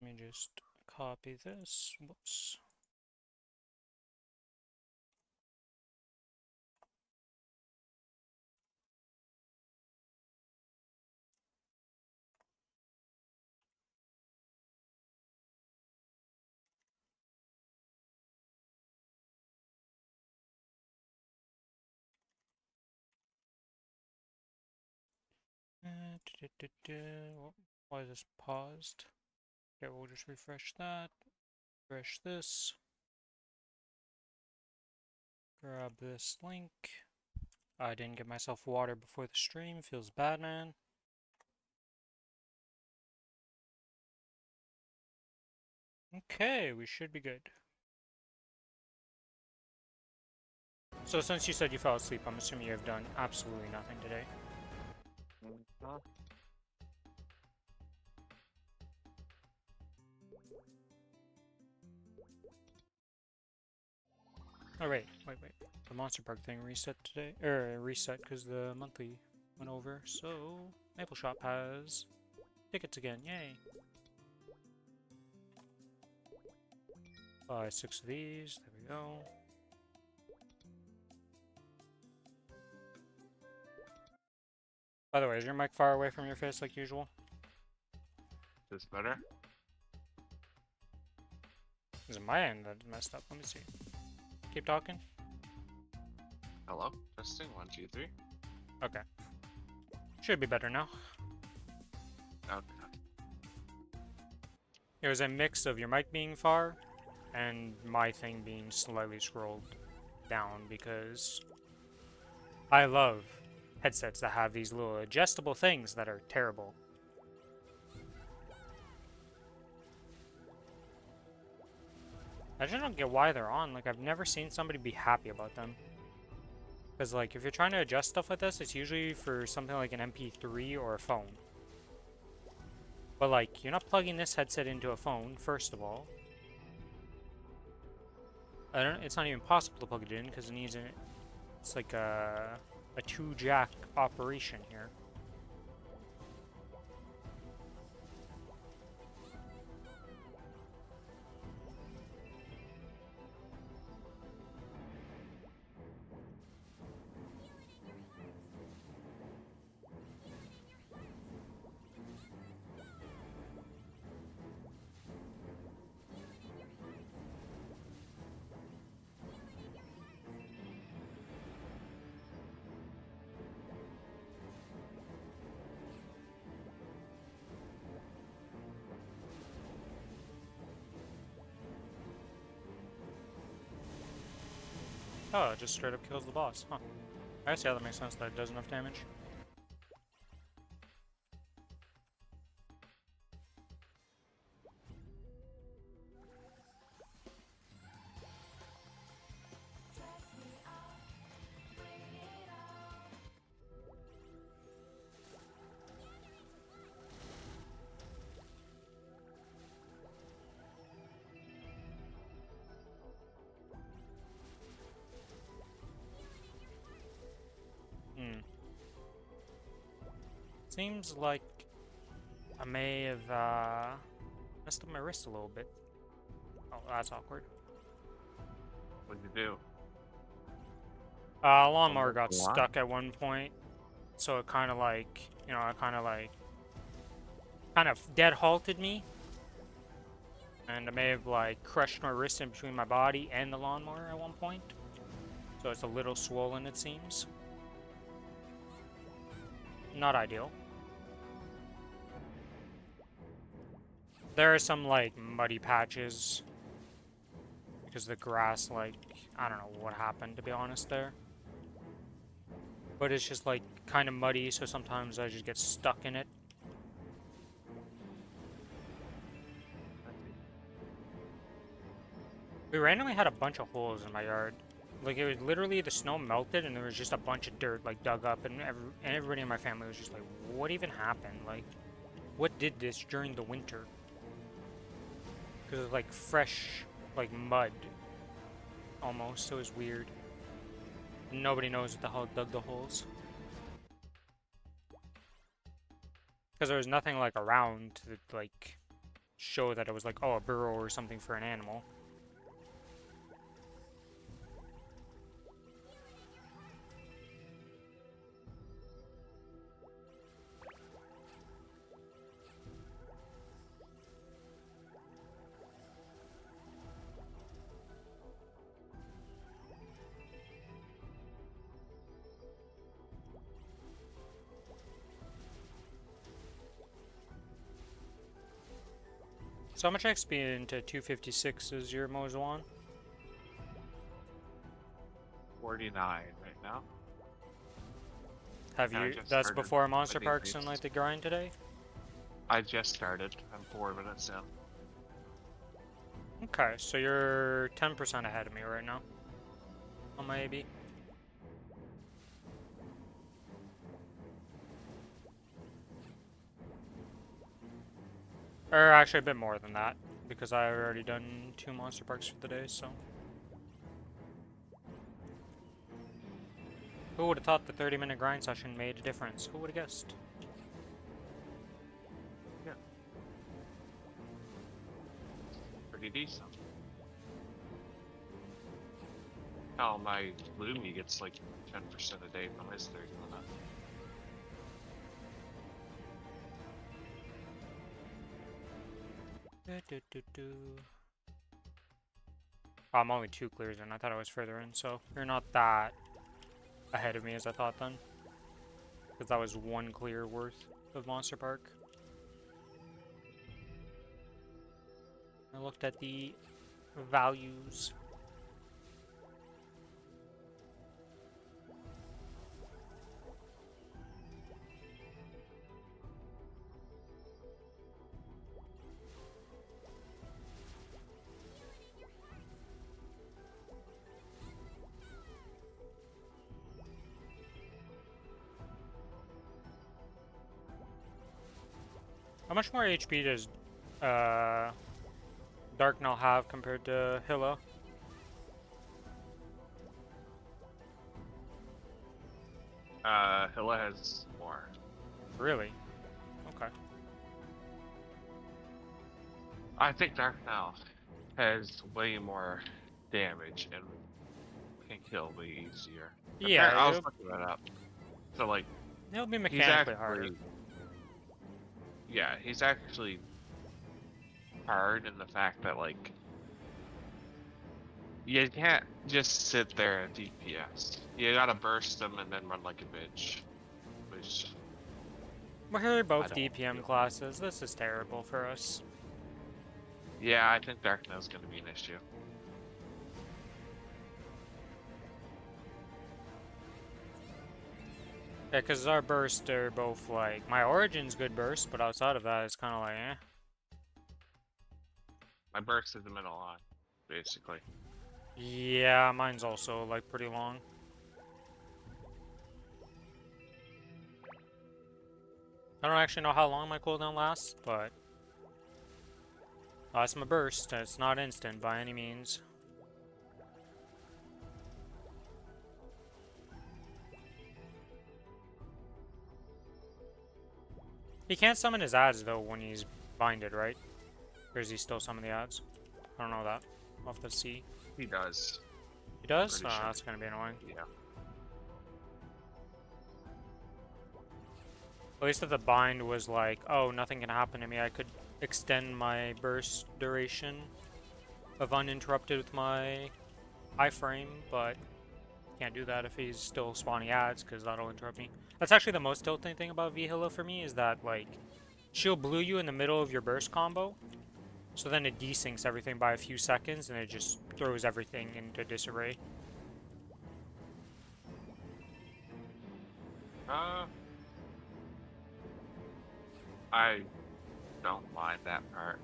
me just copy this. Whoops. Why is this paused? Okay, we'll just refresh that. Refresh this. Grab this link. I didn't get myself water before the stream. Feels bad, man. Okay, we should be good. So since you said you fell asleep, I'm assuming you have done absolutely nothing today. Oh wait. The monster bug thing reset today, reset because the monthly went over. So Maple Shop has tickets again. Yay! Buy 6 of these. There we go. By the way, is your mic far away from your face like usual? Is this better? Is it my end that's messed up? Let me see. Keep talking. Hello? Testing 1, 2, 3. Okay. Should be better now. Okay. It was a mix of your mic being far and my thing being slightly scrolled down because I love headsets that have these little adjustable things that are terrible. I just don't get why they're on. Like, I've never seen somebody be happy about them. Because, like, if you're trying to adjust stuff like this, it's usually for something like an MP3 or a phone. But, like, you're not plugging this headset into a phone, first of all. It's not even possible to plug it in because it needs it's like a 2-jack operation here. Oh, it just straight up kills the boss, huh? I see how that makes sense that it does enough damage. Seems like I may have messed up my wrist a little bit. Oh, that's awkward. What'd you do? Lawnmower got stuck at one point, so it kind of like, you know, kind of dead halted me. And I may have like crushed my wrist in between my body and the lawnmower at one point. So it's a little swollen, it seems. Not ideal. There are some like muddy patches because the grass, like, I don't know what happened, to be honest, there. But it's just like kind of muddy, so sometimes I just get stuck in it. We randomly had a bunch of holes in my yard. Like, it was literally, the snow melted and there was just a bunch of dirt like dug up, and everybody in my family was just like, what even happened? Like, what did this during the winter? Because it was like fresh, like mud almost, so it was weird. Nobody knows what the hell dug the holes. Because there was nothing like around to like show that it was like, oh, a burrow or something for an animal. So how much XP into 256 is your Mozuan? 49 right now. Have And I you? just That's started before Monster with Parks these. and like the grind today? I just started. I'm 4 minutes in. Okay, so you're 10% ahead of me right now. On my AB. Or actually a bit more than that, because I've already done 2 Monster Parks for the day, so. Who would have thought the 30-minute grind session made a difference? Who would have guessed? Yeah. Pretty decent. Oh, my Lumi gets like 10% a day from his 30 minute. I'm only 2 clears in. I thought I was further in, so you're not that ahead of me as I thought then. Because that was 1 clear worth of Monster Park. I looked at the values. How much more HP does Dark now have compared to Hilla? Hilla has more. Really? Okay. I think Dark now has way more damage and can kill way easier. Yeah, I was looking that up. So like, it'll be he's mechanically actually, harder. yeah, he's actually hard in the fact that like, you can't just sit there and DPS. You gotta burst them and then run like a bitch, which We're here both I don't DPM feel. classes. This is terrible for us. Yeah, I think Dark Knell's gonna be an issue. Yeah, because our bursts are both like, my Origin's good burst, but outside of that, it's kind of like, eh. My burst is the middle line, basically. Yeah, mine's also like pretty long. I don't actually know how long my cooldown lasts, but that's my burst. It's not instant by any means. He can't summon his ads though when he's binded, right? Or is he still summon the ads? I don't know that. I'll have to see. He does. He does? Pretty sure. That's gonna be annoying. Yeah. At least if the bind was like, oh, nothing can happen to me, I could extend my burst duration of uninterrupted with my iframe, but can't do that if he's still spawning ads, because that'll interrupt me. That's actually the most tilting thing about V-Hilla for me, is that, like, she'll blue you in the middle of your burst combo, so then it desyncs everything by a few seconds, and it just throws everything into disarray. I don't mind that part.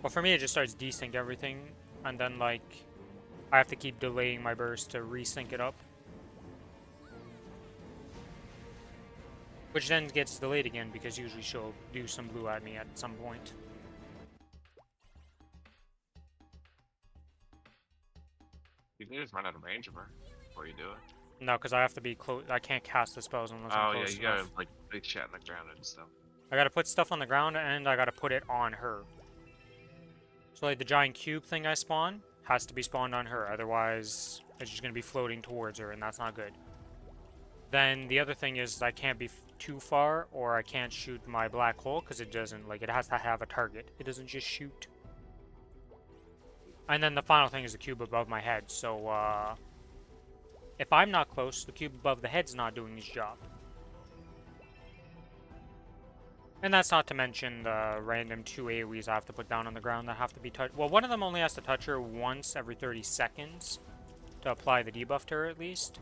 Well, for me, it just starts desync everything, and then, like, I have to keep delaying my burst to resync it up. Which then gets delayed again, because usually she'll do some blue at me at some point. You can just run out of range of her before you do it. No, because I have to be close. I can't cast the spells unless I'm Oh yeah, close you gotta enough. like big shot in the ground and stuff. I gotta put stuff on the ground, and I gotta put it on her. So, like, the giant cube thing I spawn has to be spawned on her, otherwise it's just gonna be floating towards her, and that's not good. Then the other thing is I can't be too far, or I can't shoot my black hole, because it doesn't, like, it has to have a target. It doesn't just shoot. And then the final thing is the cube above my head, so, if I'm not close, the cube above the head's not doing its job. And that's not to mention the random 2 AoEs I have to put down on the ground that have to be touched. Well, one of them only has to touch her once every 30 seconds to apply the debuff to her, at least.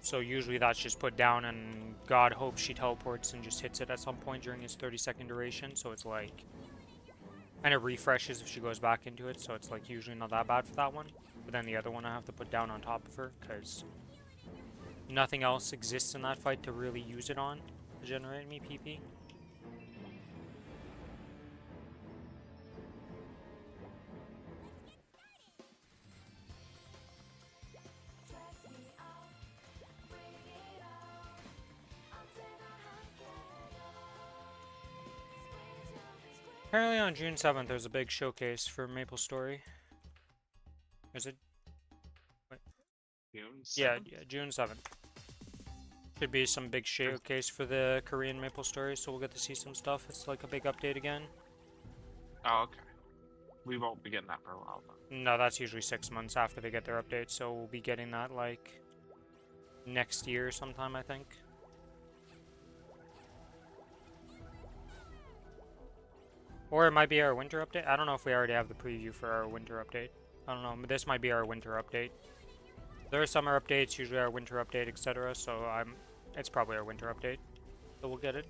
So usually that's just put down, and God hopes she teleports and just hits it at some point during its 30-second duration, so it's like... And it refreshes if she goes back into it, so it's like usually not that bad for that one. But then the other one I have to put down on top of her, because nothing else exists in that fight to really use it on to generate me PP. Apparently on June 7th there's a big showcase for Maplestory. Is it? Wait. June 7th? Yeah, June 7th. Should be some big showcase for the Korean Maplestory, so we'll get to see some stuff. It's like a big update again. Oh, okay. We won't be getting that for a while, though. No, that's usually 6 months after they get their update, so we'll be getting that, like, next year sometime, I think. Or it might be our winter update. I don't know if we already have the preview for our winter update. I don't know, but this might be our winter update. There are summer updates, usually our winter update, etc. So it's probably our winter update. So we'll get it.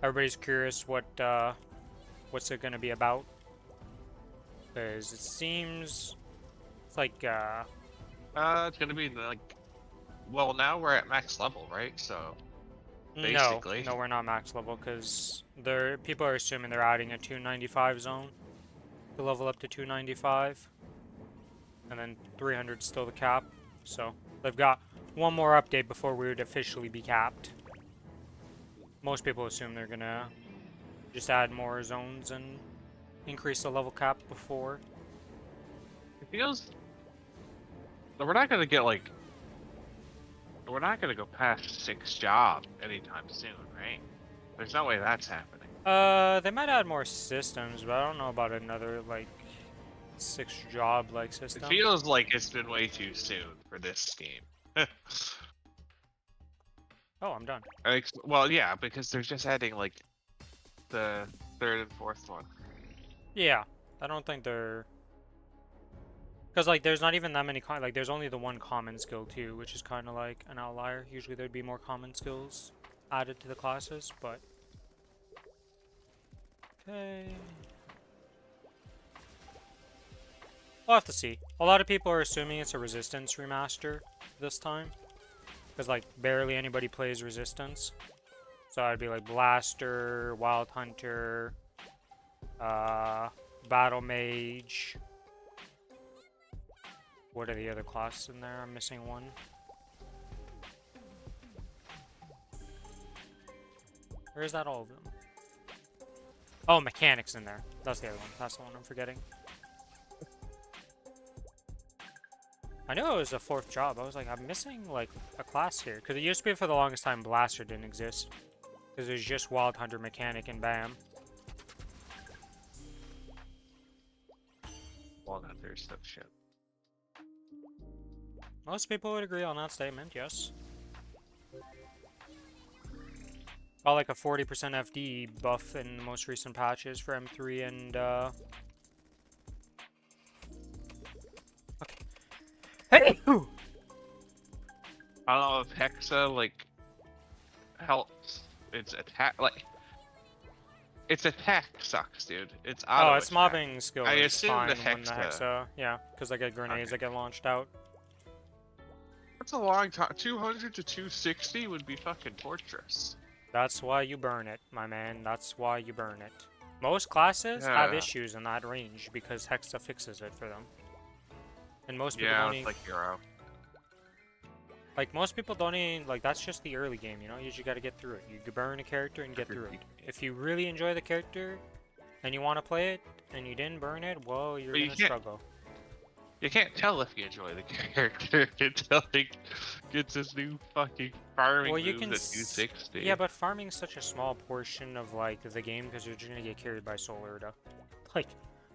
Everybody's curious what's it gonna be about? Because it seems it's like it's gonna be like, well, now we're at max level, right? So basically, no, we're not max level, because people are assuming they're adding a 295 zone to level up to 295, and then 300 is still the cap. So they've got one more update before we would officially be capped. Most people assume they're gonna just add more zones and increase the level cap before. it feels we're not gonna get like. We're not gonna go past 6 jobs anytime soon, right? There's no way that's happening. They might add more systems, but I don't know about another, like, 6 job-like system. It feels like it's been way too soon for this game. Oh, I'm done. Well, yeah, because they're just adding, like, the 3rd and 4th one. Yeah, I don't think they're... Because, like, there's not even that many... Like, there's only the one common skill, too, which is kind of like an outlier. Usually there'd be more common skills added to the classes, but... Okay... We'll have to see. A lot of people are assuming it's a Resistance remaster this time. Because, like, barely anybody plays Resistance. So I'd be like Blaster, Wild Hunter, Battle Mage. What are the other classes in there? I'm missing one. Or is that all of them? Oh, Mechanics in there. That's the other one. That's the one I'm forgetting. I knew it was a 4th job. I was like, I'm missing, like, a class here. Because it used to be for the longest time Blaster didn't exist. Because it was just Wild Hunter, Mechanic, and bam. Wild Hunter is stuff shit. Most people would agree on that statement, yes. Got like a 40% FD buff in the most recent patches for M3 and, Okay. Hey! I don't know if Hexa, like, helps its attack, like, its attack sucks, dude. It's auto its mobbing skill I is assume fine the when the Hexa... Hexa, yeah, because I get grenades that get launched out. That's a long time. 200 to 260 would be fucking torturous. That's why you burn it, my man. That's why you burn it. Most classes have issues in that range because Hexa fixes it for them. And most people don't like Hero. Like, most people don't even, like, that's just the early game, you know? You just gotta get through it. You burn a character and get through it. If you really enjoy the character and you want to play it and you didn't burn it, well, you're But gonna struggle. You can't tell if you enjoy the character until he gets his new fucking farming Well, you moves can at 260. yeah, but farming's such a small portion of, like, the game because you're just gonna get carried by Soul Urda. Like,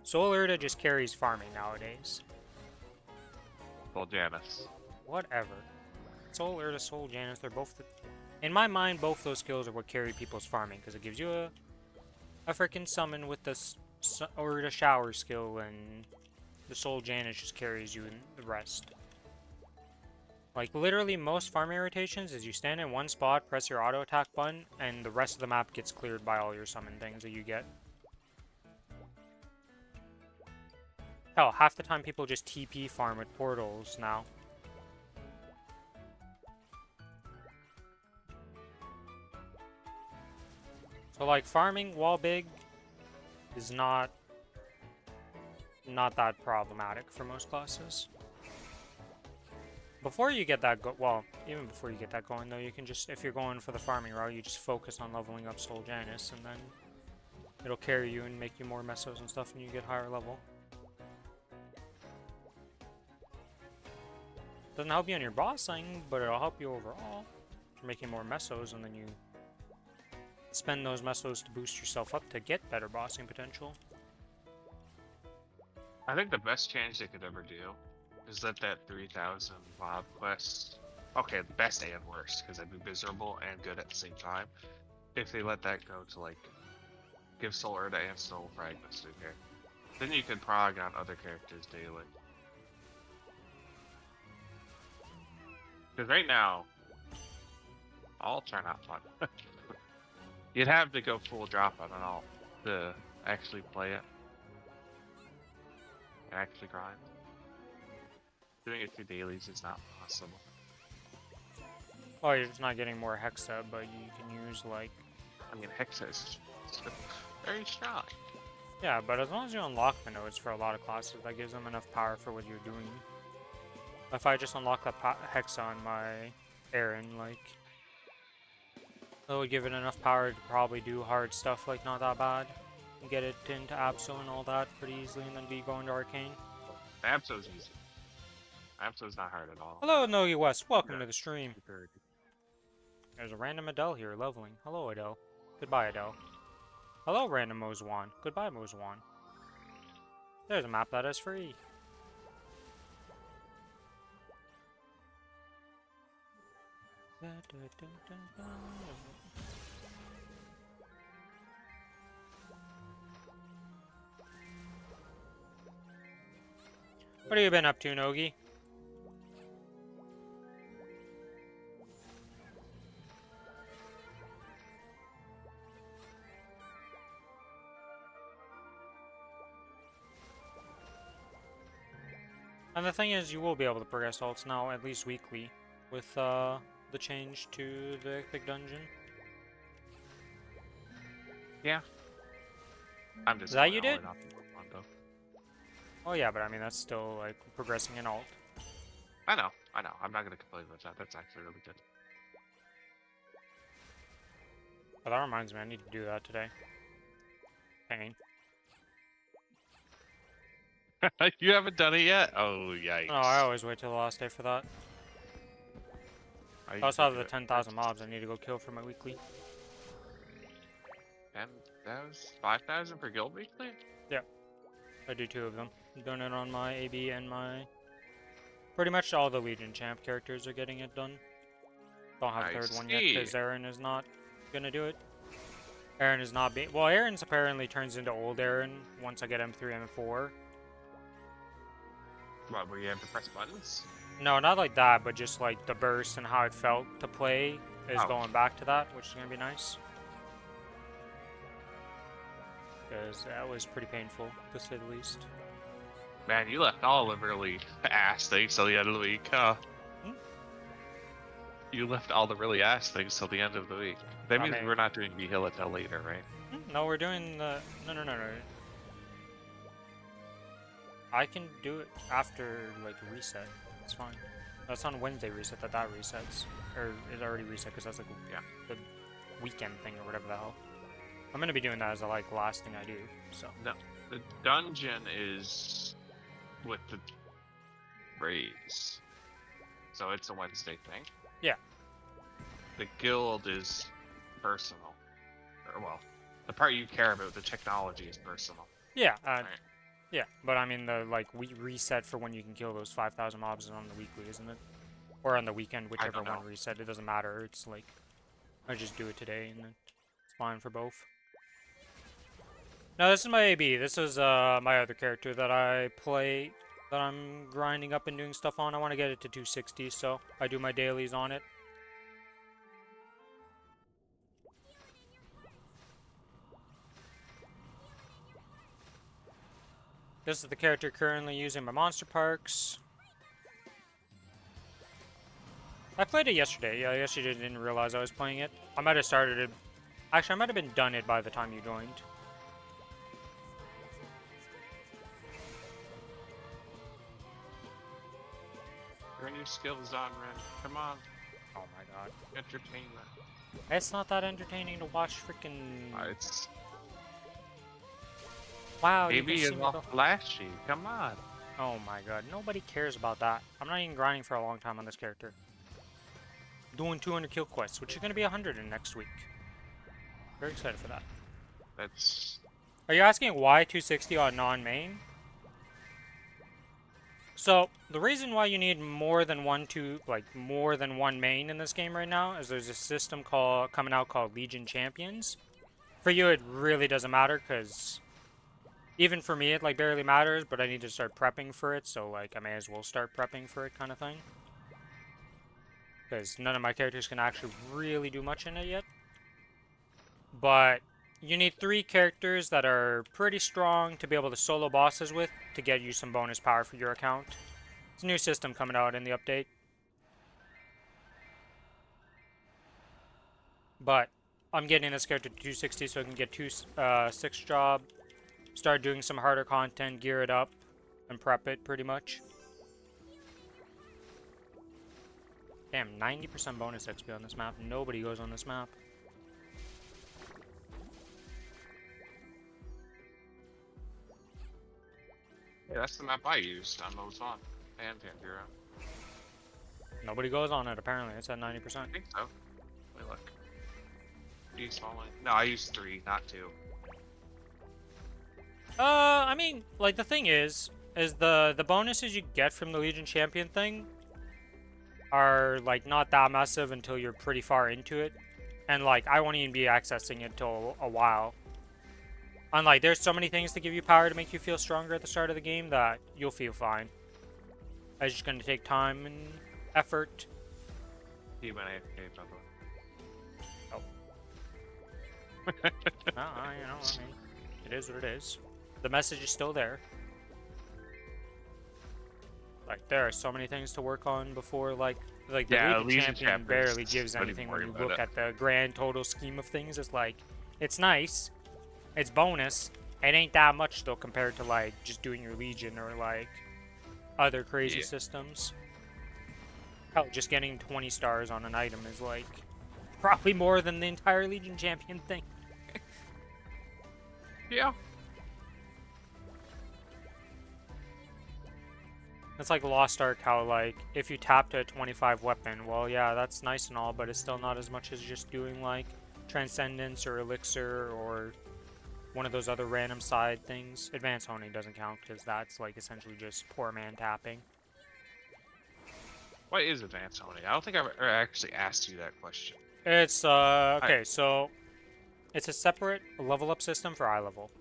Soul Urda just carries farming nowadays. Well, Janice. Whatever. Soul Urda, Soul Janus, they're both... In my mind, both those skills are what carry people's farming, because it gives you a freaking summon with the Urda shower skill, and the Soul Janus just carries you in the rest. Like, literally, most farming rotations is you stand in one spot, press your auto attack button, and the rest of the map gets cleared by all your summon things that you get. Hell, half the time people just TP farm with portals now. So, like, farming while big is not that problematic for most classes. Before you get that well, even before you get that going though, you can just, if you're going for the farming route, you just focus on leveling up Soul Janus, and then it'll carry you and make you more mesos and stuff, and you get higher level. Doesn't help you on your bossing, but it'll help you overall. You're making more mesos, and then you spend those mesos to boost yourself up to get better bossing potential. I think the best change they could ever do is let that 3,000 mob quest. Okay, the best and worst, because I'd be miserable and good at the same time. If they let that go to, like, give Soul Urda and Soul Fragments to here, then you can prog on other characters daily. Because right now, alts are not fun. You'd have to go full drop on an alt to actually play it. And actually grind. Doing it through dailies is not possible. Well, you're just not getting more Hexa, but you can use, like... I mean, Hexa is very strong. Yeah, but as long as you unlock the nodes for a lot of classes, that gives them enough power for what you're doing. If I just unlock that Hexa on my Aaron, like... that would give it enough power to probably do hard stuff like Not That Bad. And get it into Absol and all that pretty easily, and then be going to Arcane. Absol's easy. Absol's not hard at all. Hello, Nogi West. Welcome to the stream. There's a random Adele here leveling. Hello, Adele. Goodbye, Adele. Hello, random Mozwan. Goodbye, Mozwan. There's a map that is free. What have you been up to, Nogi? And the thing is, you will be able to progress alts now, at least weekly, with the change to the big dungeon. Yeah. I'm just. Is that you did? Oh yeah, but I mean that's still like progressing in alt. I know. I'm not gonna complain about that. That's actually really good. But that reminds me, I need to do that today. Pain. You haven't done it yet? Oh, yikes. No, I always wait till the last day for that. I also have the 10,000 mobs I need to go kill for my weekly. And that was 5,000 per guild weekly? Yeah. I do 2 of them. I'm doing it on my AB and my... Pretty much all the Legion champ characters are getting it done. Don't have a 3rd one yet, because Aaron is not gonna do it. Aaron is not being... Well, Aaron's apparently turns into old Aaron once I get M3 and M4. What, where you have to press buttons? No, not like that, but just like the burst and how it felt to play is going back to that, which is going to be nice. Because that was pretty painful, to say the least. Man, you left all the really ass things till the end of the week, huh? Hmm? You left all the really ass things till the end of the week. That means we're not doing the hilla till later, right? No, we're doing the... No. I can do it after, like, reset. It's fine. That's on Wednesday reset that resets. Or it already reset because that's like Yeah. the weekend thing or whatever the hell. I'm gonna be doing that as a like last thing I do. So No, the dungeon is with the raise, so it's a Wednesday thing. yeah, The guild is personal, or well, the part you care about, the technology, is personal. yeah, Right. yeah. But I mean the like we reset for when you can kill those 5,000 mobs is on the weekly, isn't it? Or on the weekend, whichever don't know. one reset. It doesn't matter. It's like I just do it today and then it's fine for both. Now this is my AB. This is my other character that I play, that I'm grinding up and doing stuff on. I want to get it to 260, so I do my dailies on it. This is the character currently using my monster parks. I played it yesterday. Yeah, yesterday didn't realize I was playing it. I might have started it. Actually, I might have been done it by the time you joined. Your new skills on, Ren. Come on, Oh my god. entertainment. It's not that entertaining to watch freaking. It's Wow, you maybe can see it's me all go. flashy. Come on. Oh my god, nobody cares about that. I'm not even grinding for a long time on this character. Doing 200 kill quests, which are going to be 100 in next week. Very excited for that. That's Are you asking why 260 on non-main? So, the reason why you need more than one main in this game right now is there's a system coming out called Legion Champions. For you, it really doesn't matter, because even for me, it like barely matters, but I need to start prepping for it, so like I may as well start prepping for it kind of thing. Because none of my characters can actually really do much in it yet. But you need 3 characters that are pretty strong to be able to solo bosses with to get you some bonus power for your account. It's a new system coming out in the update. But I'm getting this character to 260 so I can get 6 job, start doing some harder content, gear it up, and prep it pretty much. Damn, 90% bonus XP on this map. Nobody goes on this map. yeah, that's the map I used on Mode 1 and Pandora. Nobody goes on it, apparently. It's at 90%. I think so. Let me look. Use only. No, I used 3, not 2. I mean, like, the thing is the bonuses you get from the Legion Champion thing are, like, not that massive until you're pretty far into it. And, like, I won't even be accessing it till a while. And, like, there's so many things to give you power to make you feel stronger at the start of the game that you'll feel fine. It's just gonna take time and effort. Human AFK, by the way. Oh. You know, I mean, it is what it is. The message is still there. Like, there are so many things to work on before, like the Yeah, Legion Legion Champion barely gives don't even anything worry when you about look it. at the grand total scheme of things. It's like, it's nice, it's bonus, it ain't that much though compared to like just doing your Legion or like other crazy Yeah. systems. Hell, just getting 20 stars on an item is like probably more than the entire Legion Champion thing. Yeah. It's like Lost Ark, how like if you tap to a 25 weapon, well yeah, that's nice and all, but it's still not as much as just doing like Transcendence or Elixir or one of those other random side things. Advanced Honing doesn't count because that's like essentially just poor man tapping. What is advanced honing? I don't think I've ever actually asked you that question. It's okay, so it's a separate level up system for eye level.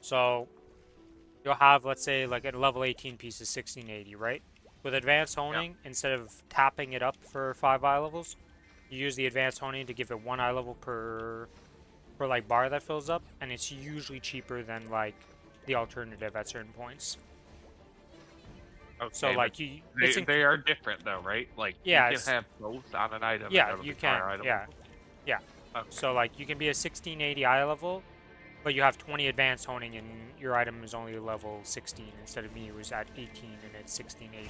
So you'll have, let's say, like a level 18 piece is 1680, right? With advanced honing, instead of tapping it up for 5 eye levels, you use the advanced honing to give it 1 eye level per like bar that fills up, and it's usually cheaper than like the alternative at certain points. Okay, So like they are different though, right? Like yeah, you can have both on an item. yeah, and it'll you be higher can, item yeah, level. yeah. Okay. So like you can be a 1680 eye level, but you have 20 advanced honing, and your item is only level 16 instead of me, who was at 18 and it's 1680.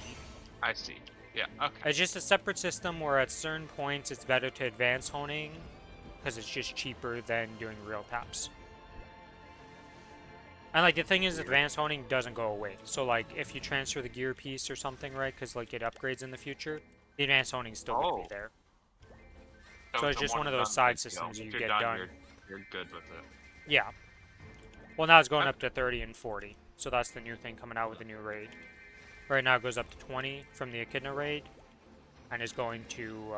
I see. Yeah, okay. It's just a separate system where at certain points it's better to advance honing because it's just cheaper than doing real taps. And like the thing is, advanced honing doesn't go away. So like if you transfer the gear piece or something, right? Because like it upgrades in the future, the advanced honing is still gonna be there. So it's a just one one of and those done side type deal. systems If you you're get done, done. you're good with it. Yeah. Well, now it's going Okay. up to 30 and 40. So that's the new thing coming out with the new raid. Right now it goes up to 20 from the Echidna raid, and is going to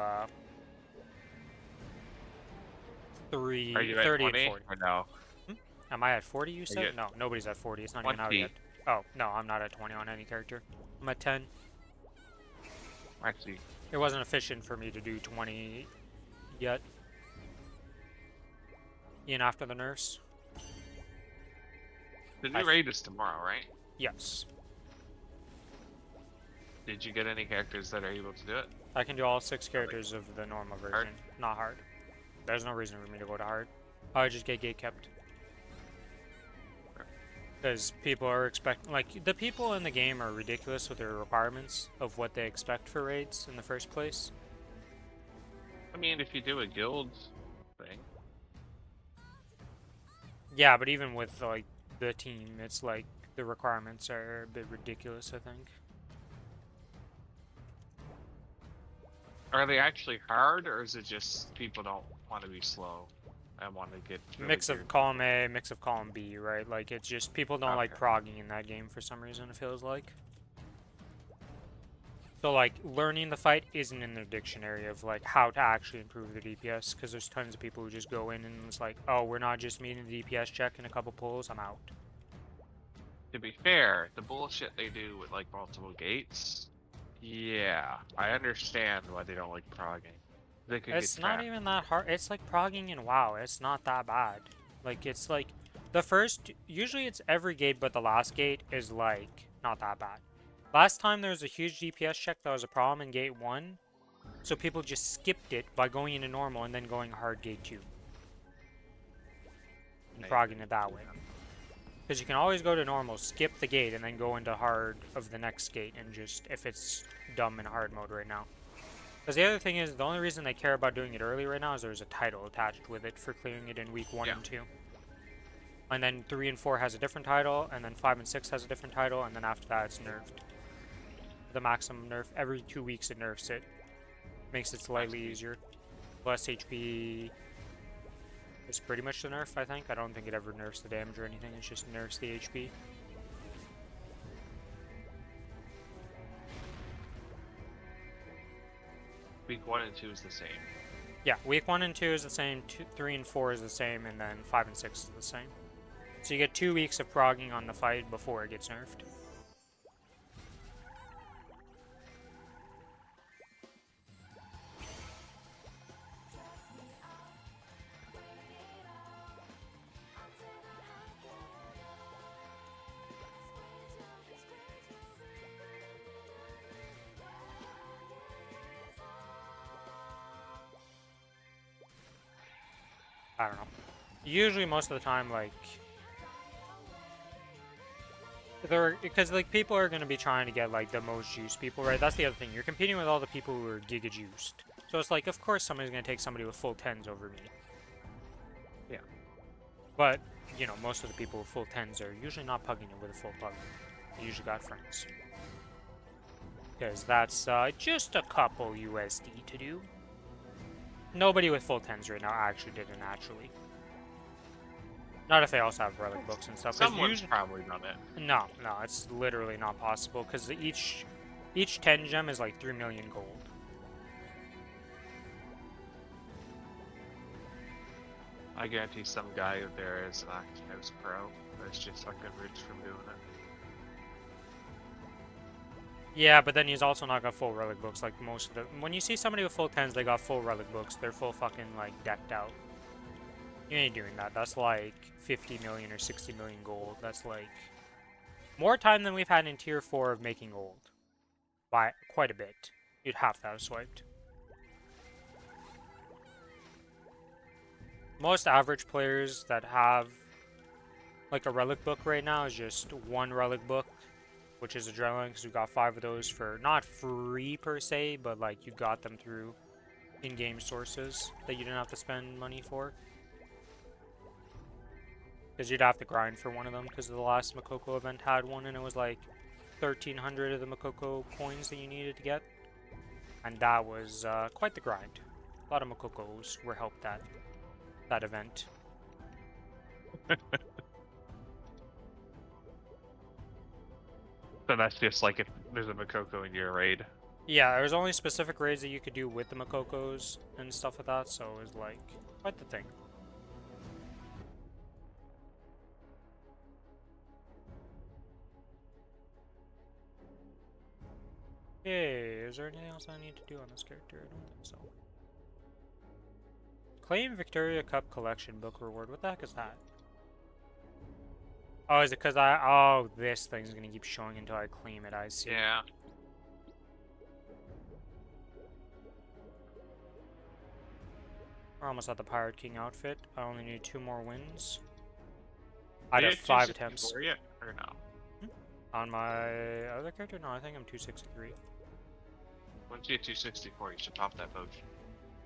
30 Are you at and 20 40. or no? Am I at 40, you said? at No, nobody's at 40. It's not even out 20. yet. Oh, no, I'm not at 20 on any character. I'm at 10. Actually, It wasn't efficient for me to do 20 yet. Even after the nerfs. the new raid is tomorrow, right? Yes. Did you get any characters that are able to do it? I can do all 6 characters of the normal version. Hard? Not hard. There's no reason for me to go to hard. I would just get gate kept. Because people are expecting, like, the people in the game are ridiculous with their requirements of what they expect for raids in the first place. I mean, if you do a guild thing. Yeah, but even with, like, the team, it's like, the requirements are a bit ridiculous, I think. Are they actually hard, or is it just people don't want to be slow and want to get really Mix of good? column A, mix of column B, right? Like, it's just, people don't like Okay. progging in that game for some reason, it feels like. So, like, learning the fight isn't in their dictionary of, like, how to actually improve the DPS, because there's tons of people who just go in and it's like, oh, we're not just meeting the DPS check in a couple pulls, I'm out. To be fair, the bullshit they do with like multiple gates, yeah, I understand why they don't like progging. They could It's get not trapped. even that hard. It's like progging in WoW. It's not that bad. Like, it's like, the first, usually it's every gate, but the last gate is, like, not that bad. Last time there was a huge DPS check that was a problem in gate 1, so people just skipped it by going into normal and then going hard gate 2. And progging it that way. Because you can always go to normal, skip the gate, and then go into hard of the next gate, and just, if it's dumb in hard mode right now. Because the other thing is, the only reason they care about doing it early right now is there's a title attached with it for clearing it in week 1 and 2. And then 3 and 4 has a different title, and then 5 and 6 has a different title, and then after that it's nerfed. The maximum nerf, every 2 weeks it nerfs it. Makes it slightly easier. Less HP is pretty much the nerf, I think. I don't think it ever nerfs the damage or anything, it just nerfs the HP. Week 1 and 2 is the same. Yeah, week 1 and 2 is the same, 3 and 4 is the same, and then 5 and 6 is the same. So you get 2 weeks of progging on the fight before it gets nerfed. I don't know. Usually, most of the time, like, because like people are gonna be trying to get like the most juiced people, right? That's the other thing. You're competing with all the people who are giga juiced. So it's like, of course, somebody's gonna take somebody with full 10s over me. Yeah. But you know, most of the people with full 10s are usually not pugging it with a full pug. They usually got friends. Because that's just a couple USD to do. Nobody with full 10s right now actually did it naturally. Not if they also have relic books and stuff. Someone's probably done it. No, it's literally not possible because each 10 gem is like 3 million gold. I guarantee some guy out there is an Octopus Pro that's just fucking rich from doing it. Yeah, but then he's also not got full relic books like most of the... When you see somebody with full 10s, they got full relic books. They're full fucking, like, decked out. You ain't doing that. That's like 50 million or 60 million gold. That's like more time than we've had in tier 4 of making gold. By quite a bit. You'd have to have swiped. Most average players that have like a relic book right now is just one relic book which is adrenaline, because we got 5 of those for not free per se, but like you got them through in-game sources that you didn't have to spend money for. Because you'd have to grind for one of them, because the last Makoko event had one, and it was like 1,300 of the Makoko coins that you needed to get. And that was quite the grind. A lot of Makokos were helped at that event. So that's just like if there's a Makoko in your raid. Yeah, there was only specific raids that you could do with the Makokos and stuff like that, so it was like quite the thing. Hey, is there anything else I need to do on this character? I don't think so. Claim Victoria Cup Collection book reward. What the heck is that? Oh, is it because oh, this thing's gonna keep showing until I claim it, I see. Yeah. We're almost at the Pirate King outfit. I only need 2 more wins. I'd You have get 5 264 attempts. yet, or no? On my other character? No, I think I'm 263. Once you get 264, you should pop that potion.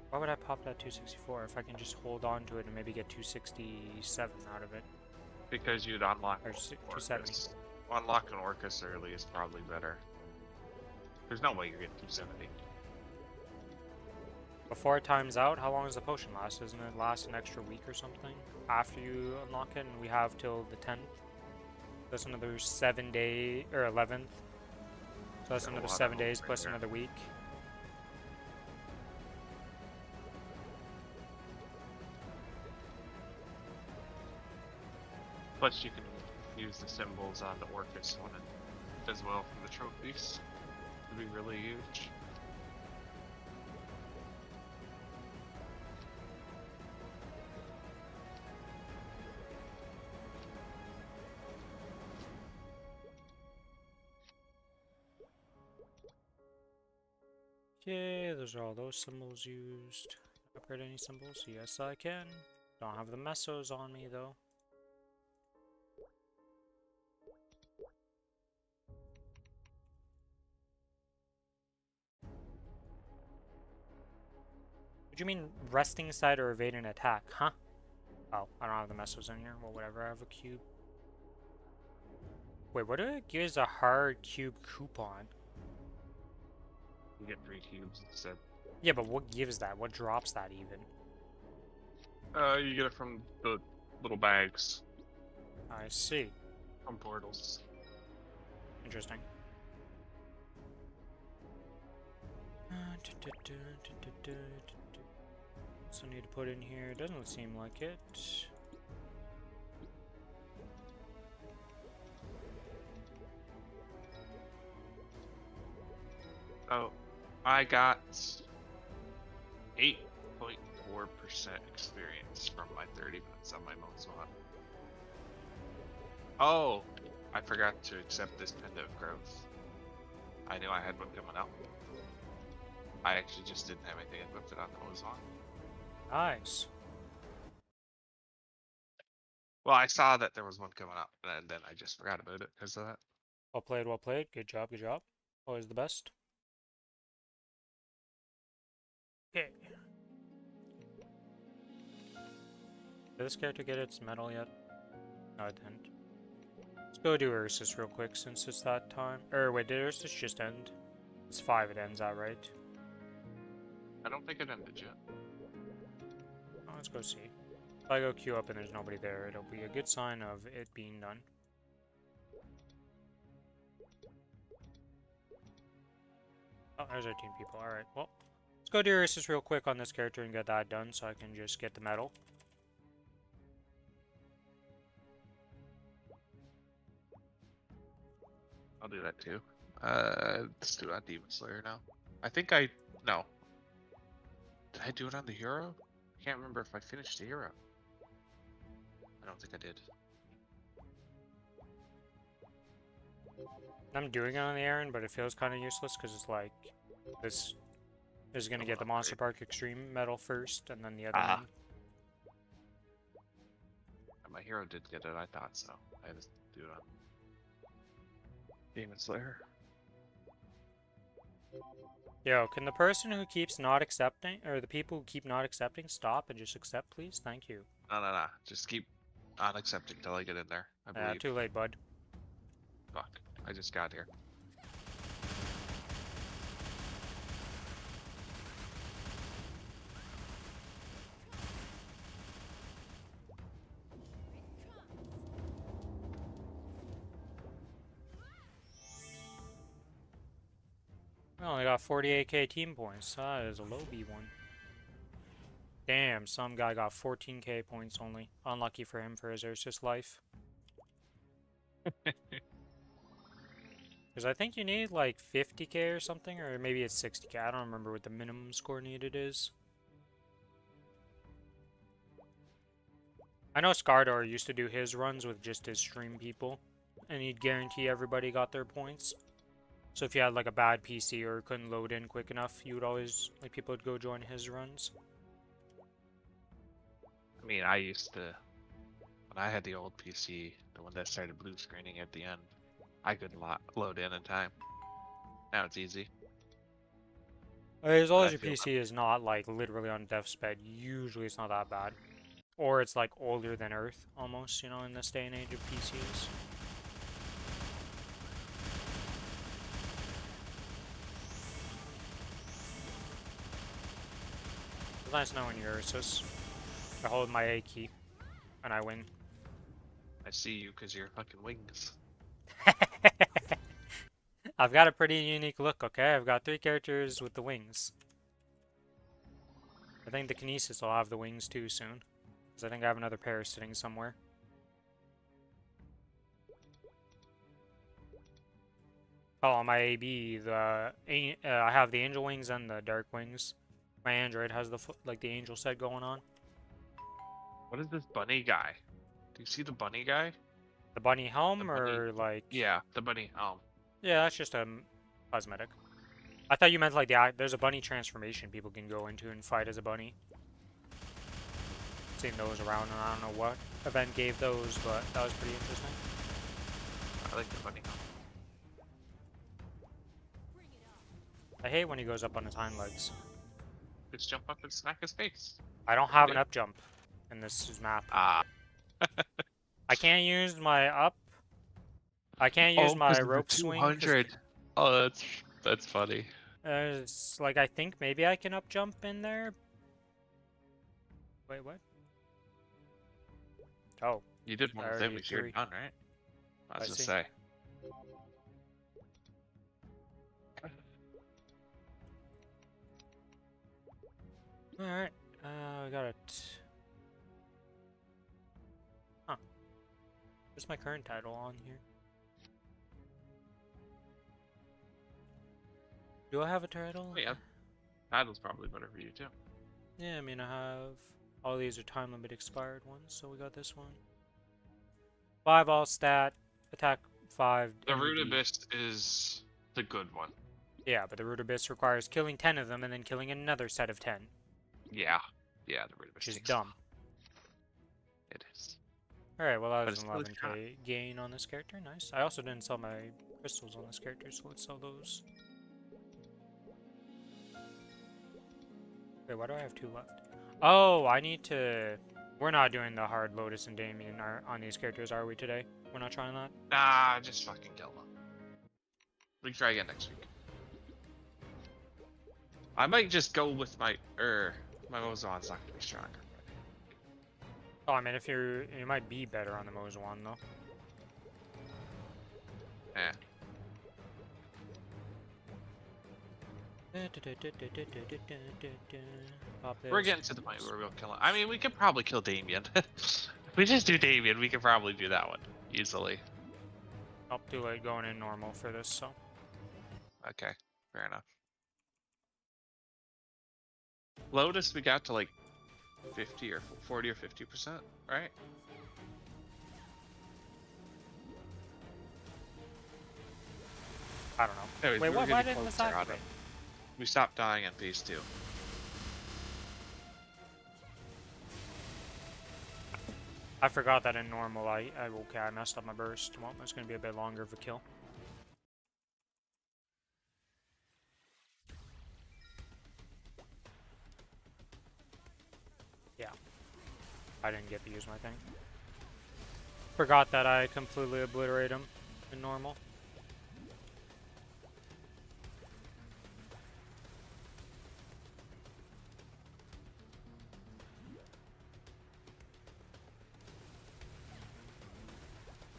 Why would I pop that 264 if I can just hold on to it and maybe get 267 out of it? Because you'd unlock Or 270. Orcus. Unlocking Orcus early is probably better. There's no way you're getting 270. Before it times out, how long does the potion last? Doesn't it last an extra week or something? After you unlock it, and we have till the 10th. That's another 7 day, or 11th. So that's another 7 days plus another week. Plus you can use the symbols on the Orcus one as well from the trophies. It'd be really huge. Okay, those are all those symbols used. Upgrade any symbols? Yes, I can. Don't have the mesos on me, though. What do you mean resting side or evade an attack? Huh? Oh, I don't have the mesos in here. Well, whatever. I have a cube. Wait, what if it gives a hard cube coupon? You get 3 cubes instead. Yeah, but what gives that? What drops that even? You get it from the little bags. I see. From portals. Interesting. So I need to put in here. Doesn't seem like it. Oh, I got 8.4% experience from my 30 minutes on my most mod. Oh, I forgot to accept this Pendant of Growth. I knew I had one coming out. I actually just didn't have anything equipped on the Ozon. Nice. Well, I saw that there was one coming up, and then I just forgot about it because of that. Well played, well played. Good job, good job. Always the best. Okay. Did this character get its medal yet? No, it didn't. Let's go do Ursus real quick since it's that time. Or wait, did Ursus just end? It's 5 it ends at, right? I don't think it ended yet. Oh, let's go see. If I go queue up and there's nobody there, it'll be a good sign of it being done. Oh, there's 18 people. Alright, well. Let's go do Ursus real quick on this character and get that done so I can just get the medal. I'll do that too. Let's do it on Demon Slayer now. No. Did I do it on the hero? I can't remember if I finished the hero. I don't think I did. I'm doing it on the errand, but it feels kind of useless because it's like this is going to get the Monster Park Extreme medal first and then the other one. My hero did get it, I thought so. I had to do it on. Demon Slayer. Yo, can the person who keeps not accepting, or the people who keep not accepting, stop and just accept, please? Thank you. No. Just keep on accepting till I get in there. I believe. Too late, bud. Fuck. I just got here. I only got 48k team points. That is a low B one. Damn, some guy got 14k points only. Unlucky for him for his Ursus life. Because I think you need like 50k or something, or maybe it's 60k. I don't remember what the minimum score needed is. I know Scardor used to do his runs with just his stream people, and he'd guarantee everybody got their points. So if you had like a bad PC or couldn't load in quick enough, you would always, like, people would go join his runs. I mean, I used to, when I had the old PC, the one that started blue screening at the end, I couldn't load in time. Now it's easy. As long as I your feel PC is not like literally on death's bed, usually it's not that bad. Or it's like older than Earth, almost, you know, in this day and age of PCs. It's nice knowing you're Ursus. I hold my A key, and I win. I see you because you're fucking wings. I've got a pretty unique look, okay? I've got 3 characters with the wings. I think the kinesis will have the wings too soon. Because I think I have another pair sitting somewhere. Oh, on my AB, I have the angel wings and the dark wings. My Android has the like the angel set going on. What is this bunny guy? Do you see the bunny guy? The bunny helm, The bunny- or like? Yeah, the bunny helm. Yeah, that's just a cosmetic. I thought you meant like there's a bunny transformation people can go into and fight as a bunny. Seen those around, and I don't know what event gave those, but that was pretty interesting. I like the bunny helm. I hate when he goes up on his hind legs. Just jump up and smack his face. I don't have an up jump in this map. Ah. I can't use my up. I can't use my rope swing. 200. Oh, that's funny. It's like, I think maybe I can up jump in there. Wait, what? Oh. You did one of them if you're done, right? I was gonna say. Alright, we got it. Huh. Where's my current title on here? Do I have a title? Oh, yeah. Title's probably better for you, too. Yeah, I mean, I have... All these are time limit expired ones, so we got this one. 5 all stat, attack 5. The Root Abyss is the good one. Yeah, but the Root Abyss requires killing 10 of them and then killing another set of 10. Yeah, the Root Abyss Which is dumb. It is. Alright, well that was an really 11k gain on this character. Nice. I also didn't sell my crystals on this character, so let's sell those. Wait, why do I have 2 left? Oh, I need to... We're not doing the hard Lotus and Damien on these characters, are we, today? We're not trying that? Nah, just fucking kill them. We can try again next week. I might just go with my... my Mozon's not gonna be stronger. Oh, I mean, if you might be better on the Mozwan, though. Yeah. We're getting to the point where we'll kill him. I mean, we could probably kill Damien. If we just do Damien, we could probably do that one easily. Oh, too late going in normal for this, so. Okay, fair enough. Lotus, we got to like 50 or 40 or 50%, right? I don't know. Anyways, Wait, why didn't this activate? We stopped dying in phase 2. I forgot that in normal, okay, I messed up my burst. Well, it's gonna be a bit longer of a kill. I didn't get to use my thing. Forgot that I completely obliterated him in normal.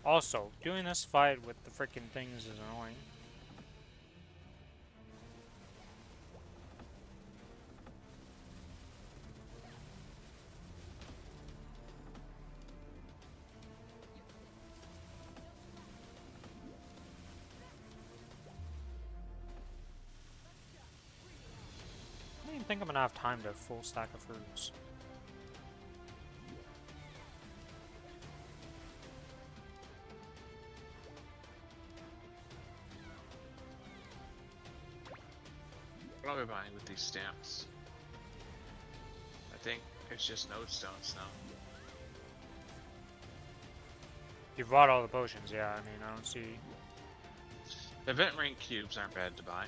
Also, doing this fight with the freaking things is annoying. I don't even think I'm gonna have time to full stack of fruits. What am I buying with these stamps? I think it's just node stones now. You've bought all the potions, yeah. I mean, I don't see. Event ring cubes aren't bad to buy.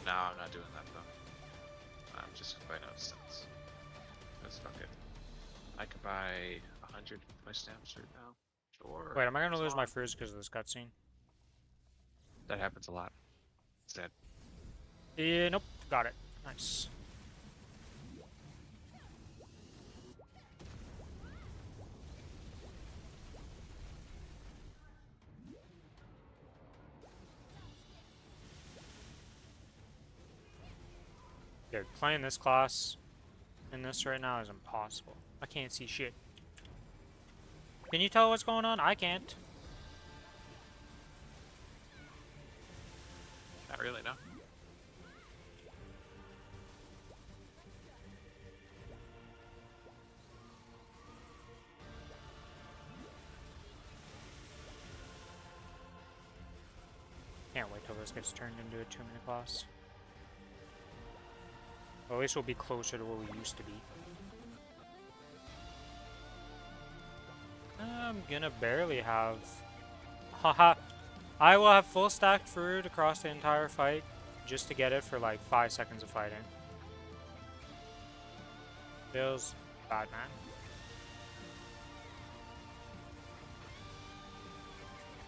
No, I'm not doing that though. I'm just gonna buy node stones. That's fuck it. I could buy 100 with my stamps right now. Sure. Wait, am I gonna lose my fruits because of this cutscene? That happens a lot. It's dead. Yeah, nope. Got it. Nice. Dude, playing this class in this right now is impossible. I can't see shit. Can you tell what's going on? I can't. Not really, no. Can't wait till this gets turned into a 2-minute class. Well, at least we'll be closer to where we used to be. I'm gonna barely have... Haha! I will have full stacked fruit across the entire fight just to get it for like 5 seconds of fighting. Feels bad, man.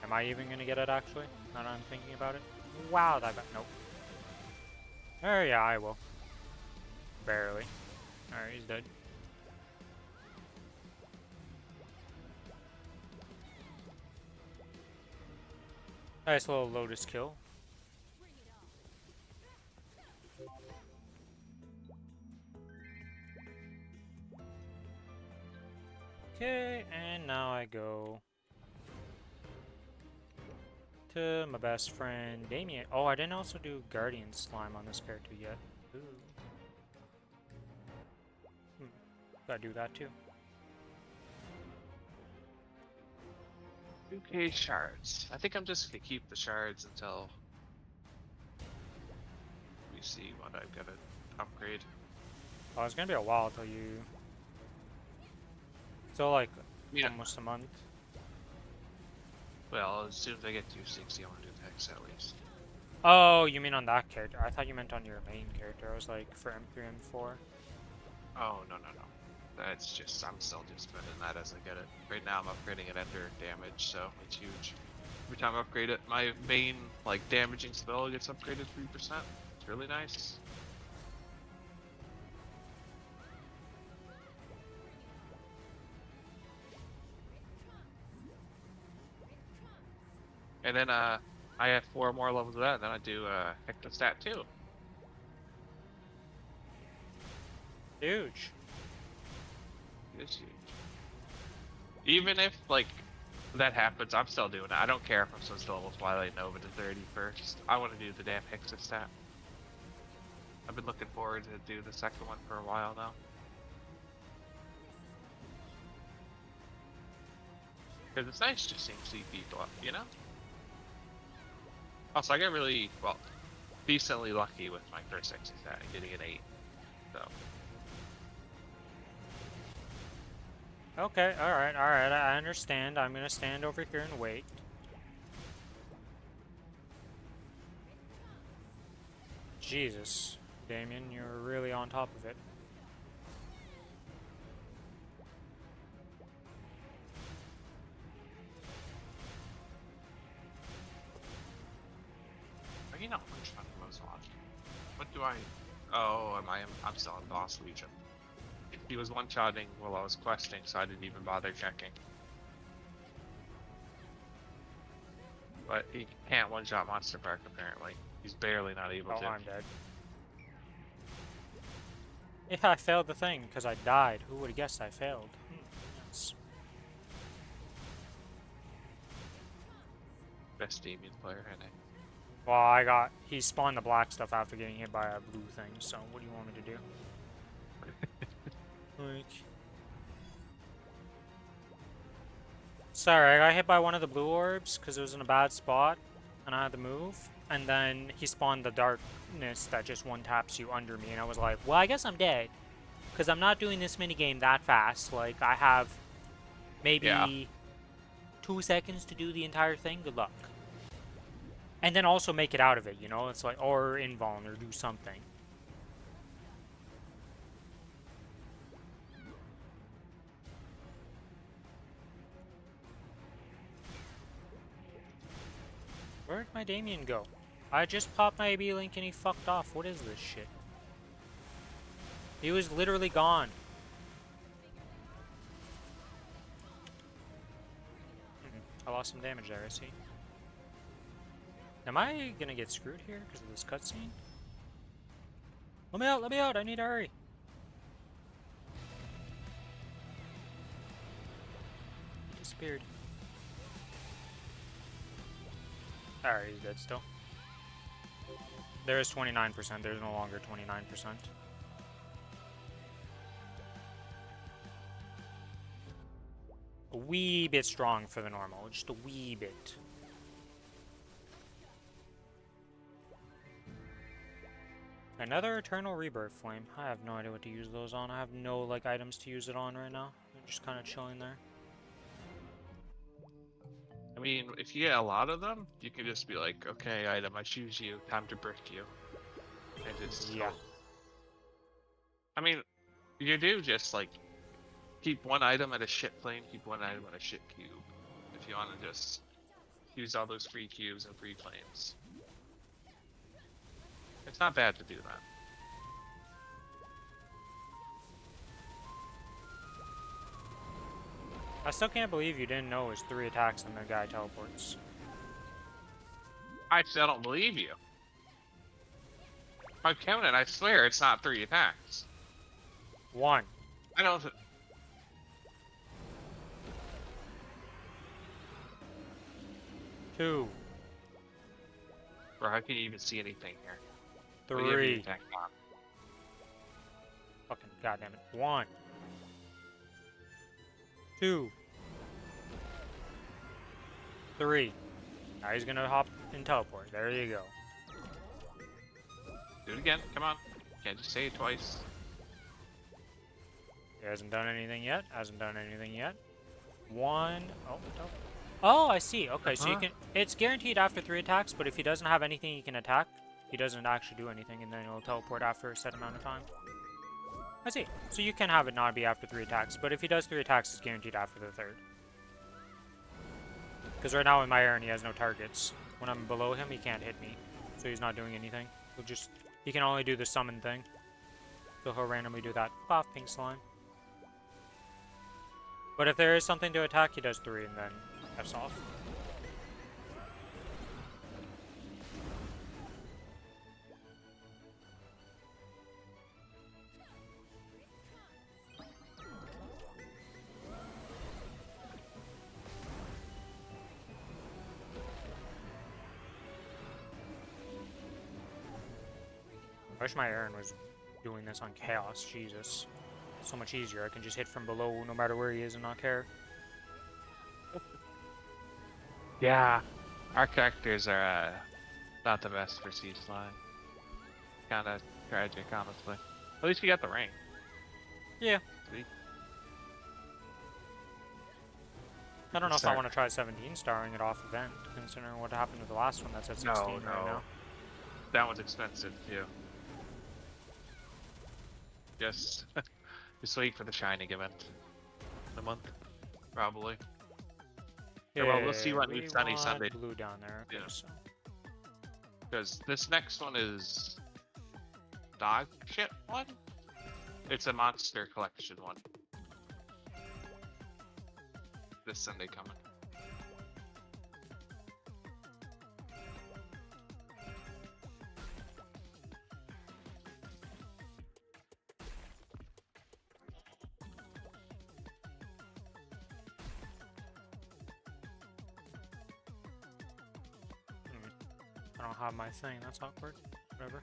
Am I even gonna get it actually? Now that I'm thinking about it. Wow, that got nope. Oh yeah, I will. Barely. Alright, he's dead. Nice little Lotus kill. Okay, and now I go to my best friend Damien. Oh, I didn't also do Guardian Slime on this character yet. Ooh. Gotta do that too. 2k shards. I think I'm just gonna keep the shards until we see what I've got to upgrade. Oh, it's gonna be a while till you. Still like almost a month. Well, as soon as I get 260, I want to do Hex at least. Oh, you mean on that character? I thought you meant on your main character. I was like for M3, M4. Oh, no. That's just, I'm still just spending that as I get it. Right now I'm upgrading it under damage, so it's huge. Every time I upgrade it, my main, like, damaging spell gets upgraded 3%. It's really nice. And then, I have 4 more levels of that, and then I do, Hectostat 2. Huge. It's huge. Even if, like, that happens, I'm still doing it. I don't care if I'm supposed to level Twilight Nova to 30 first. I want to do the damn Hexostat. I've been looking forward to do the second one for a while now. Because it's nice just seeing people up, you know? Also, I got really, well, decently lucky with my first Hexostat and getting an 8. So. Okay, alright, I understand. I'm gonna stand over here and wait. Jesus, Damien, you're really on top of it. you not one-shotting most often? What do I... Oh, I'm still in boss region. He was one-shotting while I was questing, so I didn't even bother checking. But he can't one-shot Monster Park, apparently. He's barely not able to. I'm dead. Yeah, I failed the thing because I died. Who would have guessed I failed? Yes. Best Damien player, I think. Well, he spawned the black stuff after getting hit by a blue thing, so what do you want me to do? Like... Sorry, I got hit by one of the blue orbs because it was in a bad spot, and I had to move, and then he spawned the darkness that just one-taps you under me, and I was like, well, I guess I'm dead, because I'm not doing this minigame that fast. Like, I have maybe 2 seconds to do the entire thing. Good luck. And then also make it out of it, you know? It's like, or invuln, or do something. Where'd my Damien go? I just popped my AB link and he fucked off. What is this shit? He was literally gone. I lost some damage there, I see. Am I gonna get screwed here because of this cutscene? Let me out, I need to hurry. He disappeared. Alright, he's dead still. There is 29%, there's no longer 29%. A wee bit strong for the normal, just a wee bit. Another Eternal Rebirth Flame. I have no idea what to use those on. I have no, like, items to use it on right now. I'm just kind of chilling there. I mean, if you get a lot of them, you can just be like, okay, item, I choose you, time to brick you. And just... Yeah. I mean, you do just, like, keep one item at a shit flame, keep one item at a shit cube. If you want to just use all those free cubes and free flames. It's not bad to do that. I still can't believe you didn't know it was 3 attacks and the guy teleports. I still don't believe you. I counted, I swear it's not 3 attacks. 1. I don't... 2. Bro, how can you even see anything here? 3. Fucking goddamn it. 1. 2. 3. Now he's gonna hop and teleport. There you go. Do it again. Come on. Can't just say it twice. He hasn't done anything yet. Hasn't done anything yet. 1. Oh, teleport. Oh, I see. Okay, so you can... It's guaranteed after 3 attacks, but if he doesn't have anything he can attack, he doesn't actually do anything, and then he'll teleport after a set amount of time. I see. So you can have it not be after 3 attacks, but if he does 3 attacks, it's guaranteed after the 3rd. Because right now in my Aaron, he has no targets. When I'm below him, he can't hit me, so he's not doing anything. He'll just... He can only do the summon thing. So he'll randomly do that. Pop, pink slime. But if there is something to attack, he does 3, and then F's off. I wish my Aaron was doing this on Chaos, Jesus. So much easier, I can just hit from below no matter where he is and not care. Yeah. Our characters are not the best for Siege Line. Kinda tragic, honestly. At least we got the ring. Yeah. Sweet. I don't know if I want to try 17 starring it off event, considering what happened to the last one that's at 16 right now. That one's expensive too. Just wait for the Shining event. In a month, probably. Yeah, well, we'll see what we new Sunny want Sunday. blue down there. Okay, Yeah. so. Because this next one is dog shit one. It's a monster collection one. This Sunday coming. I don't have my thing, that's awkward. Whatever.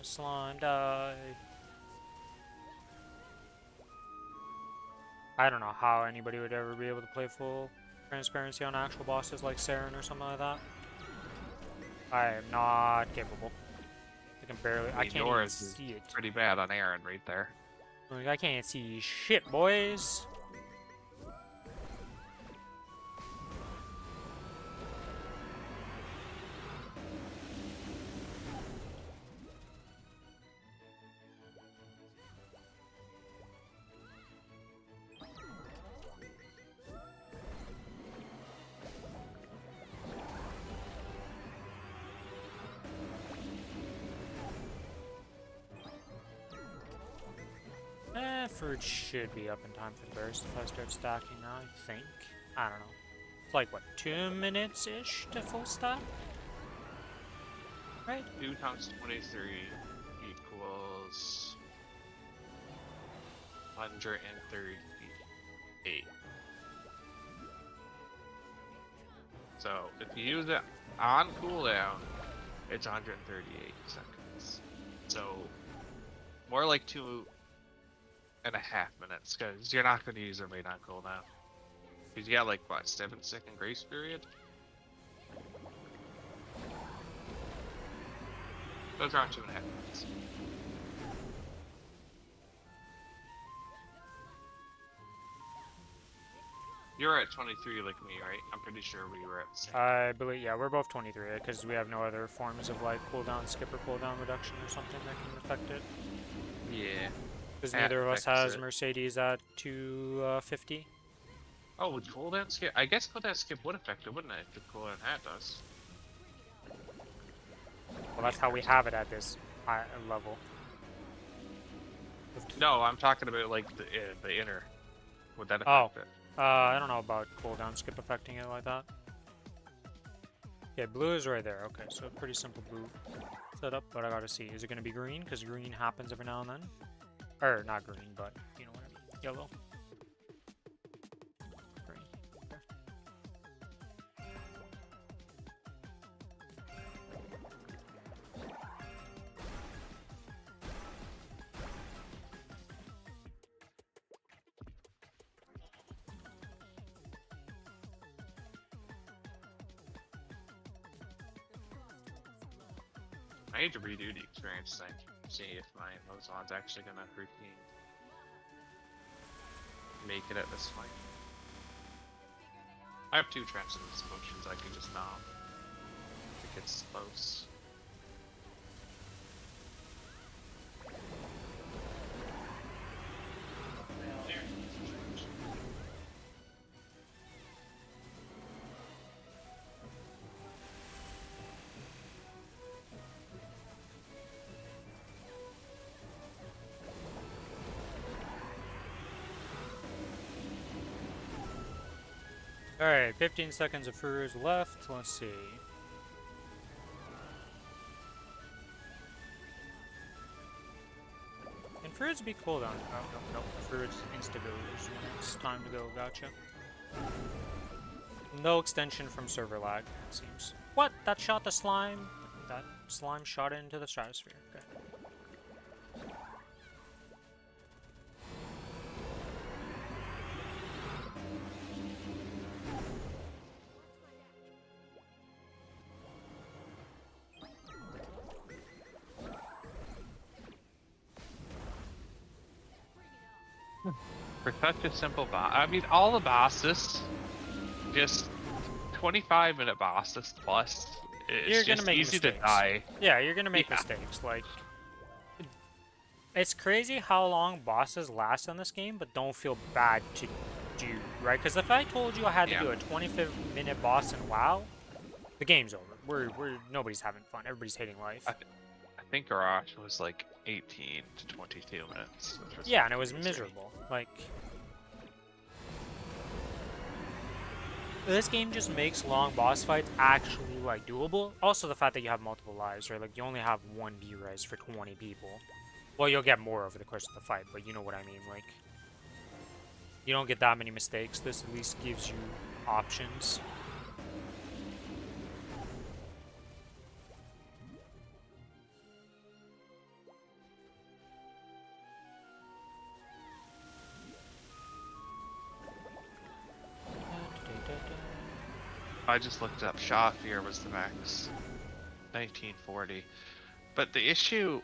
Slime die. I don't know how anybody would ever be able to play full transparency on actual bosses like Saren or something like that. I am not capable. I can barely. I can't even see it. Pretty bad on Aaron right there. Like, I can't see shit, boys. Effort should be up in time for the burst if I start stacking now, I think. I don't know. It's like, what, 2 minutes-ish to full stack? Right? 2 times 23 equals 138. So, if you use it on cooldown, it's 138 seconds. So, more like 2.5 minutes, because you're not going to use everything on cooldown. Because you got like, what, 7-second grace period? Those are around 2.5 minutes. You're at 23 like me, right? I'm pretty sure we were at the same. I believe, yeah, we're both 23, because we have no other forms of like cooldown skip or cooldown reduction or something that can affect it. Yeah. Because neither of us has Mercedes at 250. Oh, would cooldown skip? I guess cooldown skip would affect it, wouldn't it? If the cooldown hat does. Well, that's how we have it at this high level. No, I'm talking about like the inner. Would that affect it? I don't know about cooldown skip affecting it like that. Yeah, blue is right there. Okay, so pretty simple blue setup, but I gotta see. Is it gonna be green? Because green happens every now and then. Or not green, but you know what I mean. Yellow. Green. Okay. I need to redo the experience thing. See if my Mozon's actually gonna freaking make it at this point. I have 2 transcendence potions I can just nom if it gets close. Alright, 15 seconds of Furuz left. Let's see. Can Furuz be cooldown? Oh, no. Furuz insta-goes when it's time to go. Gotcha. No extension from server lag, it seems. What? That shot the slime? That slime shot it into the stratosphere. Okay. For such a simple boss. I mean, all the bosses, just 25-minute bosses plus. It's You're gonna just make easy to mistakes. die. Yeah, you're gonna make Yeah. mistakes. Like, it's crazy how long bosses last in this game, but don't feel bad to do, right? Because if I told you I had to Yeah. do a 25-minute boss in WoW, the game's over. Nobody's having fun. Everybody's hating life. I think Garage was like 18 to 22 minutes. Which was Yeah, and it was easy. miserable. Like, this game just makes long boss fights actually, like, doable. Also, the fact that you have multiple lives, right? Like, you only have one B-res for 20 people. Well, you'll get more over the course of the fight, but you know what I mean. Like, you don't get that many mistakes. This at least gives you options. I just looked up. Shaw Fear was the max. 1940. But the issue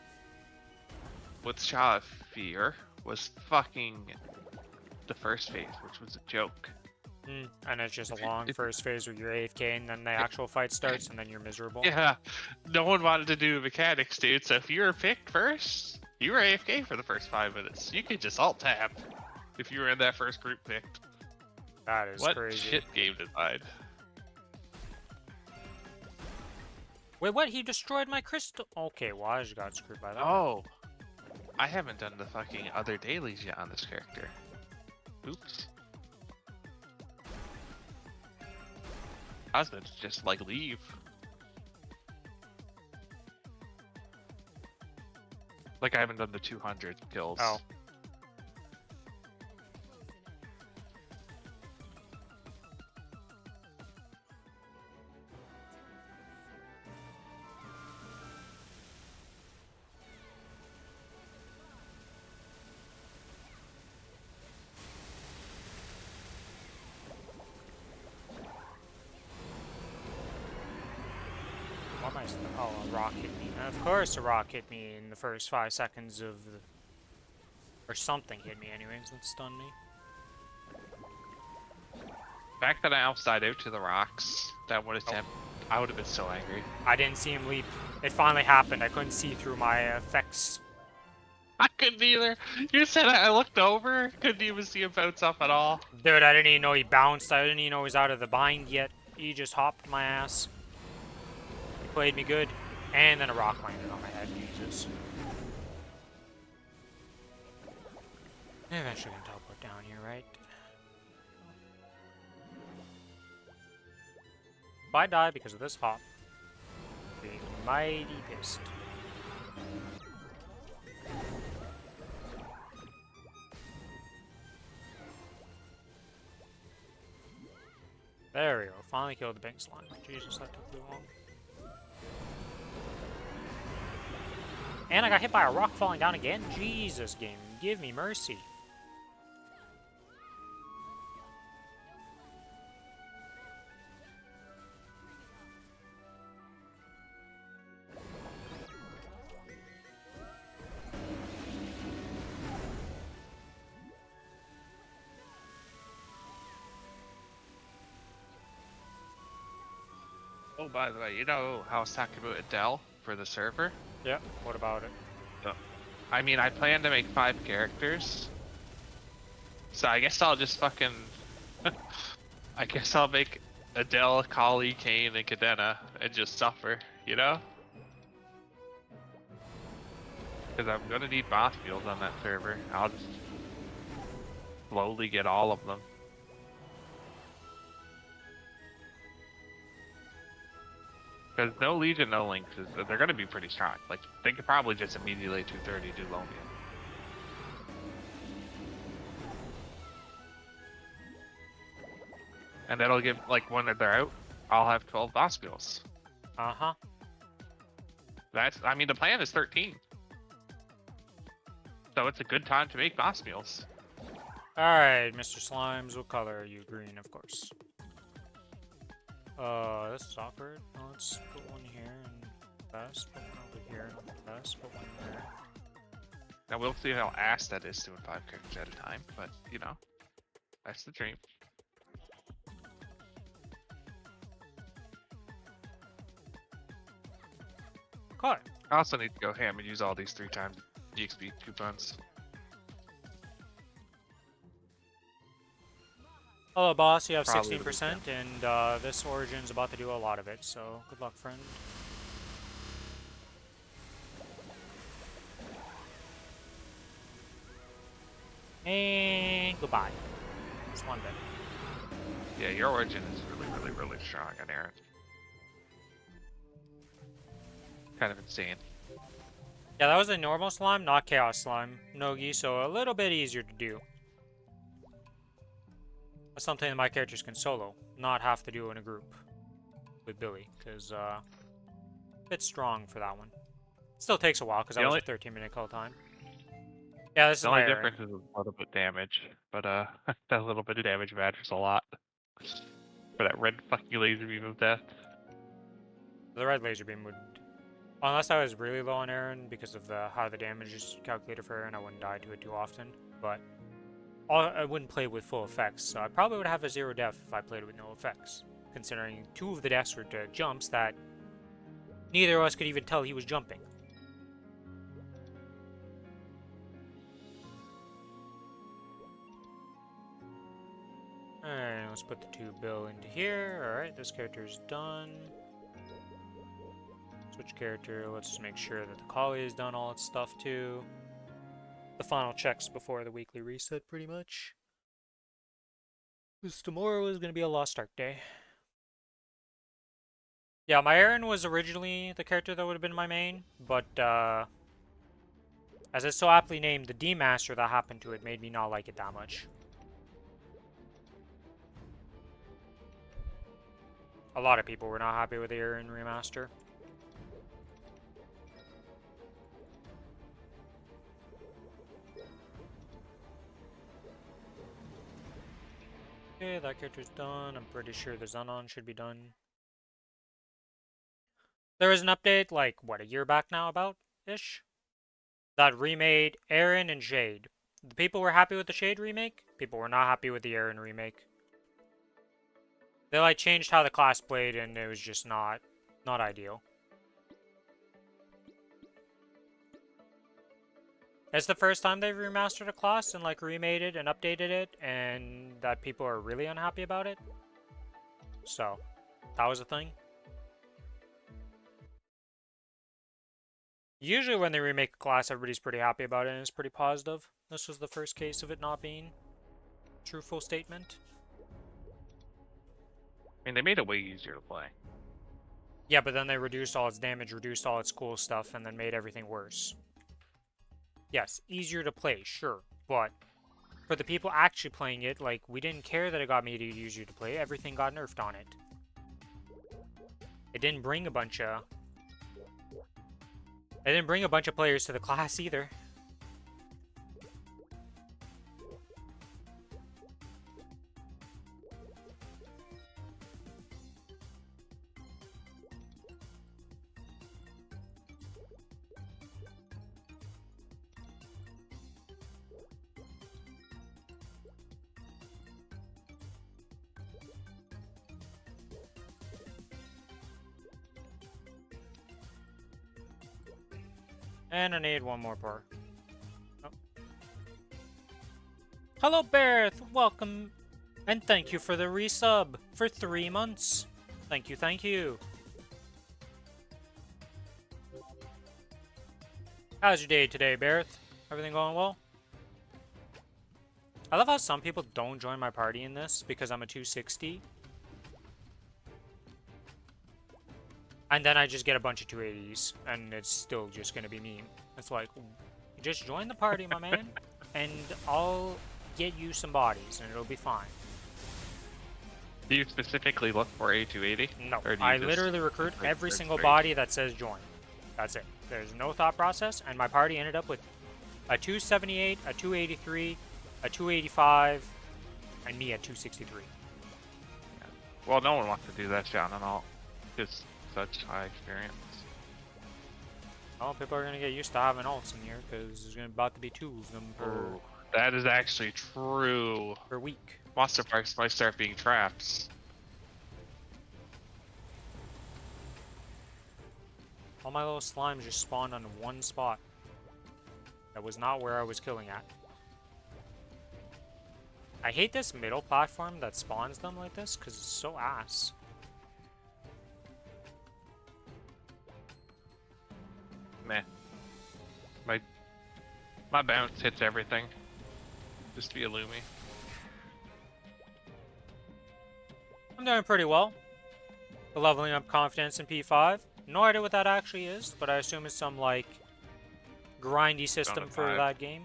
with Shaw Fear was fucking the first phase, which was a joke. And it's just a long first phase where you're AFK, and then the actual fight starts, and then you're miserable. Yeah, no one wanted to do mechanics, dude. So if you were picked first, you were AFK for the first 5 minutes. You could just alt tab if you were in that first group picked. That is What crazy. shit game design? Wait, what? He destroyed my crystal? Okay, well, I just got screwed by that. Oh, I haven't done the fucking other dailies yet on this character. Oops. I was gonna just like leave. Like I haven't done the 200 kills. Oh. What am I? Oh, a rock hit me. Of course, a rock hit me in the first 5 seconds of the. Or something hit me, anyways. That stunned me. The fact that I almost died out to the rocks, that would have I would have been so angry. I didn't see him leap. It finally happened. I couldn't see through my effects. I couldn't either. You said I looked over, couldn't even see him bounce up at all. Dude, I didn't even know he bounced. I didn't even know he was out of the bind yet. He just hopped my ass. He played me good. And then a rock landed on my head. Jesus. Eventually gonna teleport down here, right? If I die because of this hop, I'll be mighty pissed. There we go. Finally killed the bank slime. Jesus, that took too long. And I got hit by a rock falling down again? Jesus, game. Give me mercy. Oh, by the way, you know how I was talking about Adele for the server? Yeah, what about it? I mean, I plan to make 5 characters. So I guess I'll just fucking... I guess I'll make Adele, Kali, Kane, and Cadena and just suffer, you know? Because I'm gonna need boss fields on that server. I'll just slowly get all of them. Because no Legion, no Lynx, they're gonna be pretty strong. Like, they could probably just immediately 230 do Lomia. And that'll give, like, when they're out, I'll have 12 boss fields. Uh-huh. I mean, the plan is 13. So it's a good time to make boss meals. Alright, Mr. Slimes, what color are you? Green, of course. This is awkward. Let's put one here and best, put one over here and best, put one there. Now we'll see how ass that is doing 5 characters at a time, but you know, that's the dream. Caught. I also need to go ham and use all these 3 times EXP coupons. Hello, boss. You have Probably 16%, and this Origin's about to do a lot of it, so good luck, friend. And goodbye. It's one bit. Yeah, your Origin is really strong on Aaron. Kind of insane. Yeah, that was a normal slime, not chaos slime, Nogi, so a little bit easier to do. That's something that my characters can solo, not have to do in a group with Billy, because a bit strong for that one. Still takes a while because that was a 13-minute call time. Yeah, this is my The only difference is a little bit damage, but that little bit of damage matters a lot. For that red fucking laser beam of death. The red laser beam would, unless I was really low on Aaron because of how the damage is calculated for Aaron, I wouldn't die to it too often. But I wouldn't play with full effects, so I probably would have a 0 death if I played with no effects. Considering 2 of the deaths were to jumps that neither of us could even tell he was jumping. Alright, let's put the 2 bill into here. Alright, this character's done. Switch character, let's just make sure that the collie has done all its stuff too. The final checks before the weekly reset, pretty much. Because tomorrow is going to be a Lost Ark day. Yeah, my Aaron was originally the character that would have been my main, but as it's so aptly named, the demaster that happened to it made me not like it that much. A lot of people were not happy with the Aaron remaster. Okay, that character's done. I'm pretty sure the Xenon should be done. There was an update, like, what, a year back now about-ish? That remade Aaron and Shade. The people were happy with the Shade remake. People were not happy with the Aaron remake. They, like, changed how the class played, and it was just not ideal. It's the first time they've remastered a class and, like, remade it and updated it, and that people are really unhappy about it. So, that was a thing. Usually when they remake a class, everybody's pretty happy about it and it's pretty positive. This was the first case of it not being a truthful statement. I mean, they made it way easier to play. Yeah, but then they reduced all its damage, reduced all its cool stuff, and then made everything worse. Yes, easier to play, sure, but for the people actually playing it, like, we didn't care that it got made easier to play. Everything got nerfed on it. It didn't bring a bunch of players to the class either. And I need one more part. Oh. Hello, Bareth! Welcome! And thank you for the resub for 3 months. Thank you, thank you. How's your day today, Bareth? Everything going well? I love how some people don't join my party in this because I'm a 260. And then I just get a bunch of 280s, and it's still just gonna be me. It's like, just join the party, my man, and I'll get you some bodies, and it'll be fine. Do you specifically look for a 280? No, I literally recruit every single body that says join. That's it. There's no thought process, and my party ended up with a 278, a 283, a 285, and me at 263. Yeah. Well, no one wants to do that, Sean, and all. Just such high experience. Oh, people are gonna get used to having ults in here because there's about to be 2 of them Ooh, that is actually true. per week. Monster parks might start being traps. All my little slimes just spawned on one spot. That was not where I was killing at. I hate this middle platform that spawns them like this because it's so ass. Meh. My bounce hits everything. Just be a lumi. I'm doing pretty well. Leveling up confidence in P5. No idea what that actually is, but I assume it's some, like, grindy system for that game.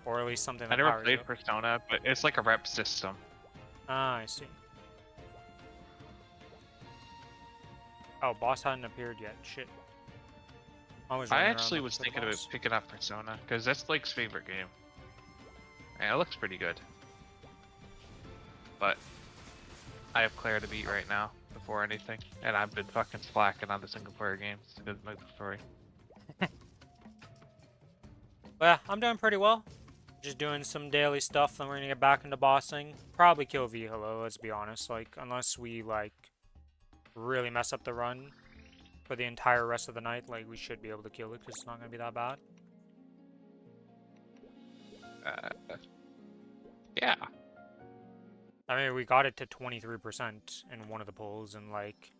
Or at least something that I never powers played it. Persona, but it's like a rep system. Ah, I see. Oh, boss hadn't appeared yet. Shit. I actually was thinking about picking up Persona, because that's Blake's favorite game. And it looks pretty good. But I have Claire to beat right now, before anything. And I've been fucking slacking on the single player games because of Maplestory. Yeah, I'm doing pretty well. Just doing some daily stuff, then we're gonna get back into bossing. Probably kill hilla, let's be honest. Like, unless we, like, really mess up the run for the entire rest of the night, like, we should be able to kill it, because it's not gonna be that bad. Yeah. I mean, we got it to 23% in one of the polls, and, like,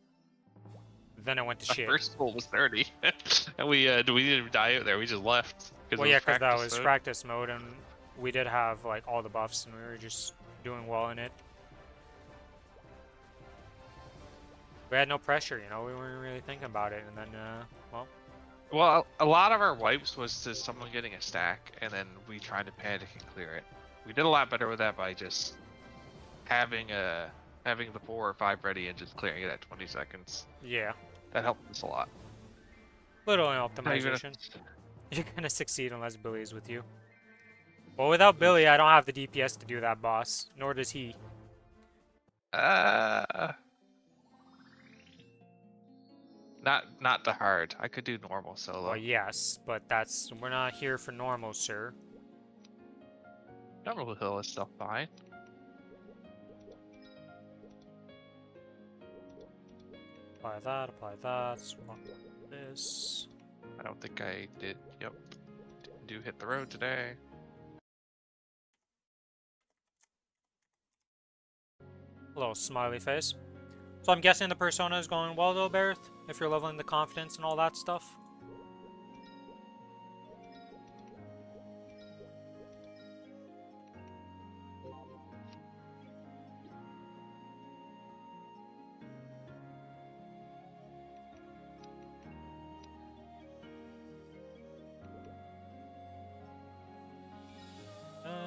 then it went to shit. Our first poll was 30. And we didn't even die out there, we just left. Well, yeah, because that was practice mode, and we did have, like, all the buffs, and we were just doing well in it. We had no pressure, you know, we weren't really thinking about it, and then, well... Well, a lot of our wipes was to someone getting a stack, and then we tried to panic and clear it. We did a lot better with that by just having the 4 or 5 ready and just clearing it at 20 seconds. Yeah. That helped us a lot. Little optimization. You're gonna succeed unless Billy is with you. Well, without Billy, I don't have the DPS to do that boss, nor does he. Not the hard. I could do normal solo. Well, yes, but we're not here for normal, sir. Normal hill is still fine. Apply that, swap this. I don't think I did. Yep. Didn't hit the road today. Little smiley face. So I'm guessing the persona is going well though, Bareth? If you're leveling the confidence and all that stuff?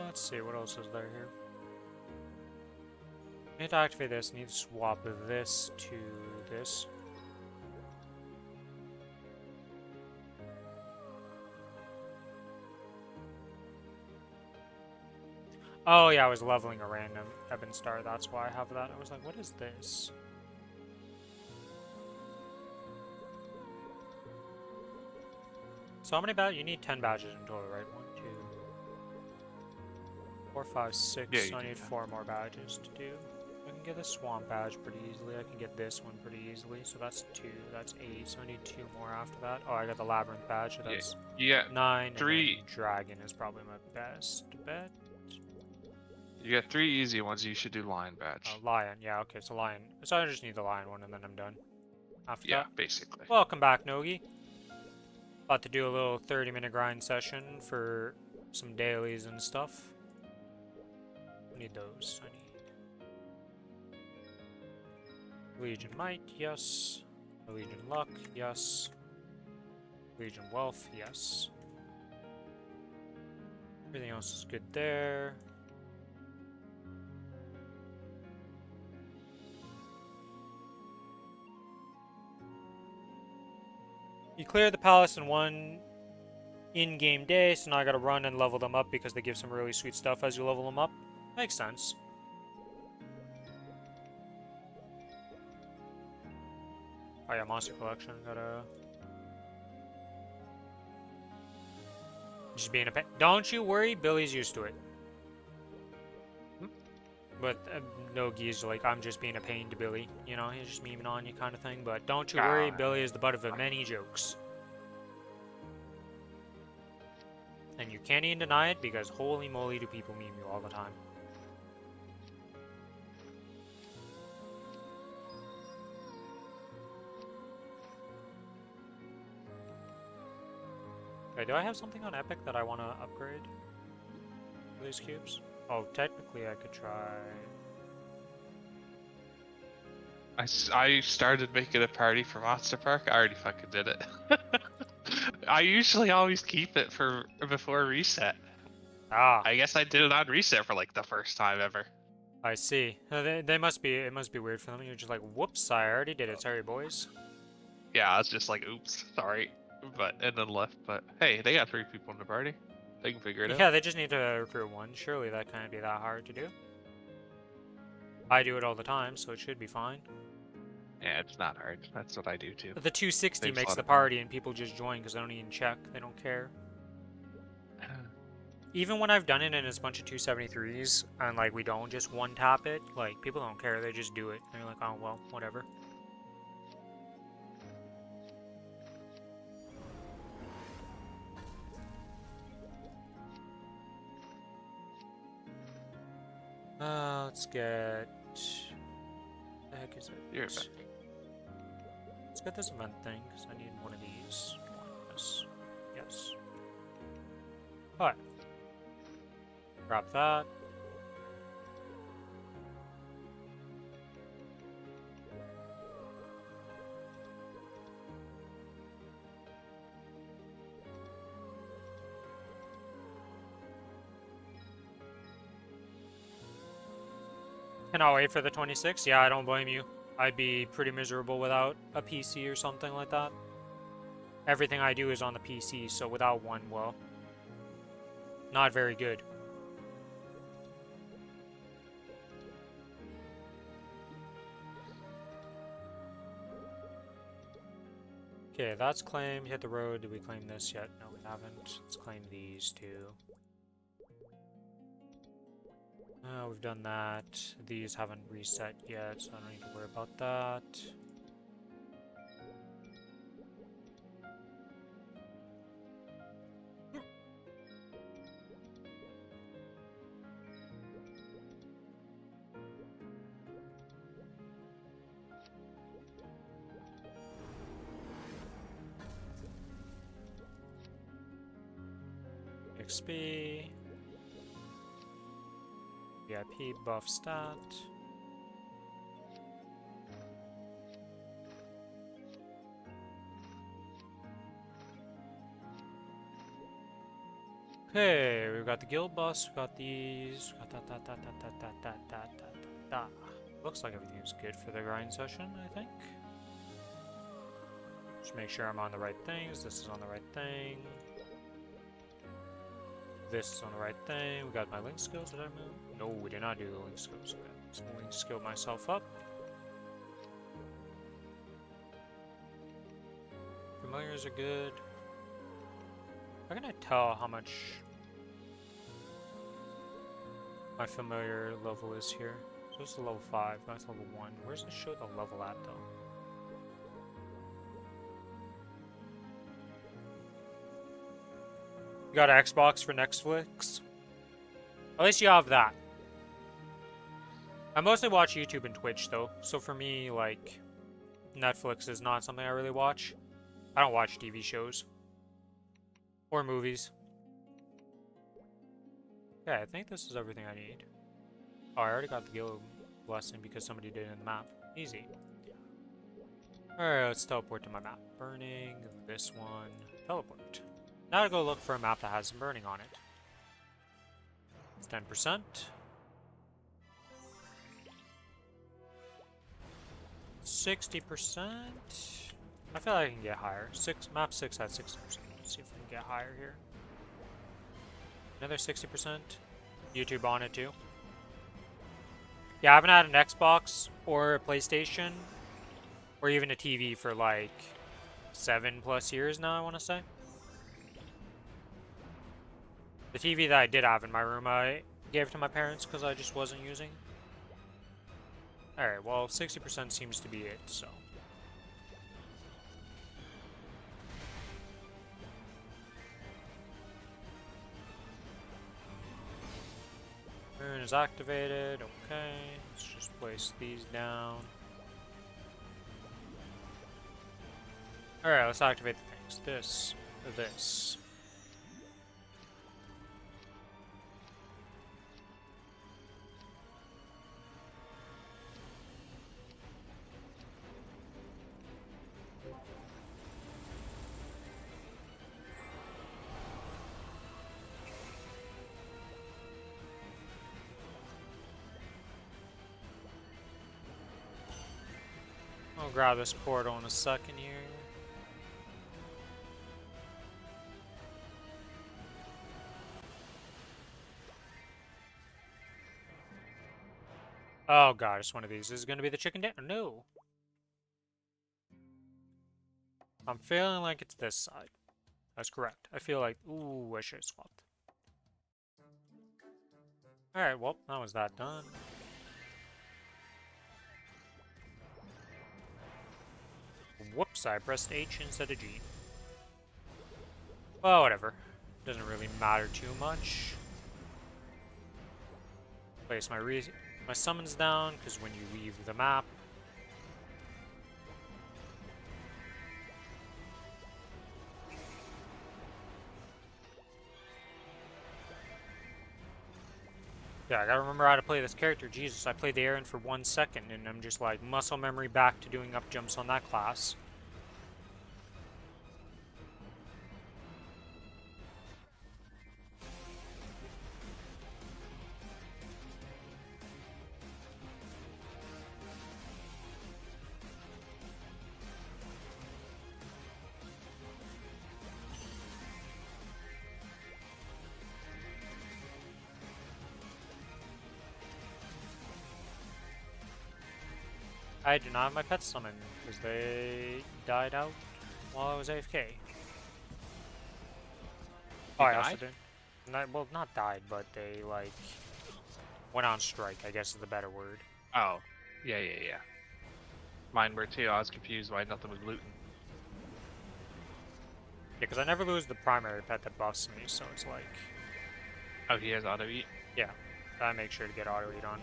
Let's see, what else is there here? I need to activate this, need to swap this to this. Oh yeah, I was leveling a random Ebon Star, that's why I have that. I was like, what is this? So how many badges? You need 10 badges in total, right? 1, 2, 4, 5, 6. Yeah, so I need 4 more badges to do. I can get the Swamp badge pretty easily. I can get this one pretty easily. So that's 2. That's 8. So I need 2 more after that. Oh, I got the Labyrinth badge. So that's 9. 3. And Dragon is probably my best bet. You got 3 easy ones. You should do Lion badge. Lion. Yeah, okay. So Lion. So I just need the Lion one and then I'm done. After that. Yeah, basically. Welcome back, Nogi. About to do a little 30-minute grind session for some dailies and stuff. I need those. I need Legion Might, yes. Legion Luck, yes. Legion Wealth, yes. Everything else is good there. You clear the palace in one in-game day, so now I gotta run and level them up because they give some really sweet stuff as you level them up. Makes sense. Oh yeah, Monster Collection, gotta Just being a pain. Don't you worry, Billy's used to it. Hmm? But Nogi's like, I'm just being a pain to Billy. You know, he's just memeing on you kind of thing. But don't you worry, Ah, Billy is the butt of many jokes. And you can't even deny it because holy moly do people meme you all the time. Okay, do I have something on Epic that I want to upgrade? These cubes? Oh, technically I could try... I started making a party for Monster Park. I already fucking did it. I usually always keep it for before reset. Ah, I guess I did it on reset for like the first time ever. I see. They must be, it must be weird for them. You're just like, whoops, I already did it. Sorry, boys. Yeah, I was just like, oops, sorry. But and then left. But hey, they got 3 people in the party. They can figure it out. Yeah, they just need to recruit one. Surely that can't be that hard to do. I do it all the time, so it should be fine. Yeah, it's not hard. That's what I do too. But the 260 Saves a makes lot the of time. party and people just join because they don't even check. They don't care. Even when I've done it and it's a bunch of 273s and like we don't just one tap it, like people don't care. They just do it. They're like, oh well, whatever. Let's get... The heck is it? You're back. Let's get this event thing, because I need one of these. Yes. Yes. Alright. Grab that. Cannot wait for the 26. Yeah, I don't blame you. I'd be pretty miserable without a PC or something like that. Everything I do is on the PC, so without one, well, not very good. Okay, that's claimed. Hit the road. Did we claim this yet? No, we haven't. Let's claim these two. We've done that. These haven't reset yet, so I don't need to worry about that. XP. VIP buff stat. Okay, we've got the guild bus, we've got these, Looks like everything's good for the grind session, I think. Just make sure I'm on the right things. This is on the right thing. This is on the right thing. We got my link skills. Did I move? No, we did not do the link skills. Okay, let's link skill myself up. Familiars are good. How can I tell how much my familiar level is here? So this is level 5, that's level 1. Where's the show the level at though? You got an Xbox for Netflix? At least you have that. I mostly watch YouTube and Twitch though, so for me, like, Netflix is not something I really watch. I don't watch TV shows. Or movies. Okay, I think this is everything I need. Oh, I already got the guild blessing because somebody did it in the map. Easy. Alright, let's teleport to my map. Burning, this one, teleport. Now to go look for a map that has some burning on it. It's 10%. 60%. I feel like I can get higher. Map 6 has 60%. Let's see if we can get higher here. Another 60%. YouTube on it too. Yeah, I haven't had an Xbox or a PlayStation or even a TV for like 7+ years now, I want to say. The TV that I did have in my room, I gave to my parents because I just wasn't using. Alright, well, 60% seems to be it, so. Urn is activated, okay. Let's just place these down. Alright, let's activate the things. This. I'll grab this portal in a second here. Oh god, it's one of these. Is it gonna be the chicken dinner? No. I'm feeling like it's this side. That's correct. I feel like, ooh, I should have swapped. Alright, well, that was that done. Whoops, I pressed H instead of G. Well, whatever. Doesn't really matter too much. Place my summons down, because when you leave the map, yeah, I gotta remember how to play this character. Jesus, I played the Aaron for 1 second, and I'm just like muscle memory back to doing up jumps on that class. I do not have my pets summoned, because they died out while I was AFK. Oh, I also did. Well, not died, but they, like, went on strike, I guess is the better word. Oh, yeah. Mine were too. I was confused why nothing was looting. Yeah, because I never lose the primary pet that buffs me, so it's like... Oh, he has auto eat? Yeah, I make sure to get auto eat on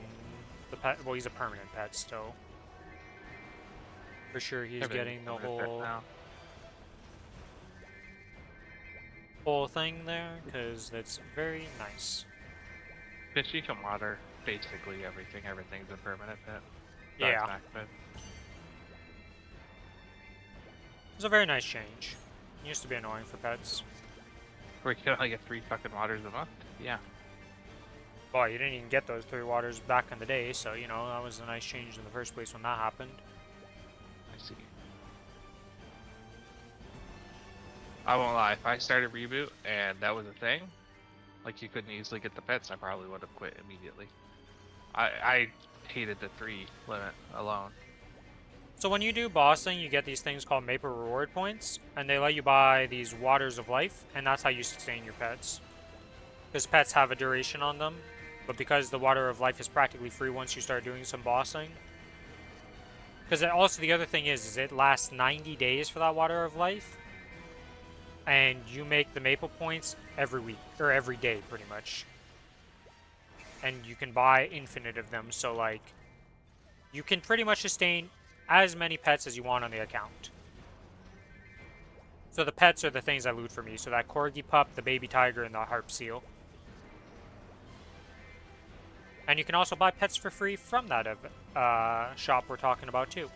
the pet. Well, he's a permanent pet, so... For sure he's getting the whole thing there, because that's very nice. Fish you can water basically everything. Everything's a permanent pet. Yeah. It's a very nice change. It used to be annoying for pets. Where you can only get 3 fucking waters a month? Yeah. Well, you didn't even get those 3 waters back in the day, so, you know, that was a nice change in the first place when that happened. I see. I won't lie, if I started Reboot and that was a thing, like you couldn't easily get the pets, I probably would have quit immediately. I hated the 3 limit alone. So when you do bossing, you get these things called Maple Reward Points, and they let you buy these Waters of Life, and that's how you sustain your pets. Because pets have a duration on them, but because the Water of Life is practically free once you start doing some bossing. Because also the other thing is it lasts 90 days for that Water of Life, and you make the Maple Points every week, or every day, pretty much. And you can buy infinite of them, so like, you can pretty much sustain as many pets as you want on the account. So the pets are the things that loot for me, so that Corgi Pup, the Baby Tiger, and the Harp Seal. And you can also buy pets for free from that shop we're talking about too.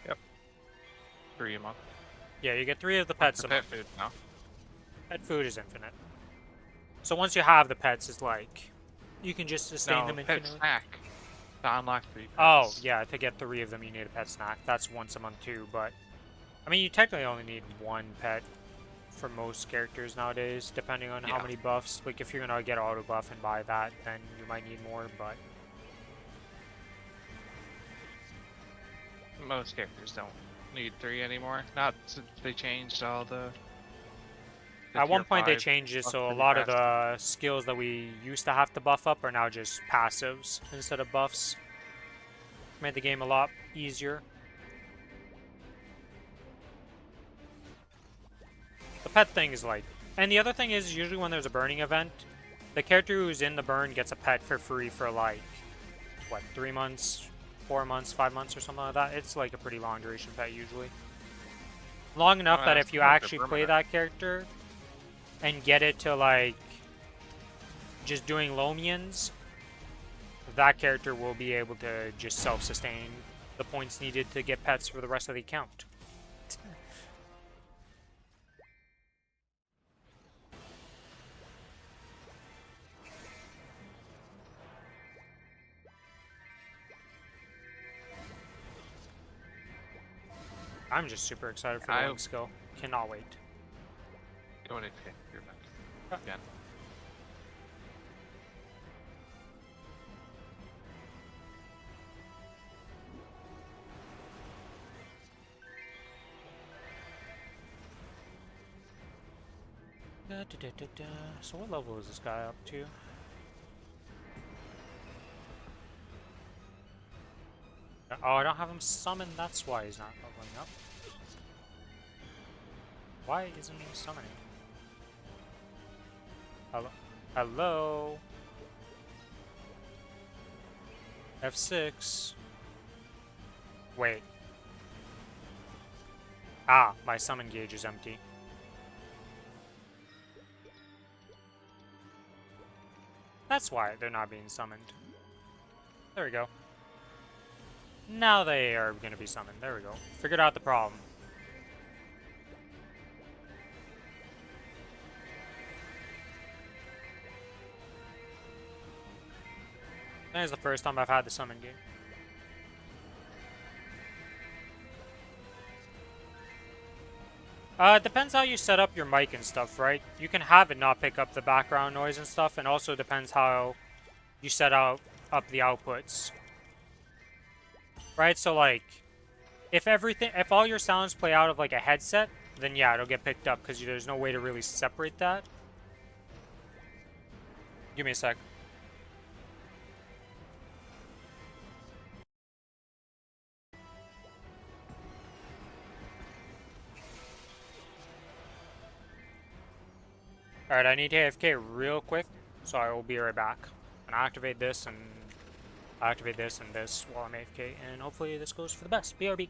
Yep. 3 a month. Yeah, you get 3 of the pets a month. Pet food now. Pet food is infinite. So once you have the pets, it's like, you can just sustain them infinitely. Pet snack. To unlock 3 pets. Oh, yeah, to get 3 of them you need a pet snack. That's once a month too, but... I mean, you technically only need 1 pet for most characters nowadays, depending on how many buffs. Like, if you're gonna get auto buff and buy that, then you might need more, but... Most characters don't need 3 anymore. Not since they changed all the At one tier point they 5 changed it, buff so a to be lot of passive. the skills that we used to have to buff up are now just passives instead of buffs. Made the game a lot easier. The pet thing is like... And the other thing is, usually when there's a burning event, the character who's in the burn gets a pet for free for like, what, 3 months, 4 months, 5 months or something like that. It's like a pretty long duration pet usually. Long enough that if you actually play that character and get it to like just doing Lomians, that character will be able to just self-sustain the points needed to get pets for the rest of the account. I'm just super excited for the wing skill. Cannot wait. You want to pick your back again? So what level is this guy up to? Oh, I don't have him summoned, that's why he's not leveling up. Why isn't he summoning? Hello? Hello? F6. Wait. Ah, my summon gauge is empty. That's why they're not being summoned. There we go. Now they are going to be summoned. There we go. Figured out the problem. That is the first time I've had the summon game. It depends how you set up your mic and stuff, right? You can have it not pick up the background noise and stuff, and also depends how you set up the outputs. Right, so like, if all your sounds play out of like a headset, then yeah, it'll get picked up, because there's no way to really separate that. Give me a sec. Alright, I need to AFK real quick, so I will be right back. And I'll activate this and this while I'm AFK, and hopefully this goes for the best. BRB.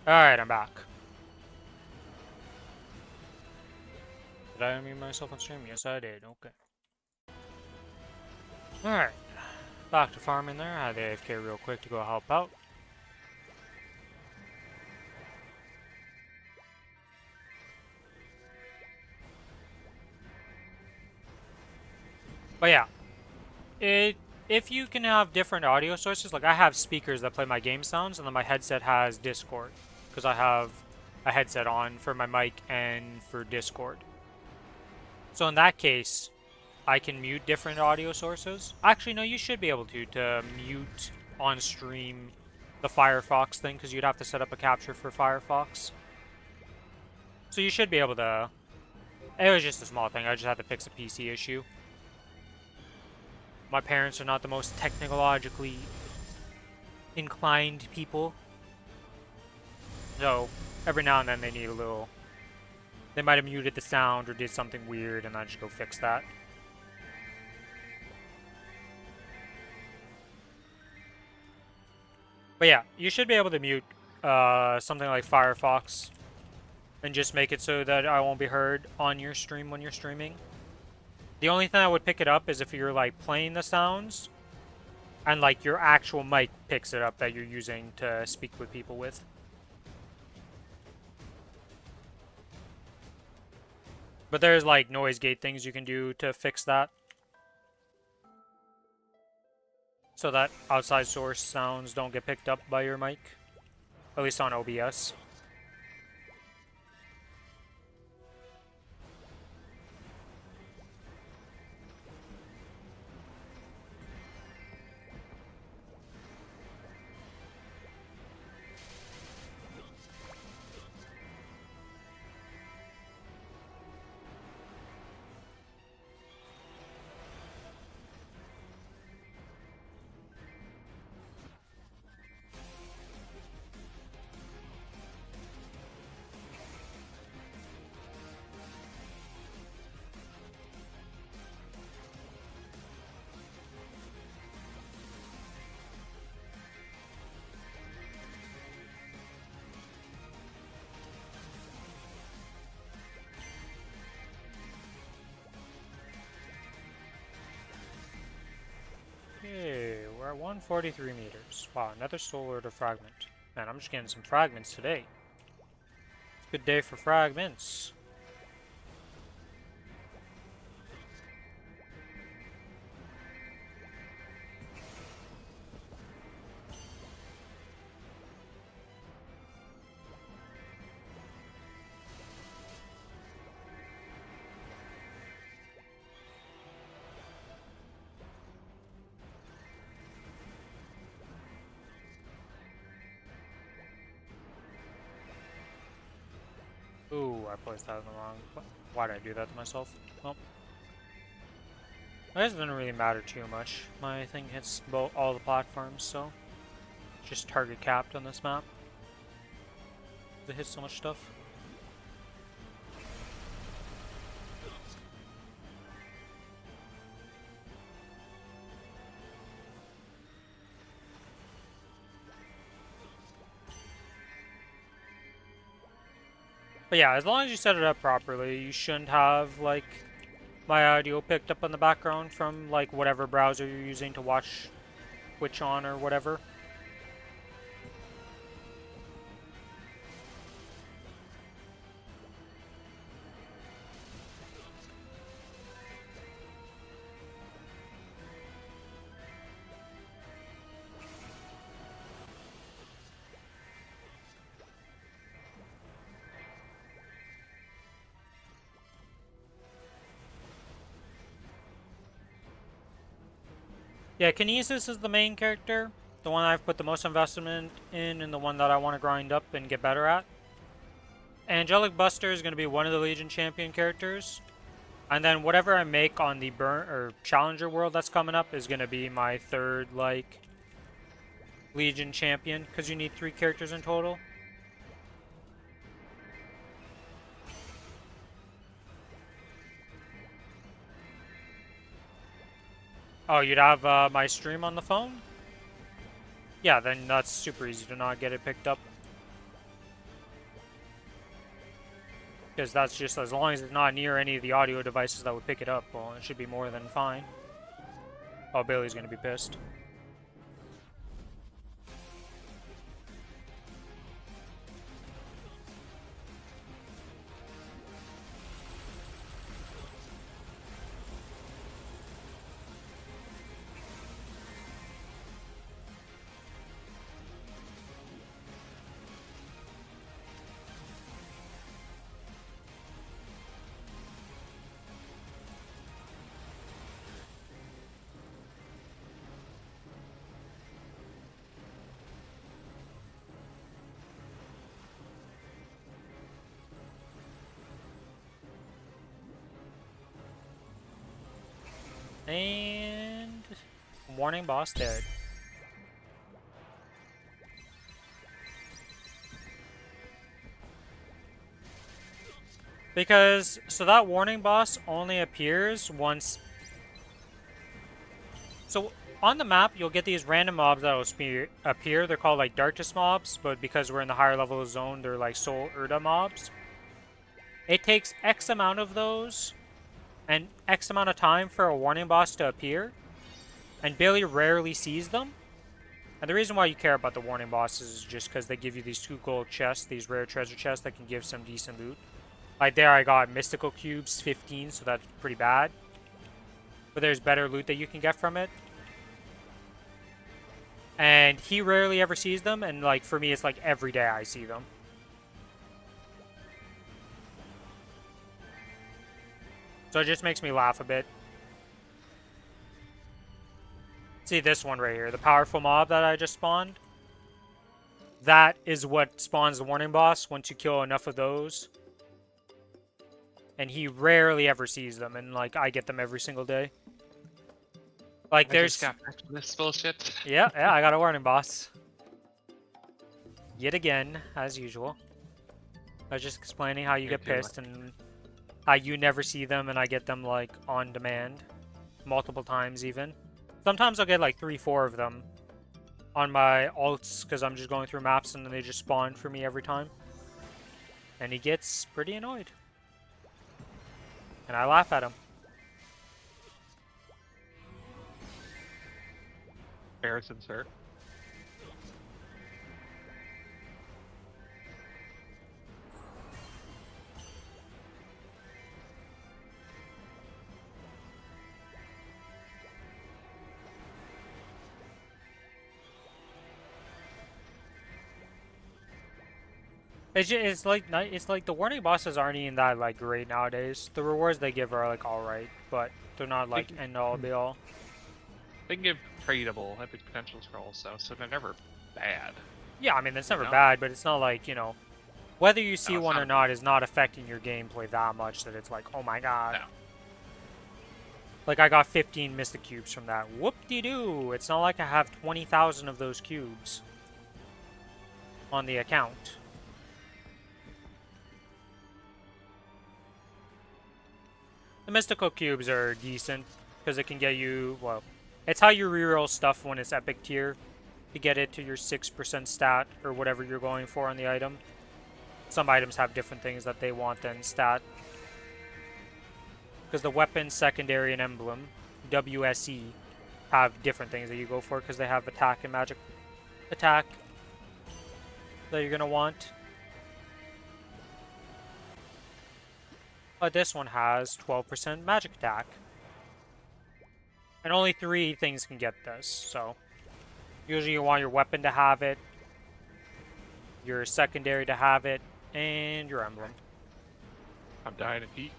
Alright, I'm back. Did I unmute myself on stream? Yes, I did. Okay. Alright. Back to farming there. I had the AFK real quick to go help out. But yeah. If you can have different audio sources, like I have speakers that play my game sounds, and then my headset has Discord. Because I have a headset on for my mic and for Discord. So in that case, I can mute different audio sources. Actually, no, you should be able to mute on stream the Firefox thing, because you'd have to set up a capture for Firefox. So you should be able to... It was just a small thing, I just had to fix a PC issue. My parents are not the most technologically inclined people. So, every now and then they need a little... They might have muted the sound or did something weird, and I just go fix that. But yeah, you should be able to mute something like Firefox and just make it so that I won't be heard on your stream when you're streaming. The only thing I would pick it up is if you're like playing the sounds and like your actual mic picks it up that you're using to speak with people with. But there's like noise gate things you can do to fix that, so that outside source sounds don't get picked up by your mic, at least on OBS. Okay, we're at 143 meters. Wow, another soul order fragment. Man, I'm just getting some fragments today. Good day for fragments. Ooh, I placed that in the wrong. Why did I do that to myself? Well, I guess it doesn't really matter too much. My thing hits all the platforms, so it's just target capped on this map. It hits so much stuff. But yeah, as long as you set it up properly, you shouldn't have, like, my audio picked up in the background from, like, whatever browser you're using to watch Twitch on or whatever. Yeah, Kinesis is the main character, the one I've put the most investment in, and the one that I want to grind up and get better at. Angelic Buster is going to be one of the Legion Champion characters. And then whatever I make on the Challenger world that's coming up is going to be my third, like, Legion Champion, because you need 3 characters in total. Oh, you'd have my stream on the phone? Yeah, then that's super easy to not get it picked up. Because that's just, as long as it's not near any of the audio devices that would pick it up, well, it should be more than fine. Oh, Bailey's gonna be pissed. And warning, boss dead. Because, so that warning boss only appears once. So on the map, you'll get these random mobs that will appear. They're called like Darkness mobs, but because we're in the higher level zone, they're like Soul Urda mobs. It takes X amount of those and X amount of time for a warning boss to appear, and Billy rarely sees them. And the reason why you care about the warning bosses is just because they give you these 2 gold chests, these rare treasure chests that can give some decent loot. Like there I got mystical cubes, 15, so that's pretty bad. But there's better loot that you can get from it. And he rarely ever sees them, and like for me it's like every day I see them. So it just makes me laugh a bit. See this one right here, the powerful mob that I just spawned? That is what spawns the warning boss once you kill enough of those. And he rarely ever sees them, and like I get them every single day. Like I there's... just got back to this bullshit. Yeah, I got a warning boss. Yet again, as usual. I was just explaining how you get pissed and how you never see them and I get them like on demand. Multiple times even. Sometimes I'll get like 3-4 of them on my alts because I'm just going through maps and then they just spawn for me every time. And he gets pretty annoyed. And I laugh at him. Harrison's hurt. It's like the warning bosses aren't even that like great nowadays. The rewards they give are like alright, but they're not like end all be all. They can give tradable epic potential scrolls though, so they're never bad. Yeah, I mean it's never know? bad, but it's not like, you know, whether you see No, it's one not. or not is not affecting your gameplay that much that it's like, oh my god. No. Like I got 15 Mystic Cubes from that. Whoop-de-doo! It's not like I have 20,000 of those cubes on the account. The mystical cubes are decent because it can get you, well, it's how you reroll stuff when it's epic tier to get it to your 6% stat or whatever you're going for on the item. Some items have different things that they want than stat. Because the weapon, secondary, and emblem, WSE, have different things that you go for because they have attack and magic attack that you're going to want. But this one has 12% magic attack. And only 3 things can get this, so... Usually you want your weapon to have it, your secondary to have it, and your emblem. I'm dying of heat.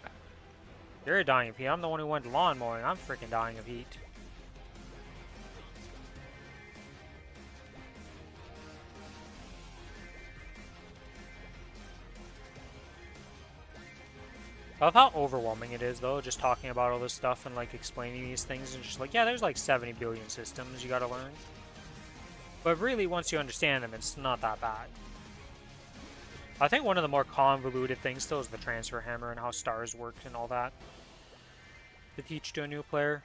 You're dying of heat. I'm the one who went lawn mowing. I'm freaking dying of heat. I love how overwhelming it is, though, just talking about all this stuff and, like, explaining these things and just like, yeah, there's like 70 billion systems you gotta learn. But really, once you understand them, it's not that bad. I think one of the more convoluted things still is the transfer hammer and how stars worked and all that. To teach to a new player.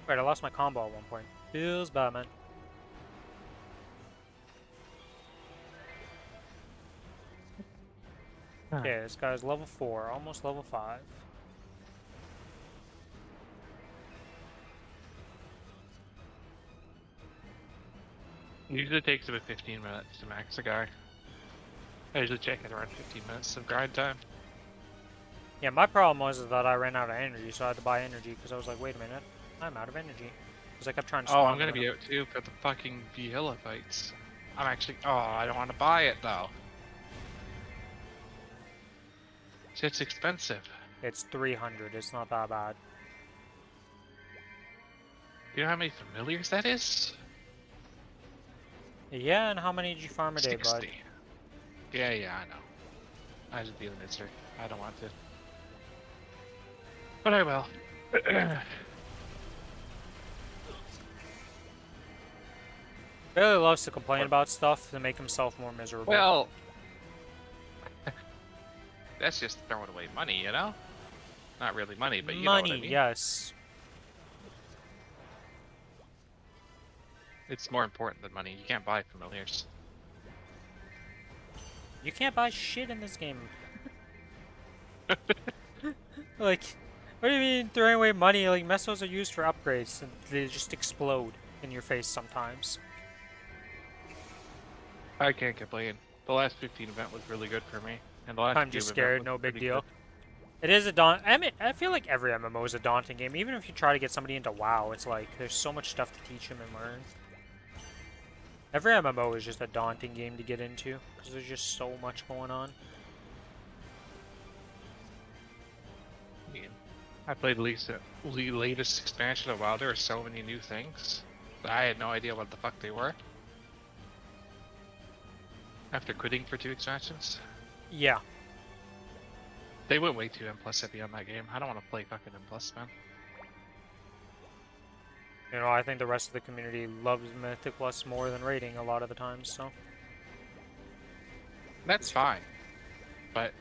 Right, I lost my combo at one point. Feels bad, man. Okay, this guy's level 4, almost level 5. Usually takes about 15 minutes to max a guy. I usually check it around 15 minutes of grind time. Yeah, my problem was that I ran out of energy, so I had to buy energy because I was like, wait a minute, I'm out of energy. Because I kept trying to Oh, spawn I'm gonna them. be out too for the fucking hilla fights. I'm actually. Oh, I don't want to buy it though. Shit's expensive. It's 300, it's not that bad. You know how many familiars that is? Yeah, and how many did you farm a day, bud? 60. Yeah, I know. I just deal in misery. I don't want to. But I will. Really loves to complain about stuff to make himself more miserable. Well, that's just throwing away money, you know? Not really money, but you know what I Money, mean. yes. It's more important than money. You can't buy familiars. You can't buy shit in this game. Like, what do you mean throwing away money? Like, mesos are used for upgrades, and they just explode in your face sometimes. I can't complain. The last 15 event was really good for me, and the last I'm Cube just event scared, was no big pretty deal. good. It is a daunt. I mean, I feel like every MMO is a daunting game. Even if you try to get somebody into WoW, it's like there's so much stuff to teach them and learn. Every MMO is just a daunting game to get into because there's just so much going on. I played the latest expansion of WoW. There were so many new things. I had no idea what the fuck they were. After quitting for 2 expansions, Yeah. they went way too M+ heavy on that game. I don't want to play fucking M+, man. You know, I think the rest of the community loves Mythic Plus more than raiding a lot of the times, so. That's fine, but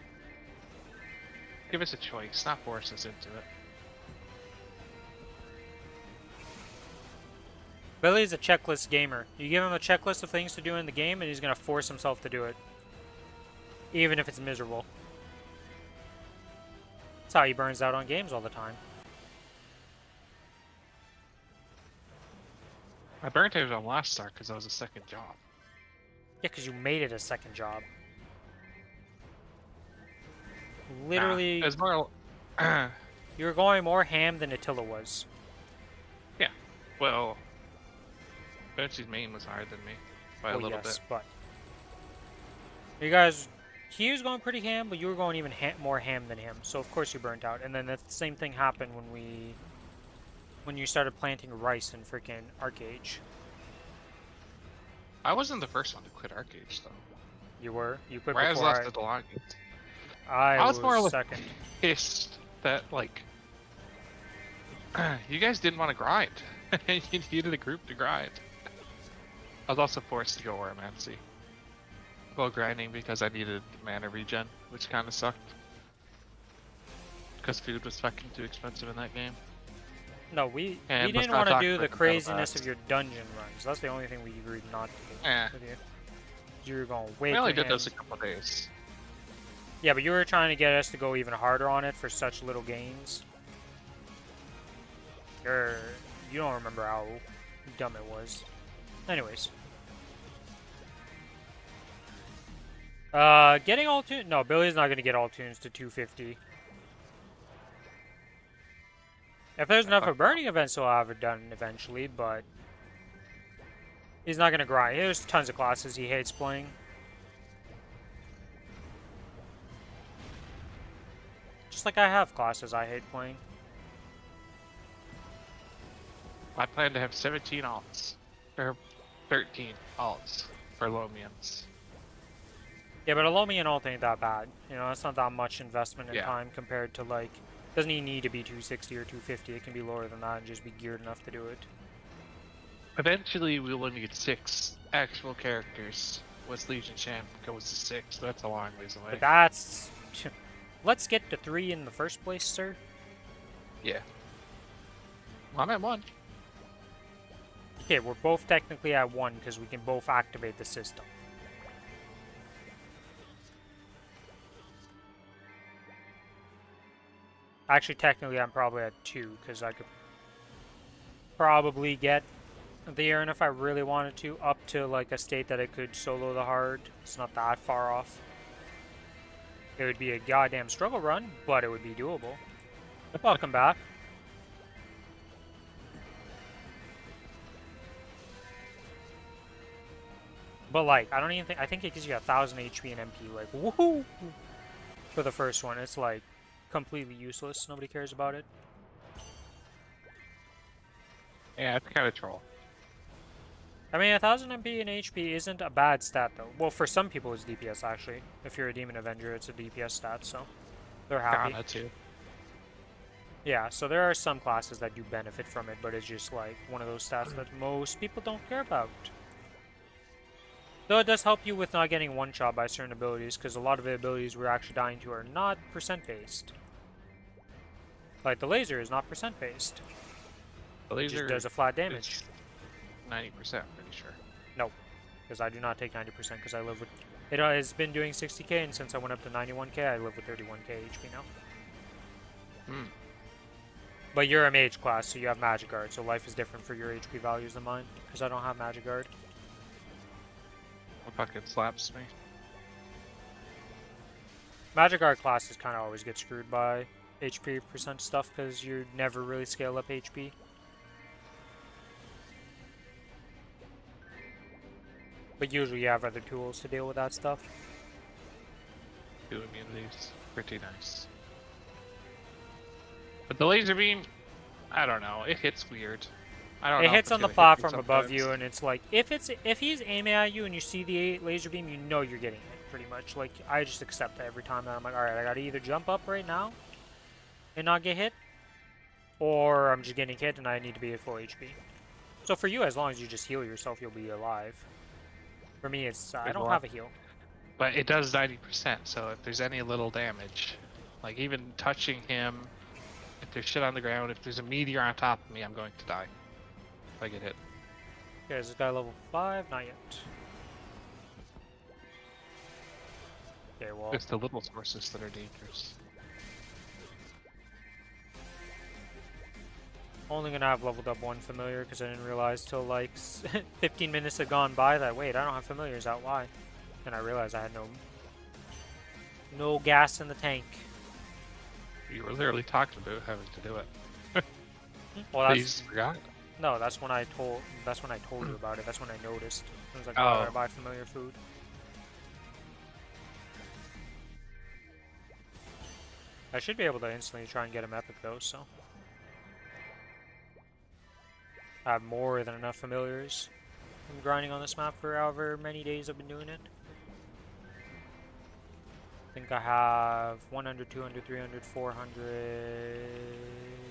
give us a choice, not force us into it. Billy's a checklist gamer. You give him a checklist of things to do in the game, and he's gonna force himself to do it. Even if it's miserable. That's how he burns out on games all the time. I burnt out on last start because that was a second job. Yeah, because you made it a second job. Literally, It's more. you were going more ham than Attila was. Yeah, well, Benchy's main was higher than me by a little bit. But you guys, he was going pretty ham, but you were going even more ham than him. So of course you burnt out. And then the same thing happened when you started planting rice in freaking Arcage. I wasn't the first one to quit Arcage though. You were. You quit Raz before left it the longest. I was more like second. pissed that like you guys didn't want to grind. You needed a group to grind. I was also forced to go Oromancy while grinding because I needed mana regen, which kind of sucked. Because food was fucking too expensive in that game. No, we And didn't want to do the craziness of your dungeon runs. That's the only thing we agreed not to do with you. You were going way We only too did ham. those a couple days. Yeah, but you were trying to get us to go even harder on it for such little gains. You don't remember how dumb it was. Anyways. Getting all tunes... No, Billy's not going to get all tunes to 250. If there's enough of burning events, he'll have it done eventually, but... He's not going to grind. There's tons of classes he hates playing. Just like I have classes I hate playing. I plan to have 17 alts. Or 13 alts for Lomians. Yeah, but a Lomian ult ain't that bad. You know, it's not that much investment in time compared to, like... Doesn't even need to be 260 or 250. It can be lower than that and just be geared enough to do it. Eventually, we'll only get 6 actual characters. Once Legion Champ goes to 6, that's a long ways away. But that's... Let's get to 3 in the first place, sir. Yeah. Well, I'm at 1. Okay, we're both technically at 1 because we can both activate the system. Actually, technically, I'm probably at 2 because I could probably get the Aaron if I really wanted to, up to like a state that I could solo the hard. It's not that far off. It would be a goddamn struggle run, but it would be doable. Welcome back. But like, I don't even think, I think it gives you 1,000 HP and MP, like, woohoo! For the first one, it's like completely useless. Nobody cares about it. Yeah, it's kind of troll. I mean, 1,000 MP and HP isn't a bad stat, though. Well, for some people, it's DPS, actually. If you're a Demon Avenger, it's a DPS stat, so they're happy. Kana too. Yeah, so there are some classes that do benefit from it, but it's just like one of those stats that most people don't care about. Though it does help you with not getting one-shot by certain abilities, because a lot of the abilities we're actually dying to are not percent-based. Like the laser is not percent-based. The It laser just does a flat damage. 90%, pretty sure. No, because I do not take 90% because I live with... It has been doing 60k, and since I went up to 91k, I live with 31k HP now. Hmm. But you're a mage class, so you have magic guard, so life is different for your HP values than mine, because I don't have magic guard. What fucking slaps me? Magic guard classes kind of always get screwed by HP percent stuff, because you never really scale up HP. But usually you have other tools to deal with that stuff. 2 immunities. Pretty nice. But the laser beam, I don't know. It hits weird. I don't know. It hits on the gonna hit me platform above sometimes. you, and it's like if he's aiming at you and you see the laser beam, you know you're getting it pretty much. Like I just accept that every time that I'm like, all right, I gotta either jump up right now and not get hit, or I'm just getting hit and I need to be at full HP. So for you, as long as you just heal yourself, you'll be alive. For me, it's I don't have a heal. But it does 90%, so if there's any little damage, like even touching him, if there's shit on the ground, if there's a meteor on top of me, I'm going to die. If I get hit. Okay, is this guy level 5? Not yet. Okay, well... It's the little sources that are dangerous. Only gonna have leveled up one familiar because I didn't realize till like 15 minutes had gone by that wait, I don't have familiars out. Why? And I realized I had no gas in the tank. You were literally talking about having to do it. Well, You just forgot. no, that's when I told you about it. That's when I noticed. I was like, Oh. why did I buy familiar food? I should be able to instantly try and get him epic though, so. I have more than enough familiars. I'm grinding on this map for however many days I've been doing it. I think I have 100, 200, 300, 400,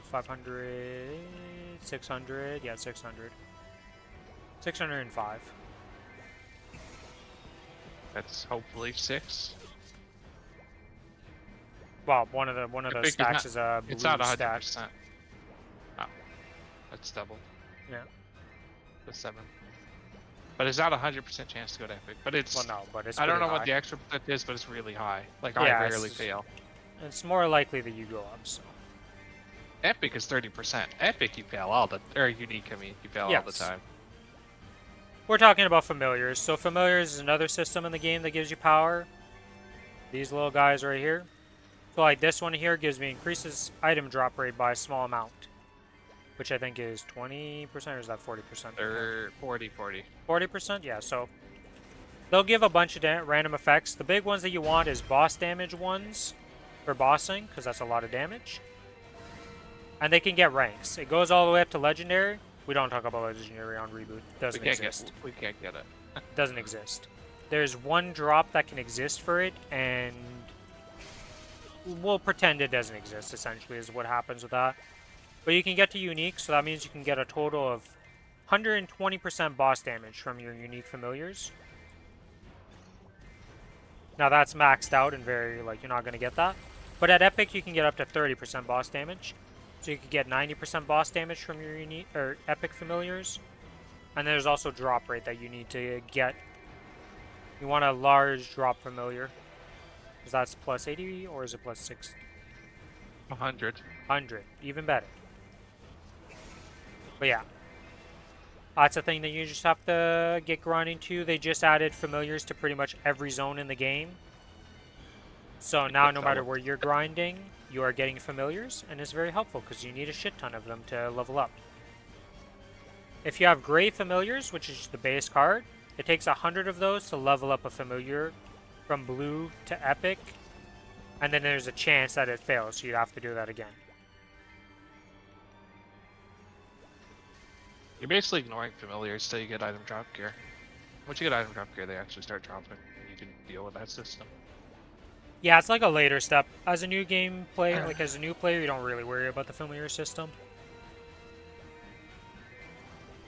500, 600. Yeah, 600. 605. That's hopefully 6. Well, one of those stacks is a blue It's not 100%. stack. Oh, that's double. Yeah. The 7. But it's not 100% chance to go to epic. But it's. Well, no, but it's I don't pretty know what high. the extra percent is, but it's really high. Like Yeah, I rarely fail. It's more likely that you go up. So. Epic is 30%. Epic you fail all the, or unique I mean, you fail all the Yes. time. We're talking about familiars. So familiars is another system in the game that gives you power. These little guys right here. So like this one here gives me increases item drop rate by a small amount. Which I think is 20% or is that 40%? They're 40. 40%? Yeah, so they'll give a bunch of random effects. The big ones that you want is boss damage ones for bossing, because that's a lot of damage. And they can get ranks. It goes all the way up to legendary. We don't talk about legendary on reboot. Doesn't exist. We can't get it. Doesn't exist. There's one drop that can exist for it, and we'll pretend it doesn't exist, essentially, is what happens with that. But you can get to unique, so that means you can get a total of 120% boss damage from your unique familiars. Now that's maxed out and very, like, you're not going to get that. But at epic, you can get up to 30% boss damage. So you could get 90% boss damage from your unique, or epic familiars. And there's also drop rate that you need to get. You want a large drop familiar. Because that's plus 80, or is it plus 60? 100. 100, even better. But yeah, that's a thing that you just have to get grinding to. They just added familiars to pretty much every zone in the game. So now no matter where you're grinding, you are getting familiars, and it's very helpful because you need a shit ton of them to level up. If you have gray familiars, which is the base card, it takes 100 of those to level up a familiar from blue to epic, and then there's a chance that it fails, so you'd have to do that again. You're basically ignoring familiars till you get item drop gear. Once you get item drop gear, they actually start dropping, and you can deal with that system. Yeah, it's like a later step. As a new game player, like as a new player, you don't really worry about the familiar system.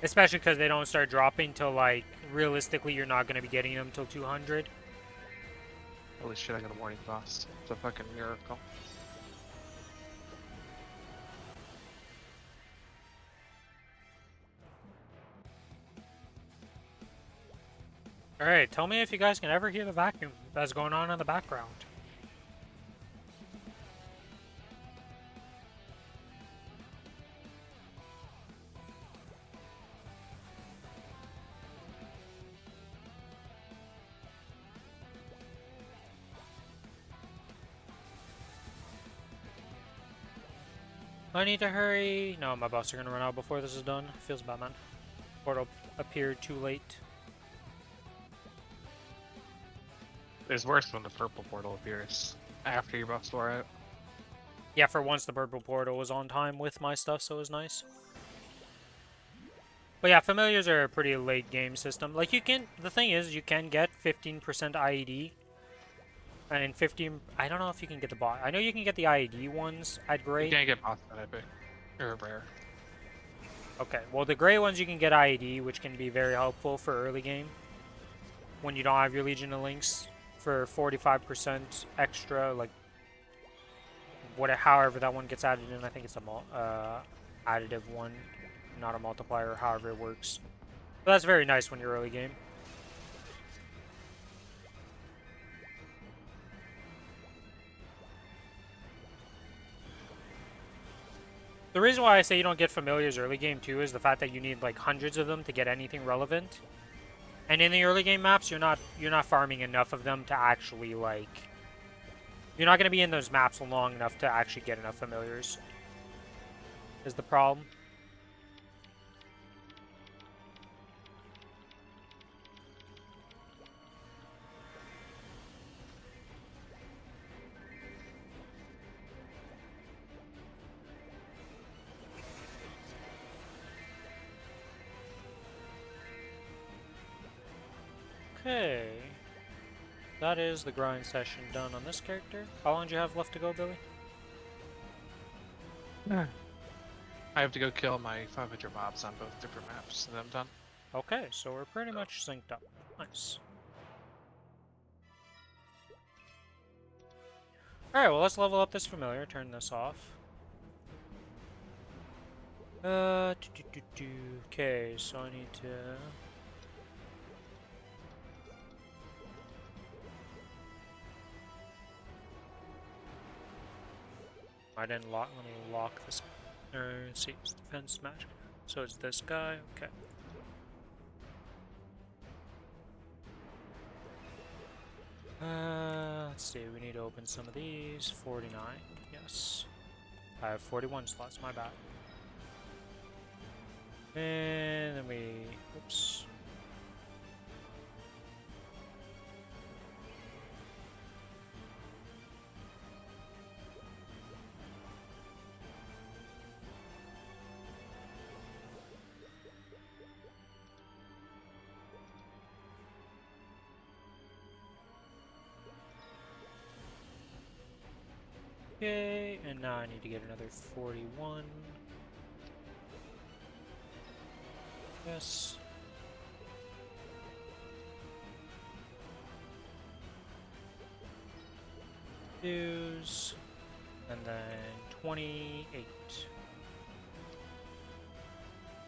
Especially because they don't start dropping till, like, realistically, you're not going to be getting them till 200. Holy shit, I got a warning boss. It's a fucking miracle. Alright, tell me if you guys can ever hear the vacuum that's going on in the background. I need to hurry. No, my buffs are gonna run out before this is done. Feels bad, man. Portal appeared too late. It's worse when the purple portal appears after your buffs wore out. Yeah, for once the purple portal was on time with my stuff, so it was nice. But yeah, familiars are a pretty late game system. Like, you can, the thing is, you can get 15% IED. And in 15, I don't know if you can get the bot. I know you can get the IED ones at You grade. can't get boss that epic. Or rare. Okay, well, the gray ones you can get IED, which can be very helpful for early game. When you don't have your Legion of Links for 45% extra, like, however that one gets added in. I think it's a additive one, not a multiplier, however it works. But that's very nice when you're early game. The reason why I say you don't get familiars early game too is the fact that you need like hundreds of them to get anything relevant. And in the early game maps, you're not farming enough of them to actually, like, you're not going to be in those maps long enough to actually get enough familiars. Is the problem. Okay. That is the grind session done on this character. How long do you have left to go, Billy? I have to go kill my 500 mobs on both different maps, and I'm done. Okay, so we're pretty much synced up. Nice. Alright, well, let's level up this familiar. Turn this off. Okay, so I need to... I didn't lock. Let me lock this. Let's see, it's defense match. So it's this guy. Okay. Let's see. We need to open some of these. 49. Yes. I have 41 slots. My bad. And then we. Oops. Okay, and now I need to get another 41. Yes. Use. And then 28.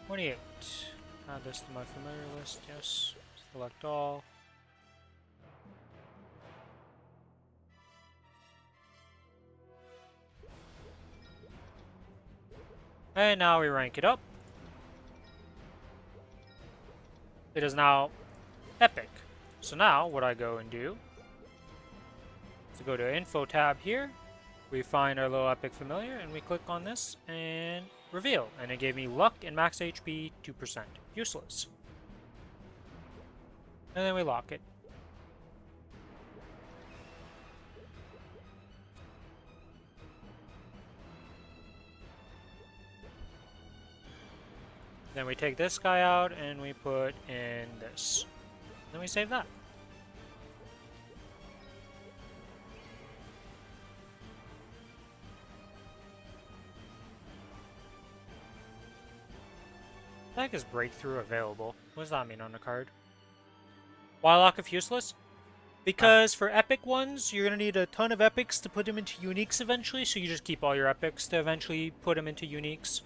28. Add this to my familiar list, yes. Select all. And now we rank it up. It is now epic. So now what I go and do is go to info tab here. We find our little epic familiar and we click on this and reveal. And it gave me luck and max HP 2%. Useless. And then we lock it. Then we take this guy out and we put in this. Then we save that. The heck is breakthrough available? What does that mean on the card? Wild if useless? Because for epic ones, you're going to need a ton of epics to put them into uniques eventually, so you just keep all your epics to eventually put them into uniques.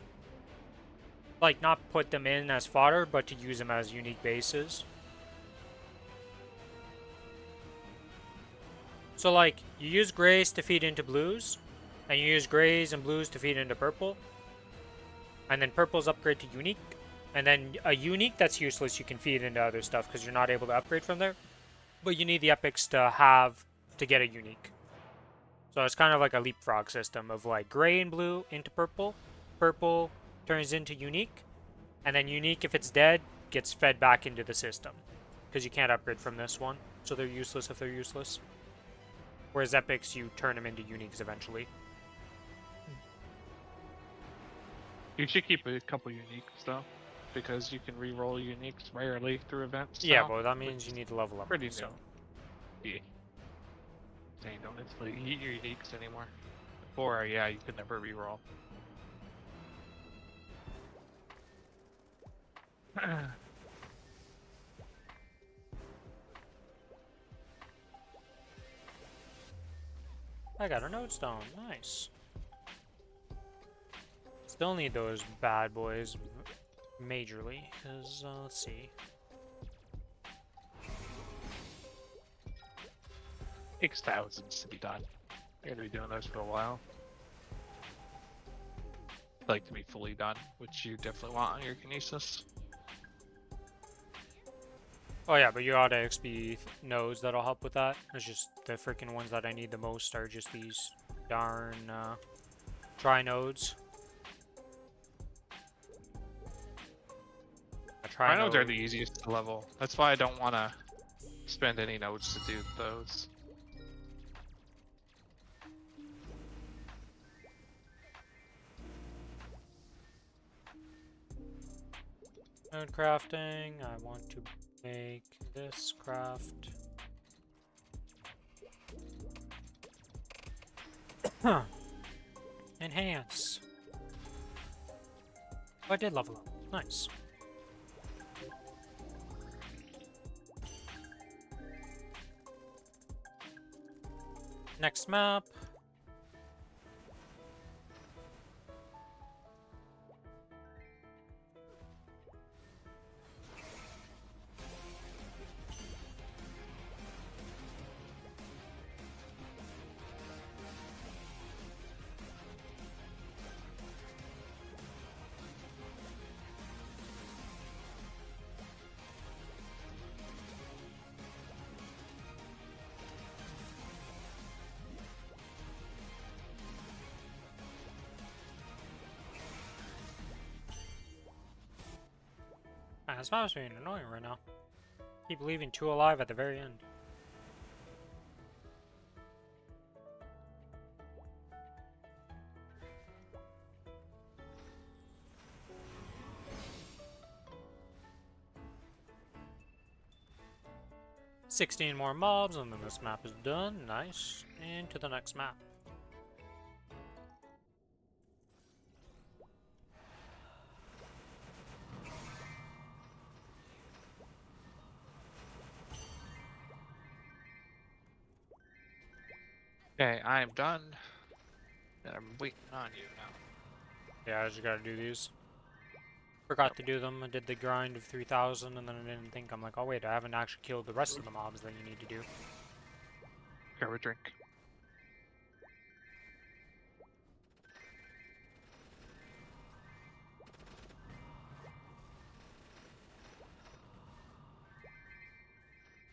Like, not put them in as fodder, but to use them as unique bases. So, like, you use grays to feed into blues, and you use grays and blues to feed into purple. And then purples upgrade to unique. And then a unique that's useless you can feed into other stuff because you're not able to upgrade from there. But you need the epics to have to get a unique. So it's kind of like a leapfrog system of like gray and blue into purple. Purple turns into unique. And then unique, if it's dead, gets fed back into the system. Because you can't upgrade from this one. So they're useless if they're useless. Whereas epics, you turn them into uniques eventually. You should keep a couple uniques though, because you can re-roll uniques rarely through events. Yeah, now, but that means you need to level up. pretty So. new. Yeah. Dang, don't instantly eat your uniques anymore. Before, yeah, you could never re-roll. I got a node stone. Nice. Still need those bad boys majorly, because, let's see. Takes thousands to be done. You're gonna be doing those for a while. Like to be fully done, which you definitely want on your kinesis. Oh yeah, but you ought to XP nodes that'll help with that. It's just the freaking ones that I need the most are just these darn, tri-nodes. Tri-nodes are the easiest to level. That's why I don't want to spend any nodes to do those. Node crafting. I want to make this craft. Enhance. Oh, I did level up. Nice. Next map. Man, this map's being annoying right now. Keep leaving 2 alive at the very end. "16 more mobs and then this map is done. Nice. And to the next map. Okay, I am done. And I'm waiting on you now. Yeah, I just gotta do these. Forgot to do them. I did the grind of 3,000 and then I didn't think. I'm like, oh wait, I haven't actually killed the rest of the mobs that you need to do. Grab a drink.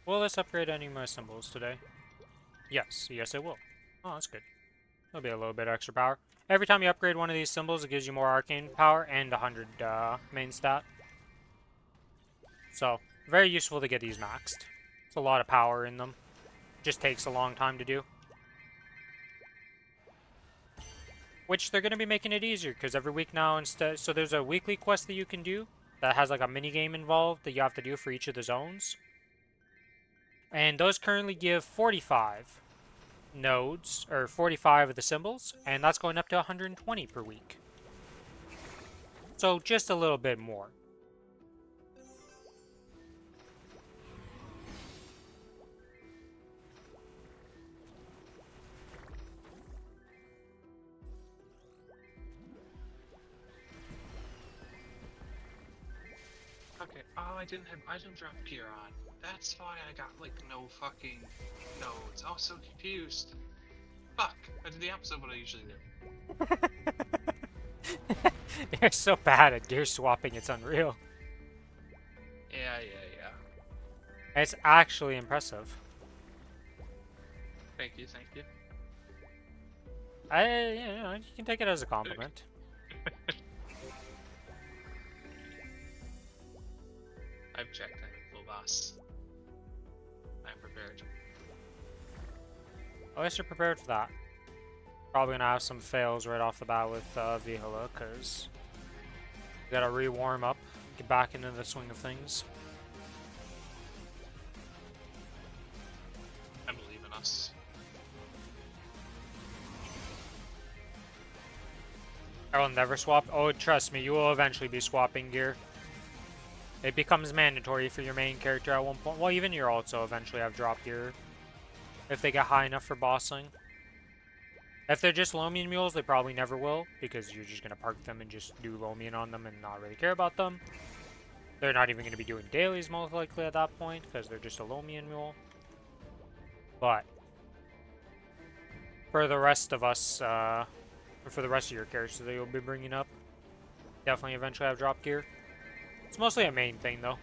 Will this upgrade any of my symbols today? Yes, yes it will. Oh, that's good. That'll be a little bit extra power. Every time you upgrade one of these symbols, it gives you more arcane power and 100 main stat. So, very useful to get these maxed. It's a lot of power in them. Just takes a long time to do. Which they're going to be making it easier, because every week now instead... So there's a weekly quest that you can do that has like a mini game involved that you have to do for each of the zones. And those currently give 45 nodes, or 45 of the symbols, and that's going up to 120 per week. So just a little bit more. Oh, I didn't have item drop gear on. That's why I got like no fucking nodes. I was so confused. Fuck! I did the opposite of what I usually do. They're so bad at gear swapping, it's unreal. Yeah. It's actually impressive. Thank you. You can take it as a compliment. I've checked. I'm full boss. I'm prepared. At least you're prepared for that. Probably gonna have some fails right off the bat with Vihila, because you gotta re-warm up, get back into the swing of things. I believe in us. I will never swap. Oh, trust me, you will eventually be swapping gear. It becomes mandatory for your main character at one point. Well, even your also eventually have drop gear if they get high enough for bossing. If they're just Lomian mules, they probably never will, because you're just going to park them and just do Lomian on them and not really care about them. They're not even going to be doing dailies most likely at that point, because they're just a Lomian mule. But for the rest of us, or for the rest of your characters that you'll be bringing up, definitely eventually have drop gear. It's mostly a main thing, though.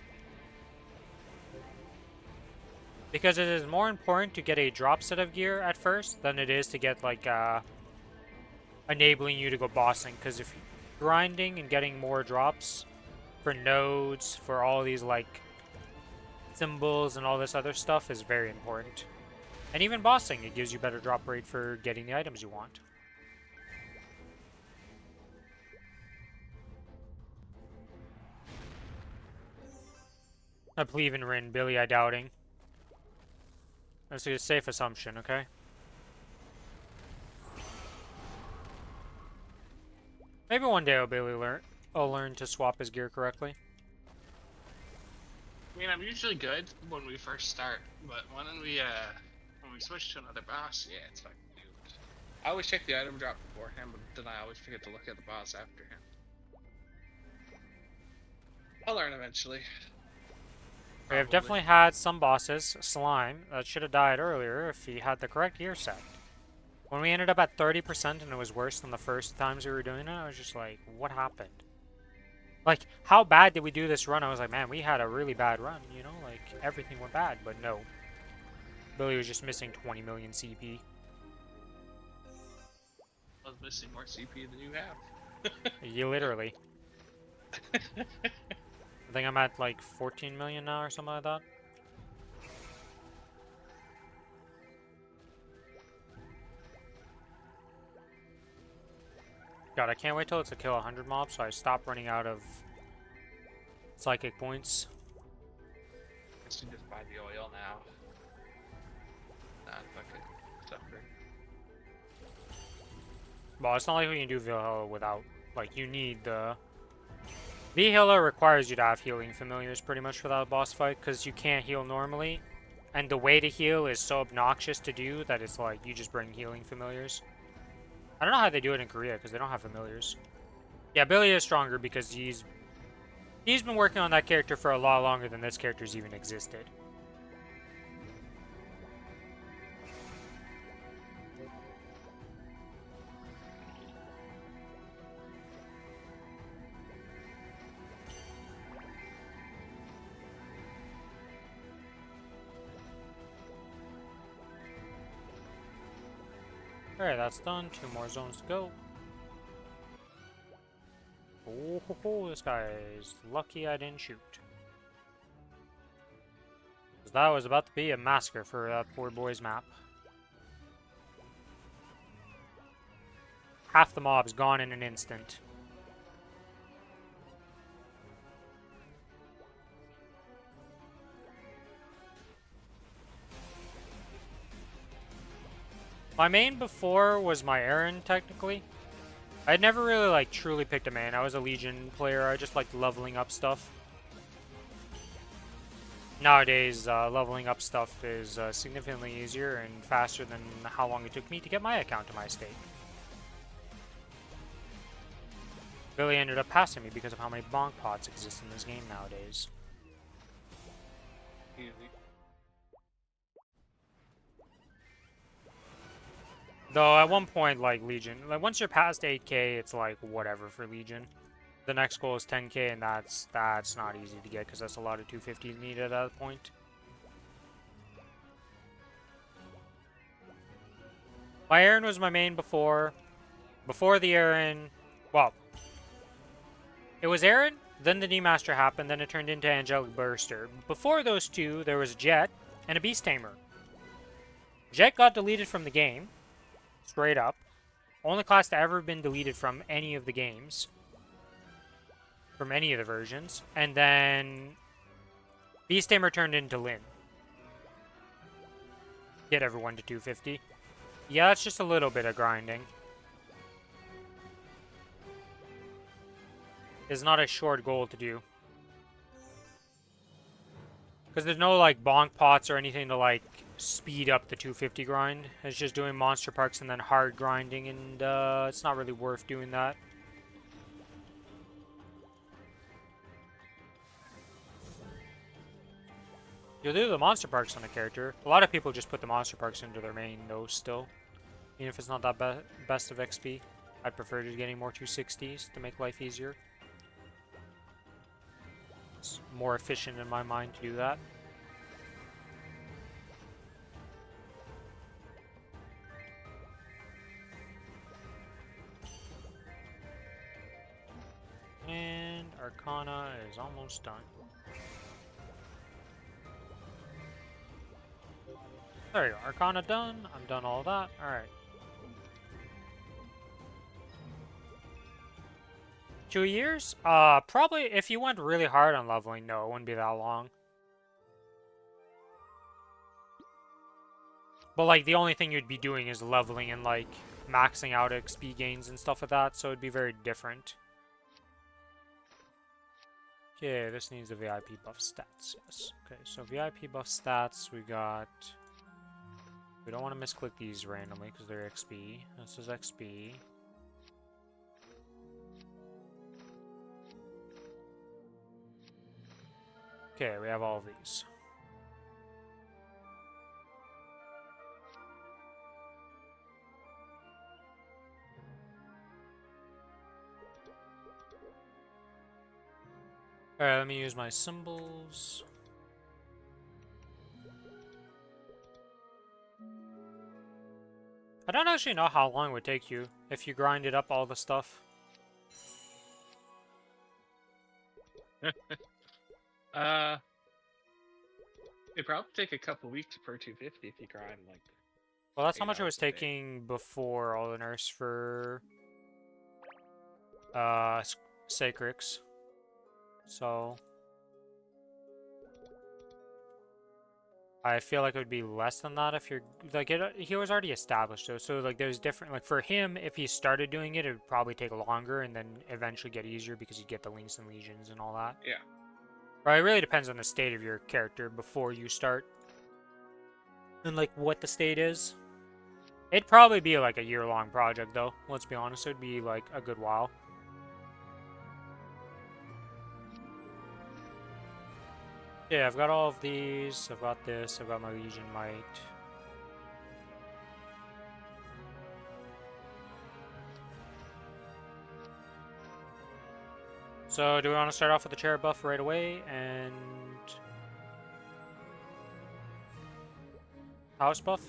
Because it is more important to get a drop set of gear at first than it is to get, like, enabling you to go bossing. Because if grinding and getting more drops for nodes, for all these, like, symbols and all this other stuff is very important. And even bossing, it gives you better drop rate for getting the items you want. I believe in Rin, Billy, I doubting. That's a safe assumption, okay? Maybe one day I'll learn to swap his gear correctly. I mean, I'm usually good when we first start, but when we switch to another boss, yeah, it's fucking doomed. I always check the item drop beforehand, but then I always forget to look at the boss after him. I'll learn eventually. We have definitely had some bosses, Slime, that should have died earlier if he had the correct gear set. When we ended up at 30% and it was worse than the first times we were doing it, I was just like, what happened? Like, how bad did we do this run? I was like, man, we had a really bad run, you know? Like, everything went bad, but no. Billy was just missing 20 million CP. I was missing more CP than you have. You literally. I think I'm at like 14 million now or something like that. God, I can't wait till it's a kill 100 mobs so I stop running out of psychic points. I should just buy the oil now. Not fucking suffer. Well, it's not like we can do Valhalla without, like, you need the... Valhalla requires you to have healing familiars pretty much for that boss fight, because you can't heal normally. And the way to heal is so obnoxious to do that it's like, you just bring healing familiars. I don't know how they do it in Korea, because they don't have familiars. Yeah, Billy is stronger because he's been working on that character for a lot longer than this character's even existed. Alright, that's done. 2 more zones to go. Oh, this guy is lucky I didn't shoot. Because that was about to be a massacre for that poor boy's map. Half the mob's gone in an instant. My main before was my Aaron, technically. I'd never really, like, truly picked a main. I was a Legion player. I just liked leveling up stuff. Nowadays, leveling up stuff is significantly easier and faster than how long it took me to get my account to my state. Billy ended up passing me because of how many bonk pots exist in this game nowadays. crazy. Though at one point, like Legion, like once you're past 8K, it's like whatever for Legion. The next goal is 10K, and that's not easy to get because that's a lot of 250s needed at that point. My Aaron was my main before. Before the Aaron, well, it was Aaron, then the D-Master happened, then it turned into Angelic Burster. Before those two, there was Jet and a Beast Tamer. Jet got deleted from the game, straight up. Only class to ever been deleted from any of the games. From any of the versions. And then Beast Tamer turned into Lyn. Get everyone to 250. Yeah, that's just a little bit of grinding. It's not a short goal to do. Because there's no, like, bonk pots or anything to, like, speed up the 250 grind. It's just doing monster parks and then hard grinding, and it's not really worth doing that. You'll do the monster parks on a character. A lot of people just put the monster parks into their main, though, still. Even if it's not that best of XP. I'd prefer just getting more 260s to make life easier. It's more efficient in my mind to do that. And Arcana is almost done. There you go. Arcana done. I'm done all that. Alright. 2 years? Probably if you went really hard on leveling, no, it wouldn't be that long. But, like, the only thing you'd be doing is leveling and, like, maxing out XP gains and stuff like that, so it'd be very different. Okay, this needs the VIP buff stats, yes. Okay, so VIP buff stats, we got... We don't want to misclick these randomly because they're XP. This is XP. Okay, we have all of these. Alright, let me use my symbols. I don't actually know how long it would take you if you grinded up all the stuff. It'd probably take a couple weeks per 250 if you grind like. Well, that's how 8 much it was hours a day. taking before all the nerfs for Sacrix. So I feel like it would be less than that if you're like he was already established though. So like there's different like for him if he started doing it, it would probably take longer and then eventually get easier because you get the links and legions and all that. Yeah. Right, it really depends on the state of your character before you start. And like what the state is. It'd probably be like a year-long project though. Let's be honest, it'd be like a good while. Yeah, I've got all of these. I've got this. I've got my Legion Might. So, do we want to start off with the chair buff right away and house buff?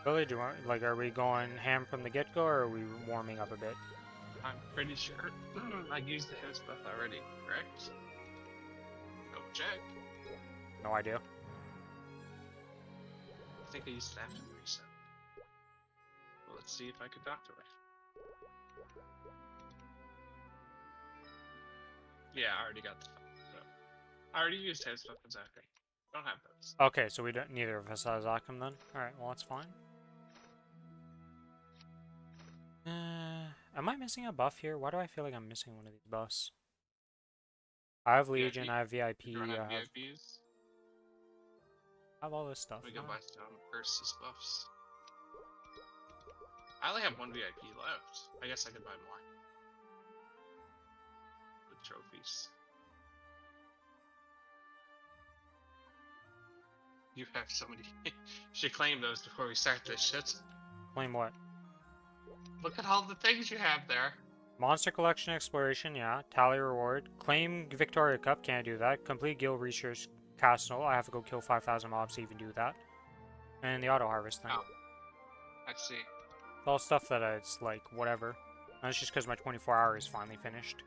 Really? Do you want, like, are we going ham from the get-go, or are we warming up a bit? I'm pretty sure I used the house buff already, correct? Go check. No idea. I think I used it after the reset. Well, let's see if I could doctor it. Yeah, I already got the so. I already used house buff and Zachary. Don't have those. Okay, so we don't. Neither of us has Zakum then. All right, well that's fine. Am I missing a buff here? Why do I feel like I'm missing one of these buffs? I have Legion, I have VIP, You don't have I VIPs? have all this stuff. We can buy some versus buffs. I only have one VIP left. I guess I could buy more. With trophies. You have so many. Should claim those before we start this shit. Claim what? Look at all the things you have there. Monster collection exploration, yeah. Tally reward. Claim Victoria Cup, can't do that. Complete guild research castle. I have to go kill 5,000 mobs to even do that. And the auto harvest thing. Oh, I see. It's all stuff that it's like, whatever. That's just because my 24 hours finally finished.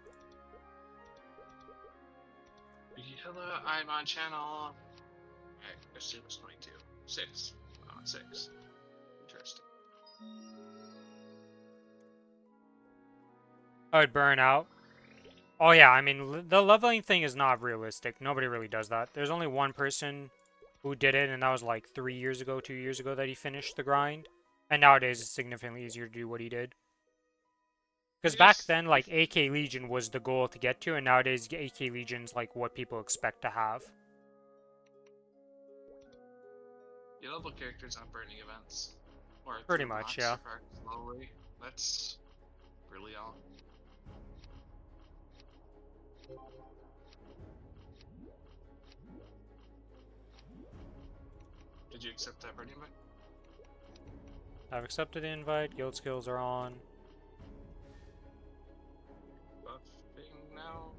Hello, I'm on channel. Okay, assume it's 22. 6. Oh, 6. Interesting. I would burn out. Oh yeah, I mean, the leveling thing is not realistic. Nobody really does that. There's only one person who did it, and that was like 3 years ago, 2 years ago that he finished the grind. And nowadays it's significantly easier to do what he did. Because back then, like, AK Legion was the goal to get to, and nowadays AK Legion's like what people expect to have. You level characters on burning events. Or Pretty through much, monster yeah. park slowly. That's really all. Did you accept that burning event? I've accepted the invite, guild skills are on. Buffing now.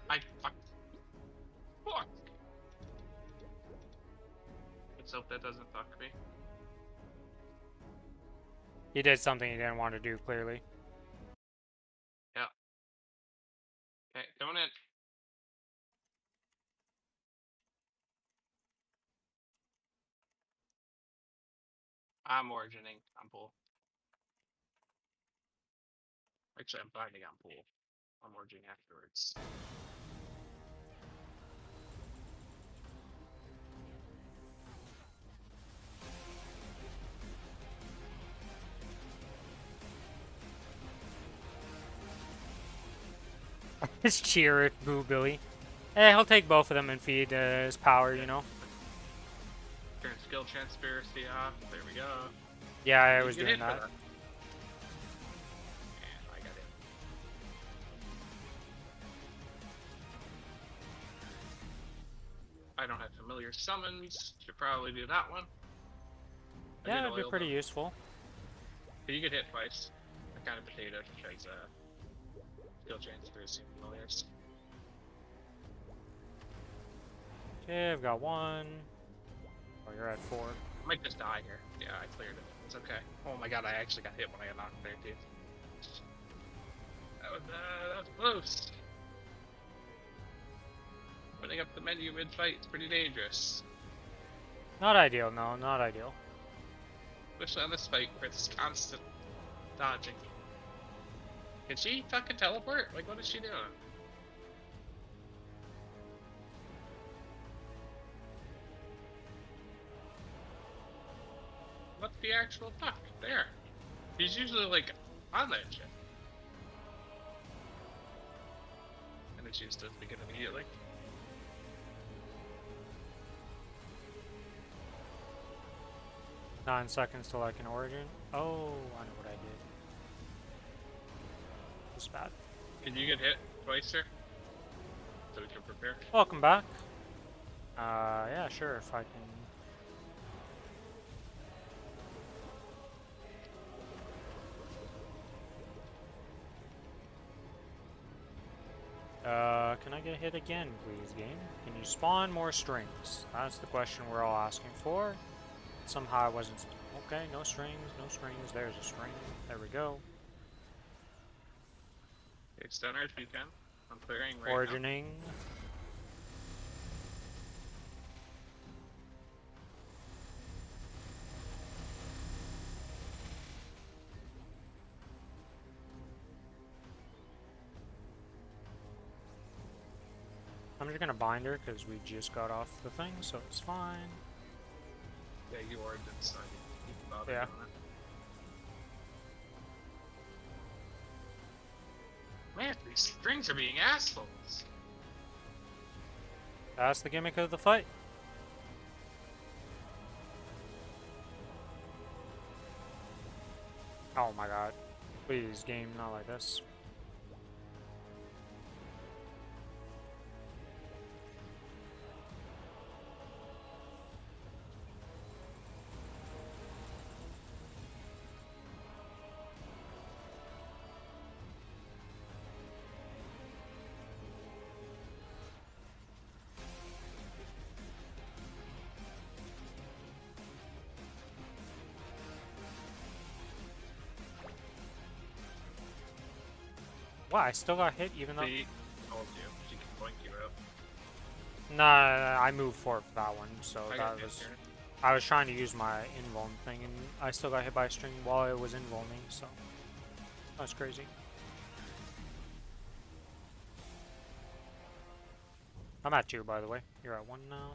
I fuck. Fuck! Let's hope that doesn't fuck me. He did something he didn't want to do, clearly. Yeah. Okay, going in. I'm origining on pool. Actually, I'm binding on pool. I'm origing afterwards. His cheer at Boo Billy. Eh, he'll take both of them and feed his power, you know? Turn skill transparency off. There we go. Yeah, I You was get doing hit for that. And I got it. I don't have familiar summons. Should probably do that one. I Yeah, did it'd be oil pretty them. useful. You get hit twice. I kind of potato because skill transfers seem familiars. Okay, I've got one. Oh, you're at 4. I might just die here. Yeah, I cleared it. It's okay. Oh my god, I actually got hit when I got knocked there too. That was close. Putting up the menu mid-fight is pretty dangerous. Not ideal, no, not ideal. Especially on this fight where it's constant dodging. Can she fucking teleport? Like, what is she doing? What the actual fuck? There. He's usually, like, on that shit. And then she just doesn't begin immediately. Nine seconds till I can origin. Oh, I know what I did. It's bad. Can you get hit twice, sir? So we can prepare? Welcome back. Yeah, sure, if I can. Can I get hit again, please, game? Can you spawn more strings? That's the question we're all asking for. Somehow I wasn't. Okay, no strings, no strings. There's a string. There we go. Okay, stunner if you can. I'm clearing right Origining. I'm just gonna bind her because we just got off the thing, so it's fine. now. Yeah, you origin, so you can bother Yeah. doing it. Man, these strings are being assholes. That's the gimmick of the fight. Oh my god. Please, game, not like this. What? I still got hit even though. See, told you. She can blink you out. Nah, I moved forward for that one, so I that got was. hit here. I was trying to use my invuln thing, and I still got hit by a string while I was invulning, so that's crazy. I'm at 2, by the way. You're at 1 now.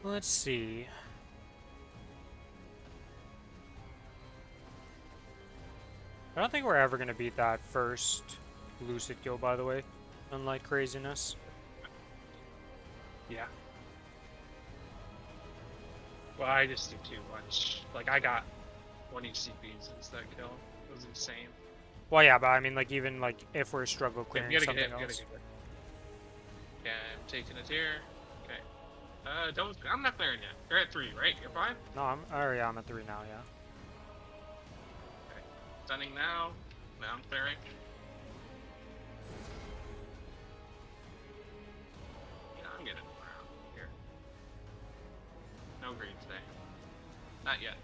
Let's see. I don't think we're ever gonna beat that first lucid kill, by the way. Unlike craziness. Yeah. Well, I just do too much. Like, I got 20 CPs since that kill. It was insane. Well, yeah, but I mean, like, even like if we're struggle Yeah, clearing you gotta something get hit, you else. gotta get hit. Yeah, I'm taking it here. Okay. Don't. I'm not clearing yet. You're at 3, right? You're 5? No, yeah, I'm at 3 now. Yeah. Okay. Stunning now. Now I'm clearing. Yeah, I'm getting around here. No green today. Not yet.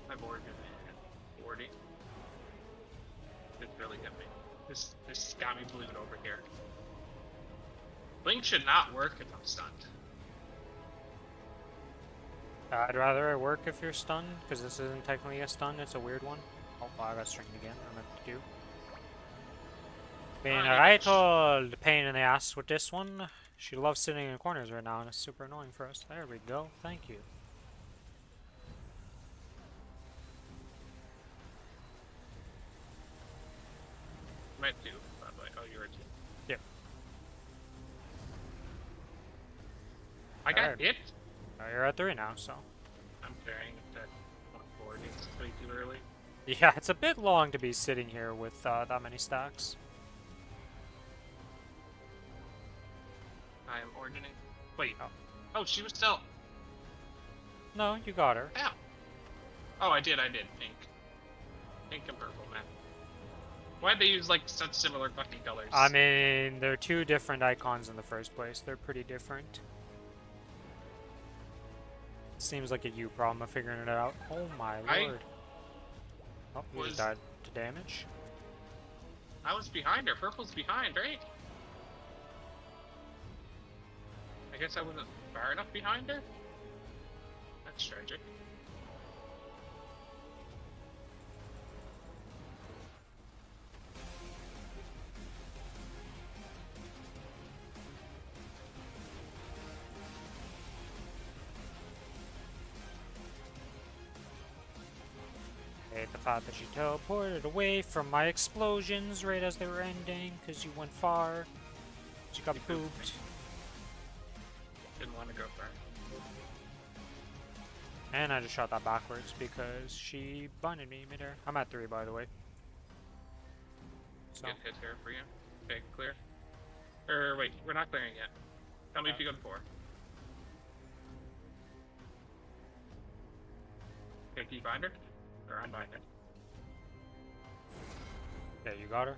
My board hit me at 40. It really hit me. This got me glued over here. Blink should not work if I'm stunned. I'd rather it work if you're stunned, because this isn't technically a stun, it's a weird one. Oh, I got stringed again, I meant to do. Being a right old pain in the ass with this one. She loves sitting in corners right now, and it's super annoying for us. There we go, thank you. I'm at 2, by the way. Oh, you're at 2. Yep. I got Alright. hit? You're at 3 now, so. I'm carrying that 140. It's way too early. Yeah, it's a bit long to be sitting here with that many stacks. I am ordering. Wait. Oh, she was still. No, you got her. Ow. Oh, I did. Pink. Pink and purple, man. Why'd they use, like, such similar fucking colors? I mean, they're 2 different icons in the first place. They're pretty different. Seems like a you problem of figuring it out. Oh my lord. Oh, you just died to damage. I was behind her. Purple's behind, right? I guess I wasn't far enough behind her? That's tragic. Hate the fact that you teleported away from my explosions right as they were ending, because you went far. You got pooped. Didn't want to go far. And I just shot that backwards because she bonded me midair. I'm at 3, by the way. So. Good hit here for you. Okay, clear. Or wait, we're not clearing yet. Tell me if you go to 4. Okay, can you bind her? Or unbind her? Yeah, you got her.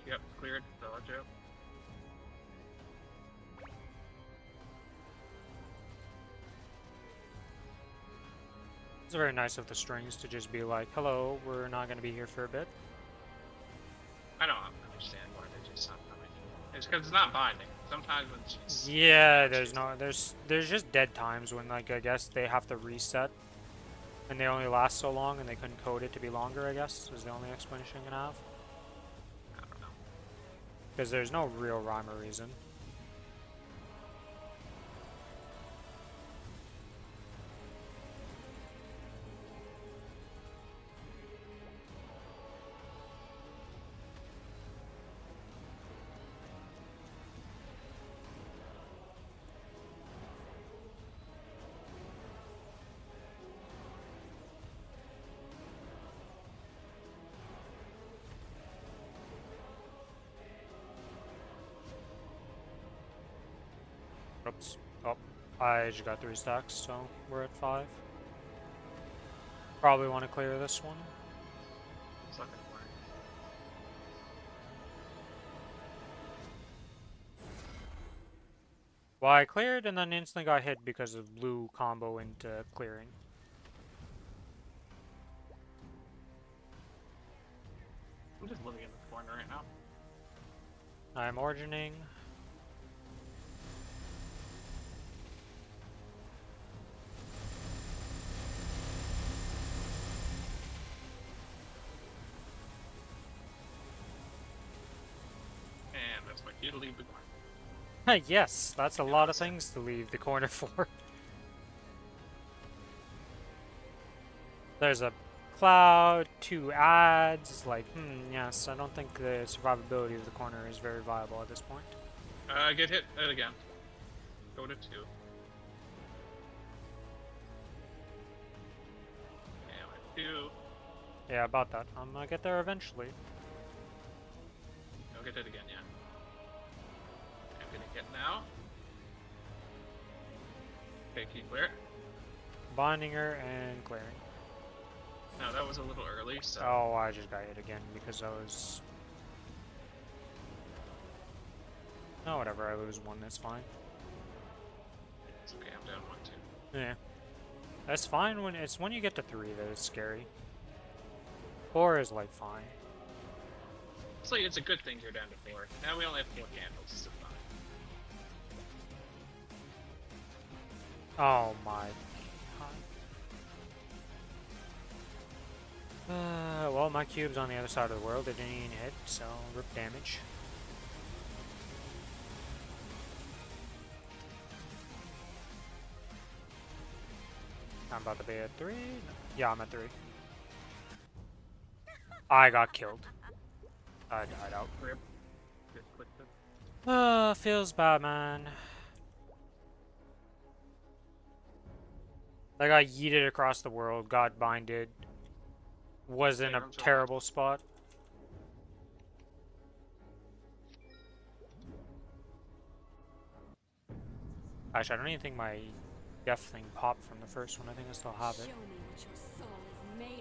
Yep, cleared. So I'll jump. It's very nice of the strings to just be like, hello, we're not going to be here for a bit. I don't understand why they just not coming. It's because it's not binding. Sometimes when she's... Yeah, there's just dead times when, like, I guess they have to reset. And they only last so long and they couldn't code it to be longer, I guess, is the only explanation I can have. I don't know. Because there's no real rhyme or reason. Oops. Oh, I just got 3 stacks, so we're at 5. Probably want to clear this one. It's not gonna work. Well, I cleared and then instantly got hit because of blue combo into clearing. I'm just living in the corner right now. I'm origining. And that's my cue to leave the corner. Yes, that's a lot of things to leave the corner for. There's a cloud, 2 ads, like, yes, I don't think the survivability of the corner is very viable at this point. Get hit again. Go to 2. And with 2. Yeah, about that. I'm gonna get there eventually. I'll get hit again, yeah. I'm gonna hit now. Okay, keep clear. Binding her and clearing. Now that was a little early, so. Oh, I just got hit again because I was... No, whatever, I lose 1, that's fine. It's okay, I'm down 1, 2. Yeah. That's fine when you get to 3 that it's scary. 4 is like fine. It's like, it's a good thing you're down to 4. Now we only have 4 candles, so fine. Oh my god. Well, my cube's on the other side of the world. It didn't even hit, so rip damage. I'm about to be at 3. Yeah, I'm at 3. I got killed. I died out. Rip. Just click the... Feels bad, man. I got yeeted across the world, got binded. Was in a terrible spot. Actually, I don't even think my death thing popped from the first one. I think I still have it.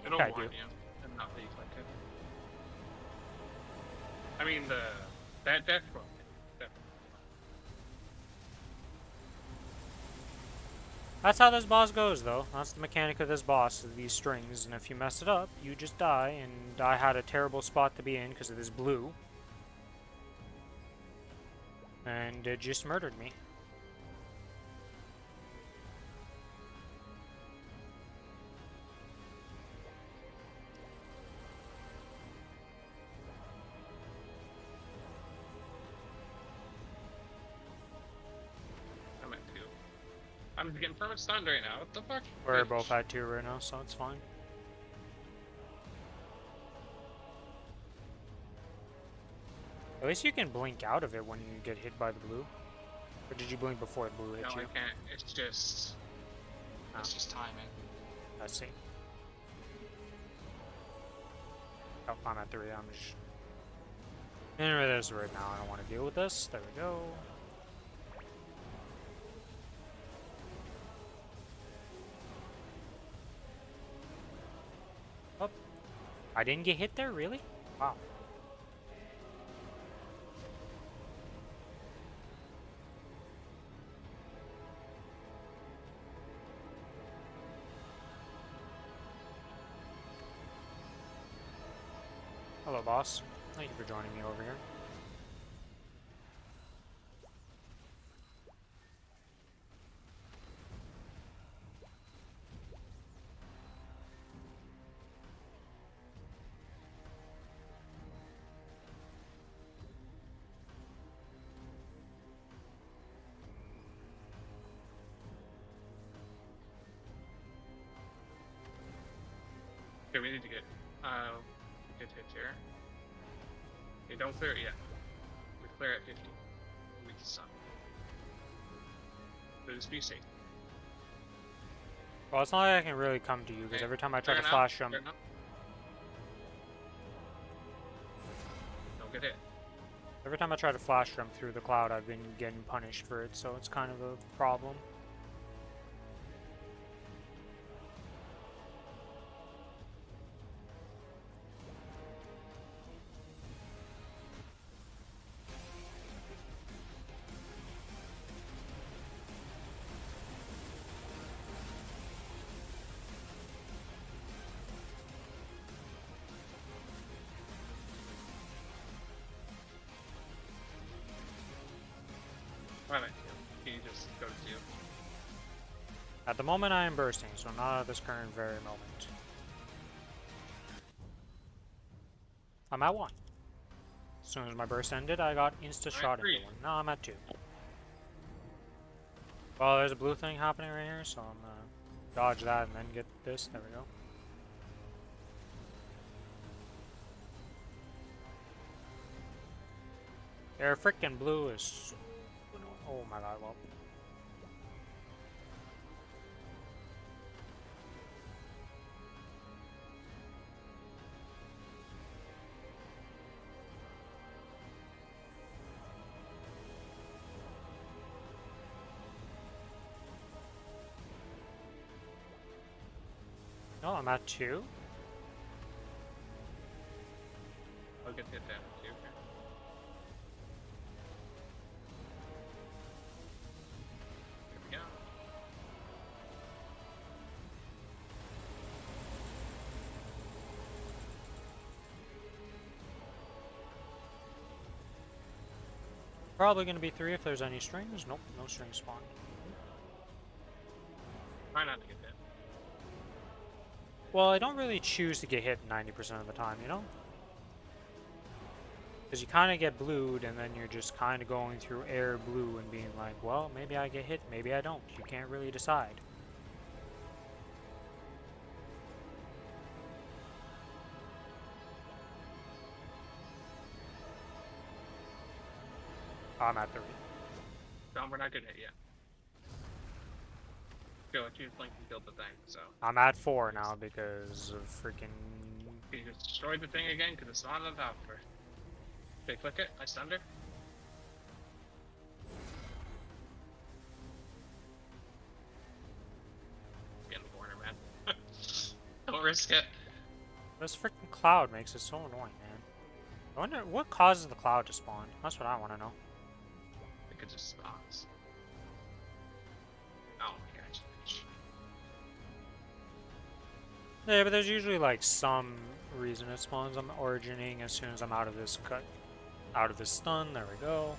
It'll I warn do. you, and not that you click it. I mean, that death roll. That's how this boss goes, though. That's the mechanic of this boss, is these strings, and if you mess it up, you just die, and I had a terrible spot to be in because of this blue. And it just murdered me. I'm at 2. I'm getting perma stunned right now. What the fuck? We're Wait. both at 2 right now, so it's fine. At least you can blink out of it when you get hit by the blue. Or did you blink before the blue hit No, you? I can't. It's just... It's just timing. I see. Oh, I'm at 3. I'm just... Anyway, this right now. I don't want to deal with this. There we go. Oh. I didn't get hit there? Really? Wow. Hello, boss. Thank you for joining me over here. Okay, we need to get hit here. Okay, don't clear it yet. We clear at 50. We can stop. So just be safe. Well, it's not like I can really come to you, because Okay, every time I try to clear now, flash jump... clear now. Don't get hit. Every time I try to flash jump through the cloud, I've been getting punished for it, so it's kind of a problem. Why not you? Can you just go to 2? At the moment, I am bursting, so not at this current very moment. I'm at 1. As soon as my burst ended, I got insta-shot into 1. Now I'm at 2. Well, there's a blue thing happening right here, so I'm gonna dodge that and then get this. There we go. Their frickin' blue is... Oh my god, well. No, I'm at 2. I'll get hit down too. Here we go. Probably gonna be 3 if there's any strings. Nope, no strings spawned. Try not to get hit. Well, I don't really choose to get hit 90% of the time, you know? Because you kind of get blued, and then you're just kind of going through air blue and being like, well, maybe I get hit, maybe I don't. You can't really decide. I'm at 3. No, we're not getting hit yet. Feel like you just killed the thing, so. I'm at 4 now because of freaking... Can you just destroy the thing again? Because it's not on top of her. Okay, click it. I stunned her. Get in the corner, man. Don't risk it. This freaking cloud makes it so annoying, man. I wonder what causes the cloud to spawn. That's what I want to know. I think it just spawns. Oh my gosh. Yeah, but there's usually like some reason it spawns. I'm origining as soon as I'm out of this cut. Out of this stun, there we go.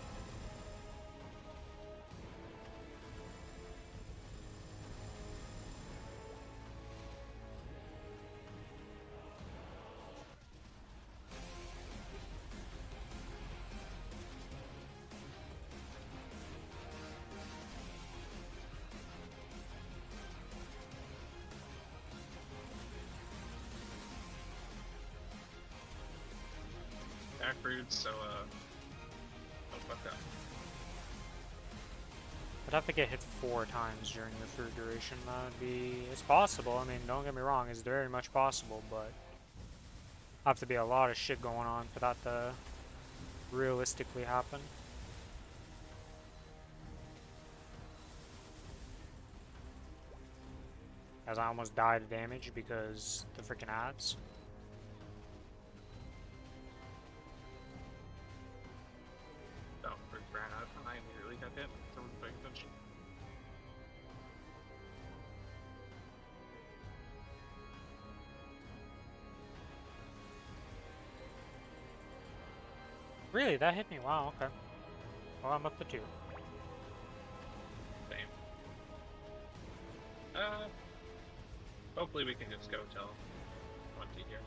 Back roots, so don't fuck up. I'd have to get hit 4 times during the third duration. That would be... It's possible. I mean, don't get me wrong. It's very much possible, but... Have to be a lot of shit going on for that to realistically happen. As I almost died of damage because the freaking ads. So, ran out of time. I immediately got hit. Someone's paying attention. Really? That hit me? Wow, okay. Well, I'm up to 2. Same. Hopefully we can just go till 20 here.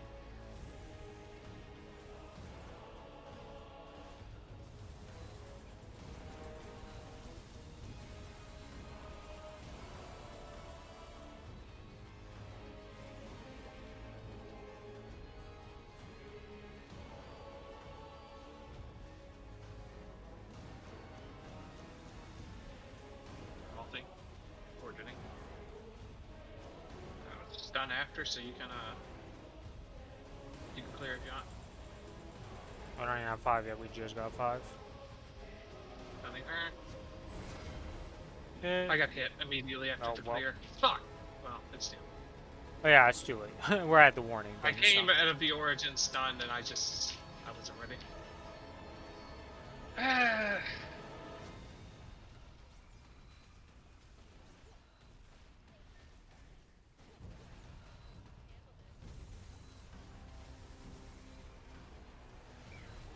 Multi. Originating. It's done after, so you can clear if you want. I don't even have 5 yet, we just got 5. Nothing. Eh. I got hit immediately after Oh, the well. clear. Fuck! Well, it's too. Oh yeah, it's too late. We're at the warning. I thing, came so. out of the origin stunned and I wasn't ready.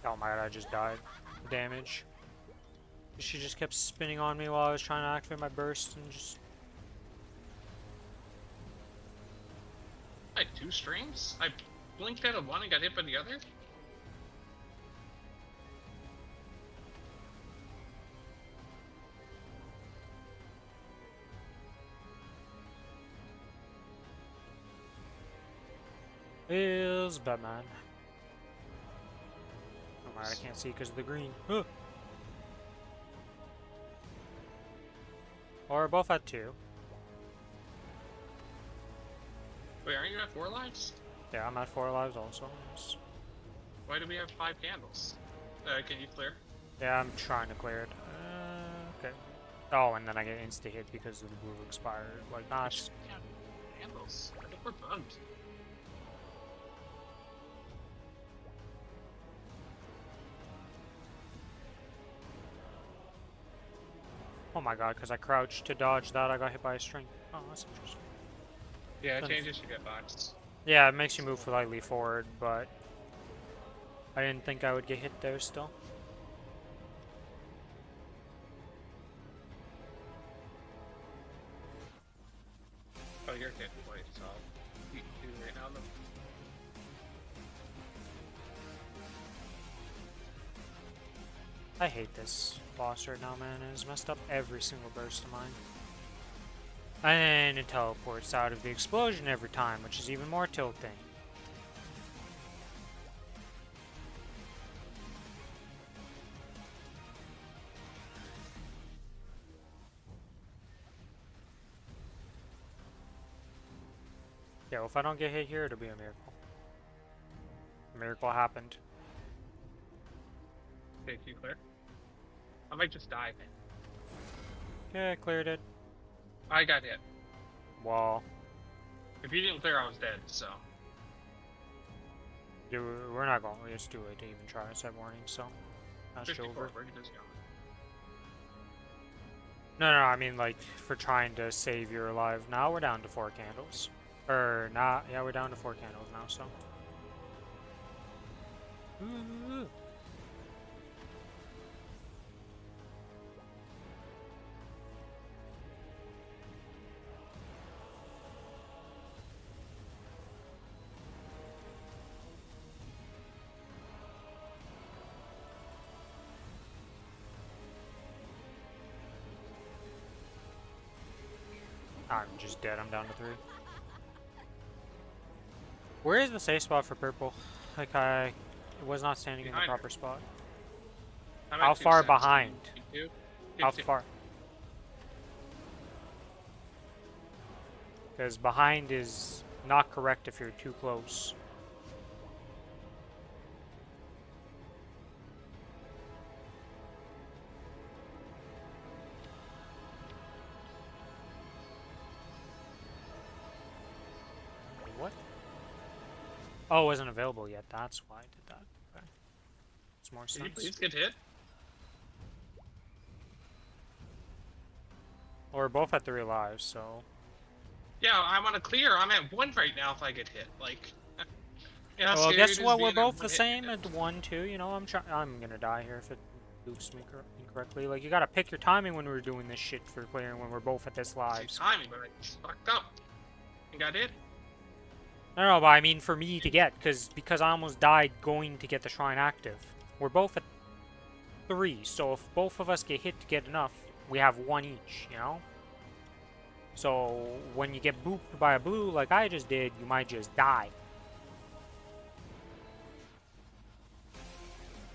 Oh my god, I just died. Damage. She just kept spinning on me while I was trying to activate my burst and just... I had 2 streams? I blinked out of one and got hit by the other? Is Batman. Oh my god, I can't see because of the green. Huh. Or both at 2. Wait, aren't you at 4 lives? Yeah, I'm at 4 lives also. Why do we have 5 candles? Can you clear? Yeah, I'm trying to clear it. Okay. Oh, and then I get insta-hit because of the blue expired. Like, nice. Yeah, candles. I think we're bugged. Oh my god, because I crouched to dodge that, I got hit by a string. Oh, that's interesting. Yeah, it Then- changes your hitbox. Yeah, it makes you move slightly forward, but I didn't think I would get hit there still. Oh, you're hit quite, so I'll beat you right now. I hate this boss right now, man. It has messed up every single burst of mine. And it teleports out of the explosion every time, which is even more tilting. Yeah, well, if I don't get hit here, it'll be a miracle. A miracle happened. Okay, you clear? I might just die. Yeah, I cleared it. I got hit. Wall. If you didn't clear, I was dead, so. Dude, we're not going. It's too late to even try a set warning, so that's 54, over. where did this go? No, I mean like for trying to save your life. Now we're down to 4 candles. Or not? Yeah, we're down to 4 candles now. So. Ooh. I'm just dead. I'm down to 3. Where is the safe spot for purple? Like I was not standing in the Behind proper her. spot. I'm How at 2 far cents. behind? You? How 15. far? Because behind is not correct if you're too close. What? Oh, it wasn't available yet. That's why I did that. Okay. It's more Did you sense. please get hit? Well, we're both at 3 lives, so. Yeah, I'm on a clear. I'm at 1 right now if I get hit. Like, you know how Well, scary guess it is what? We're being at both 1 the hit? same at 1, 2. You know, I'm gonna die here if it boosts me incorrectly. Like, you gotta pick your timing when we're doing this shit for clearing when we're both at this It's lives. timing, but I fucked up. You got hit? No, but I mean for me to get, because I almost died going to get the shrine active. We're both at 3, so if both of us get hit to get enough, we have 1 each, you know? So when you get booped by a blue like I just did, you might just die.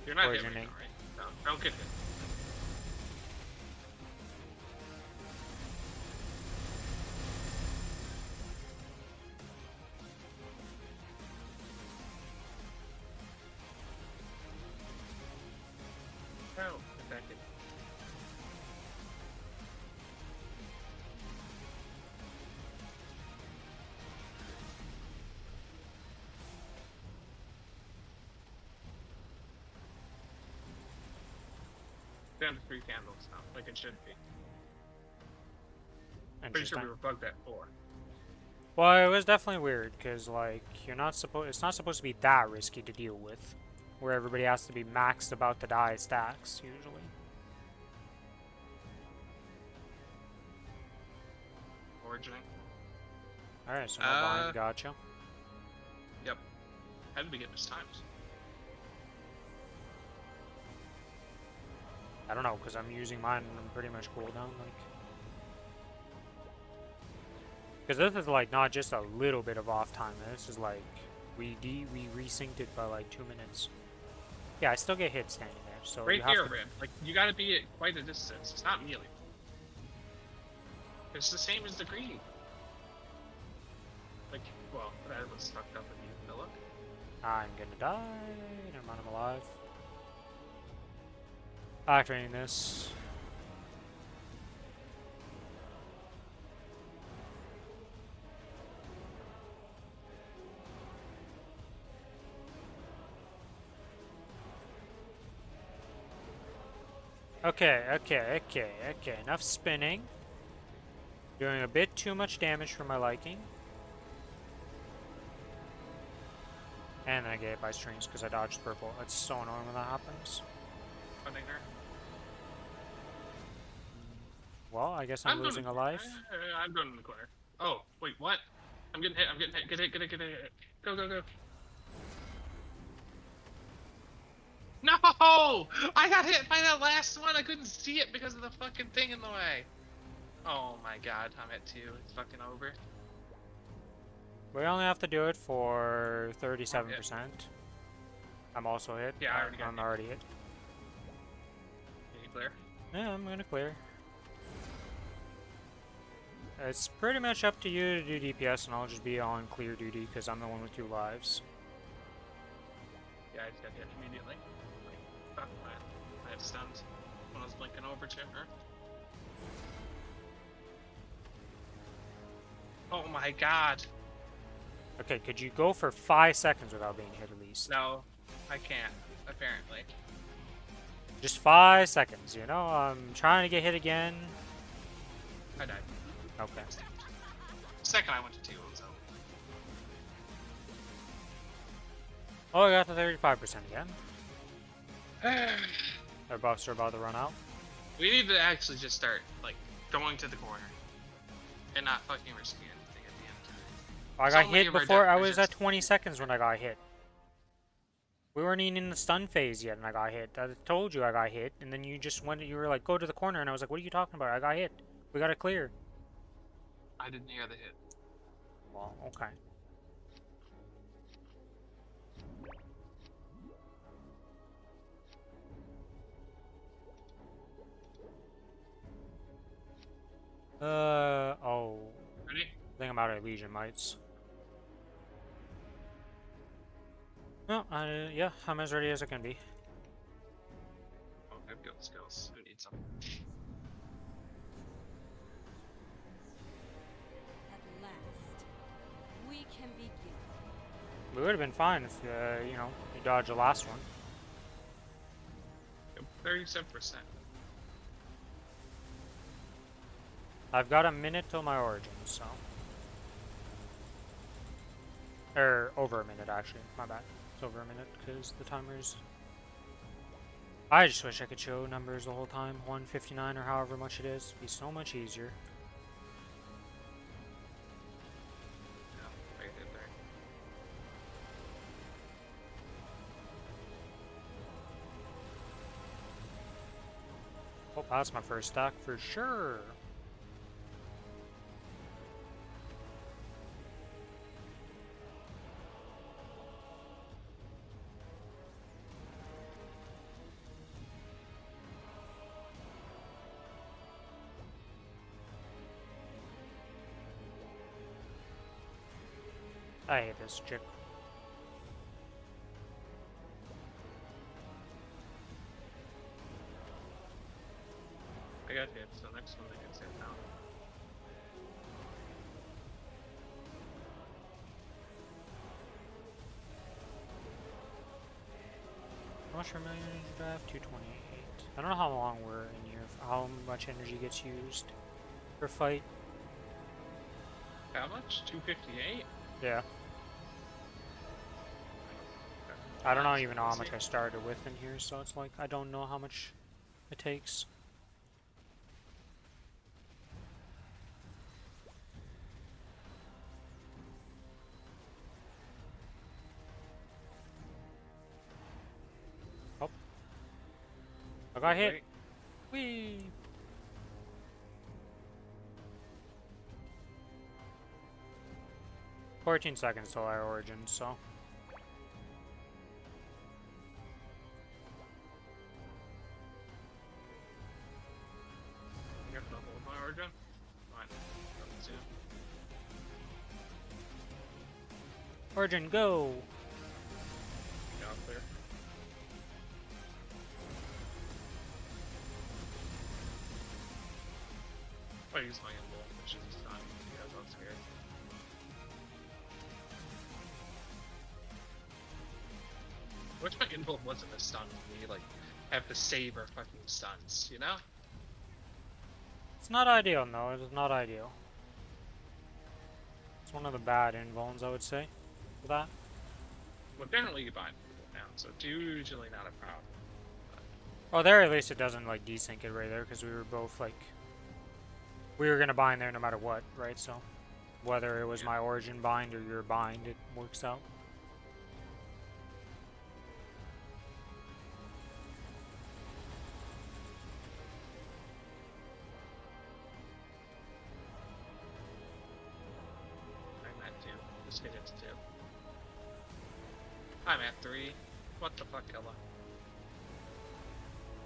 You're not hit right Poisoning. now, right? No, don't get hit. No, affected. Down to 3 candles now, like it should be. Pretty sure Interesting. we were bugged at 4. Well, it was definitely weird because like it's not supposed to be that risky to deal with, where everybody has to be maxed about to die stacks usually. origining. Alright, so no bind, gotcha. Yep. How did we get this times? I don't know, because I'm using mine and I'm pretty much cooldown, like. Because this is like not just a little bit of off time. This is like we resynced it by like 2 minutes. Yeah, I still get hit standing there. So Right you have here, to... Rim. Like, you gotta be at quite a distance. It's not melee. It's the same as the greedy. Like, well, that was fucked up with you, Philip. I'm gonna die. Never mind, I'm alive. Activating this. Okay. Enough spinning. Doing a bit too much damage for my liking. And then I get hit by strings because I dodged purple. It's so annoying when that happens. Funding her. Well, I guess I'm losing a life. I'm going in the corner. Oh, wait, what? I'm getting hit. Get hit. Go. No! I got hit by that last one. I couldn't see it because of the fucking thing in the way. Oh my god, I'm at 2. It's fucking over. We only have to do it for 37%. I'm also hit. Yeah, I already got I'm hit. already hit. Can you clear? Yeah, I'm gonna clear. It's pretty much up to you to do DPS, and I'll just be on clear duty because I'm the one with 2 lives. Yeah, I just got hit immediately. Fuck, I had stuns when I was blinking over to her. Oh my god. Okay, could you go for 5 seconds without being hit at least? No, I can't, apparently. Just 5 seconds, you know? I'm trying to get hit again. I died. Okay. Second I went to 2, it was over. Oh, I got to 35% again. Our buffs are about to run out. We need to actually just start, like, going to the corner. And not fucking risking anything at the end. I So got many hit of our before. I death was is at just- 20 seconds when I got hit. We weren't even in the stun phase yet, and I got hit. I told you I got hit, and then you just went. You were like, "Go to the corner," and I was like, "What are you talking about? I got hit. We got to clear." I didn't hear the hit. Well, okay. Oh. Ready? I think I'm out of Legion Mites. No, yeah, I'm as ready as I can be. Oh, I've got skills. Who needs them? At last, we can begin. We would have been fine if, you know, you dodged the last one. 37%. I've got a minute till my origin, so. Or over a minute, actually. My bad. It's over a minute because the timer's. I just wish I could show numbers the whole time. 159 or however much it is. It'd be so much easier. Yeah, right there. Oh, that's my first stack for sure. I hate this chick. I got hit, so next one I can save now. How much remaining do I have? 228. I don't know how long we're in here, how much energy gets used per fight. How much? 258? Yeah. I don't know even know how much I started with in here, so it's like I don't know how much it takes. got hit. Wait. Whee! "14 seconds till our origin, so... You got the whole my origin? Fine. Coming soon. Origin, go!" Get out there. I use my invul, which is a stun. Yeah, that's weird. Which my invul wasn't a stun when we like have to save our fucking stuns, you know? It's not ideal, no. It's not ideal. It's one of the bad invulns, I would say, for that. Well, generally you bind people now, so it's usually not a problem. Oh, there at least it doesn't, like, desync it right there, because we were both, like... We were gonna bind there no matter what, right? So, whether it was my origin bind or your bind, it works out. I'm at 2. Let's get into 2. I'm at 3. What the fuck, Hilla?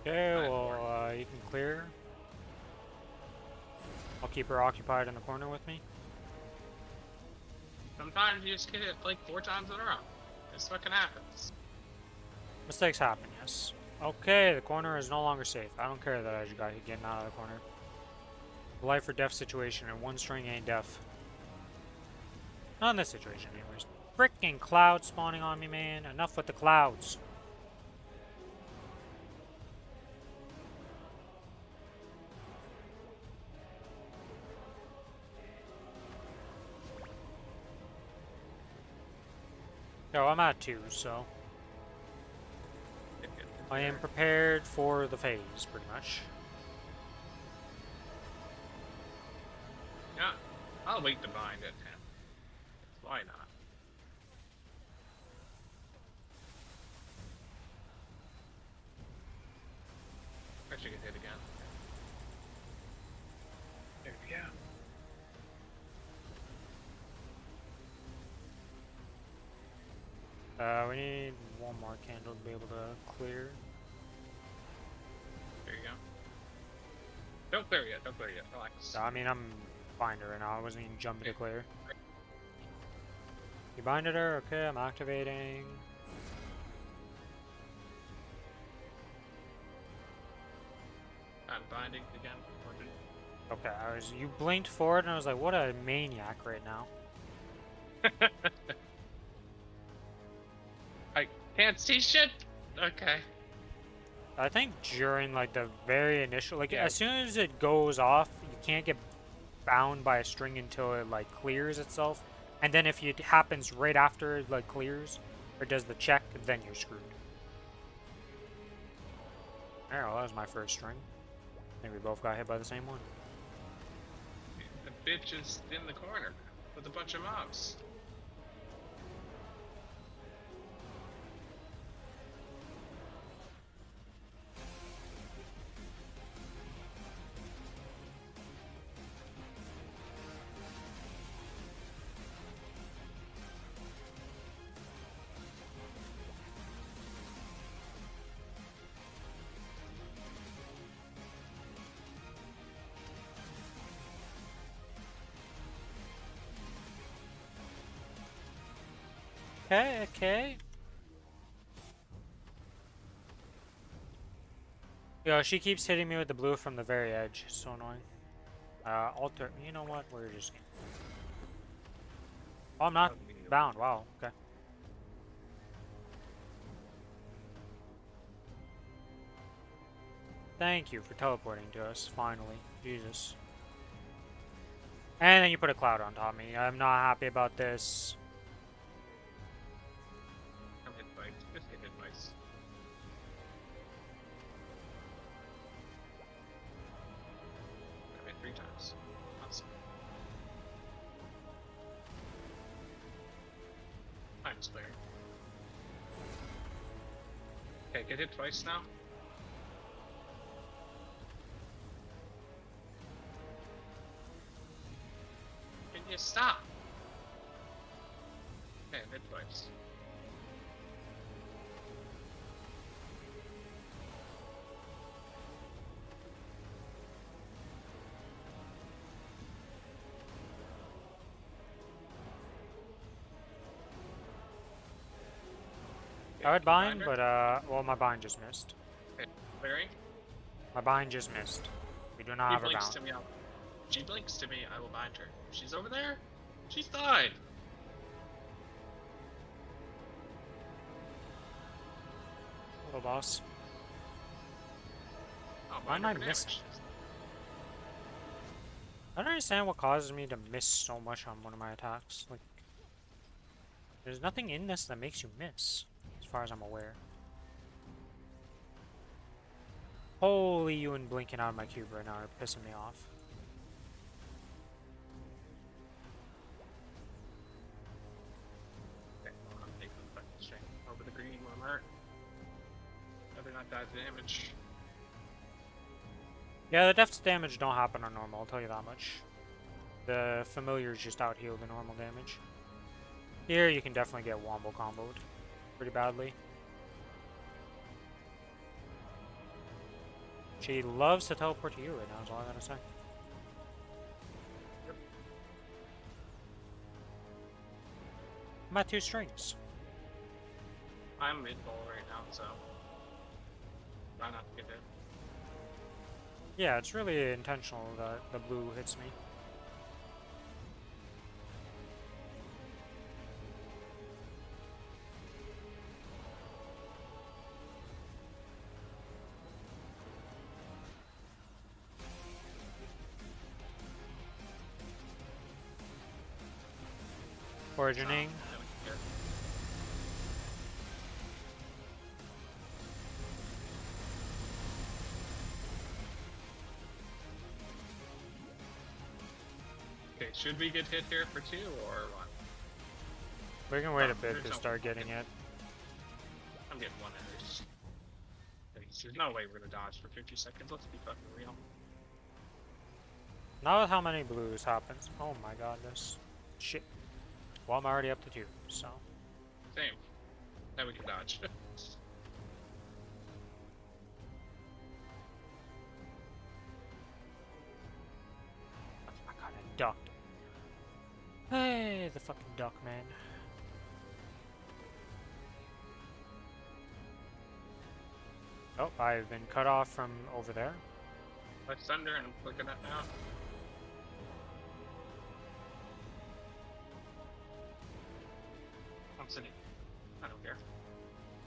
Okay, I'm well, you can clear. I'll keep her occupied in the corner with me. Sometimes you just get it like 4 times in a row. This fucking happens. Mistakes happen, yes. Okay, the corner is no longer safe. I don't care that I just got hit getting out of the corner. Life or death situation, and one string ain't deaf. Not in this situation, anyways. Frickin' clouds spawning on me, man. Enough with the clouds. Yo, I'm at 2, so I am prepared for the phase, pretty much. Yeah, I'll wait to bind at 10. Why not? I should get hit again. There we go. We need one more candle to be able to clear. There you go. Don't clear yet, don't clear yet. Relax. I mean, I'm binding her right now. I wasn't even jumping to clear. You binded her? Okay, I'm activating. I'm binding again. Okay, you blinked forward and I was like, what a maniac right now. I can't see shit? Okay. I think during like the very initial, like Yeah. as soon as it goes off, you can't get bound by a string until it like clears itself. And then if it happens right after it like clears or does the check, then you're screwed. There, well, that was my first string. I think we both got hit by the same one. The bitch is in the corner with a bunch of mobs. Okay, okay. Yo, she keeps hitting me with the blue from the very edge. So annoying. Alter. You know what? We're just. Oh, I'm not bound. Wow. Okay. Thank you for teleporting to us, finally. Jesus. And then you put a cloud on top of me. I'm not happy about this. I'm hit twice. Just get hit twice. I'm hit 3 times. Awesome. I'm clear. Okay, get hit twice now. guys stop. Okay, mid choice. I would bind, but well, my bind just missed. Okay, clearing. My bind just missed. We do not She have a blinks bound. to me. She blinks to me. I will bind her. She's over there. She's died. Hello, boss. Oh, Why am bind her I for missing? damage. I don't understand what causes me to miss so much on one of my attacks. Like, there's nothing in this that makes you miss, as far as I'm aware. Holy, you and blinking out of my cube right now are pissing me off. Okay, well, I'm taking the fucking string over the green one mark. Better not die to damage. Yeah, the death damage don't happen on normal, I'll tell you that much. The familiars just out heal the normal damage. Here you can definitely get wombo comboed pretty badly. She loves to teleport to you right now, is all I gotta say. Yep. I'm at 2 strings. I'm mid bowl right now, so try not to get hit. Yeah, it's really intentional that the blue hits me. Origining. Okay, should we get hit here for 2 or what? We can wait a Oh, bit there's to no start getting fucking- it. I'm getting 1 errors. There's no way we're gonna dodge for 50 seconds. Let's be fucking real. Not with how many blues happens. Oh my god, this shit. Well, I'm already up to 2, so. Same. Now we can dodge. I got a duck. Hey, the fucking duck, man. Oh, I've been cut off from over there. Let's thunder and I'm clicking it now. I'm sitting. I don't care.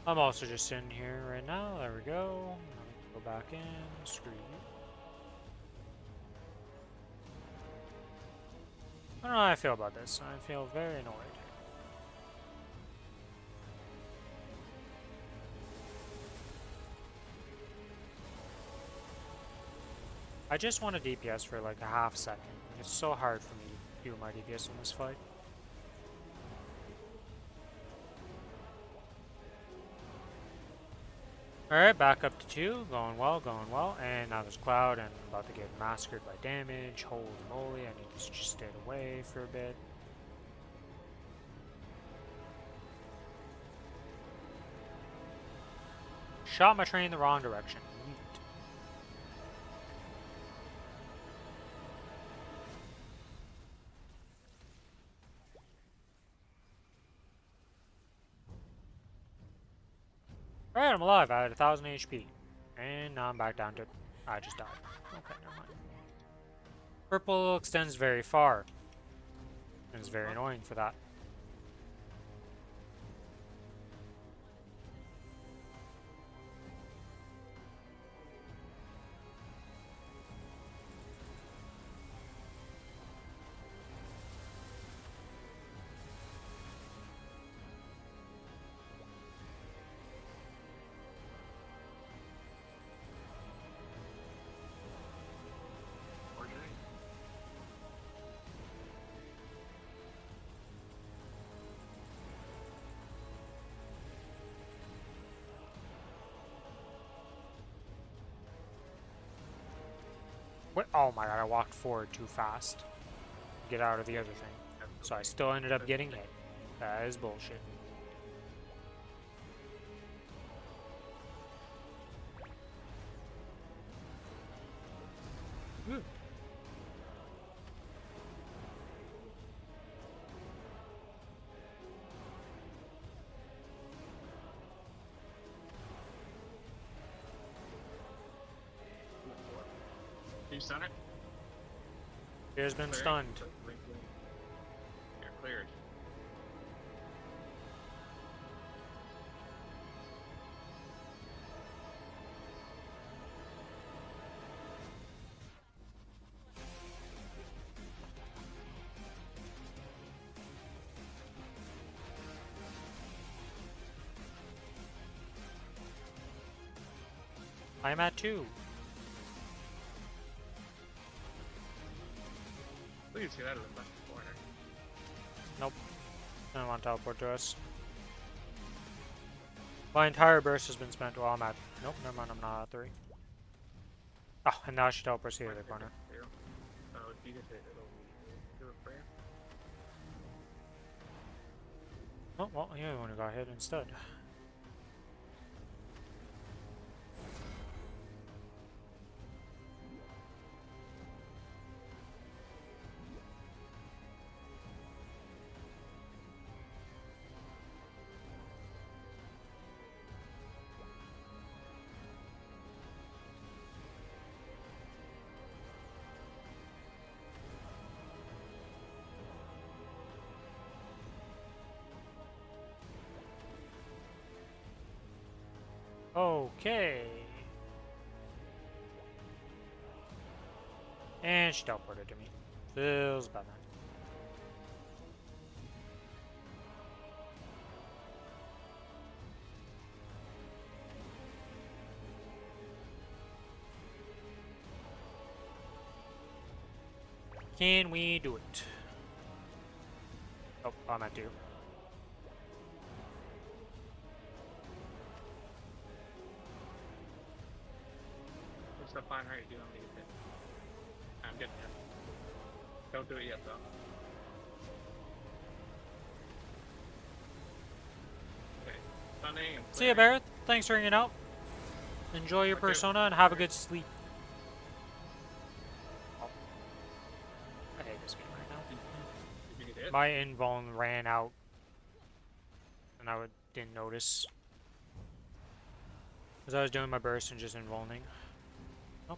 I'm also just sitting here right now. There we go. Go back in. Screw you. I don't know how I feel about this. I feel very annoyed. I just want a DPS for like a half second. It's so hard for me to do my DPS in this fight. Alright, back up to 2. Going well. And now there's Cloud, and I'm about to get massacred by damage. Holy moly, I need to just stay away for a bit. Shot my train in the wrong direction. Yeet. Alright, I'm alive. I had 1000 HP. And now I'm back down to... I just died. Okay, never mind. Purple extends very far. And it's very annoying for that. What? Oh my god, I walked forward too fast. Get out of the other thing. So I still ended up getting hit. That is bullshit. Ooh. You stun it? He has been Clearing? stunned. You're cleared. I'm at 2. We can see that in the left corner. Nope. I don't want to teleport to us. My entire burst has been spent while I'm at... Nope, never mind, I'm not at 3. Oh, and now she teleports to the other corner. Oh, if you get it, it'll do it for you. Oh, well, yeah, I want to go ahead instead. Okay. And she teleported to me. Feels better. Can we do it? Oh, I'm at 2. What's the fine rate you want me to hit? I'm getting it. Don't do it yet, though. Okay. Stunning and See ya, clearing. Barrett. Thanks for hanging out. Enjoy your Okay. persona and have a good sleep. Oh. I hate this game right now. Did you get it? My invuln ran out. And I didn't notice. As I was doing my burst and just invulning. Oh.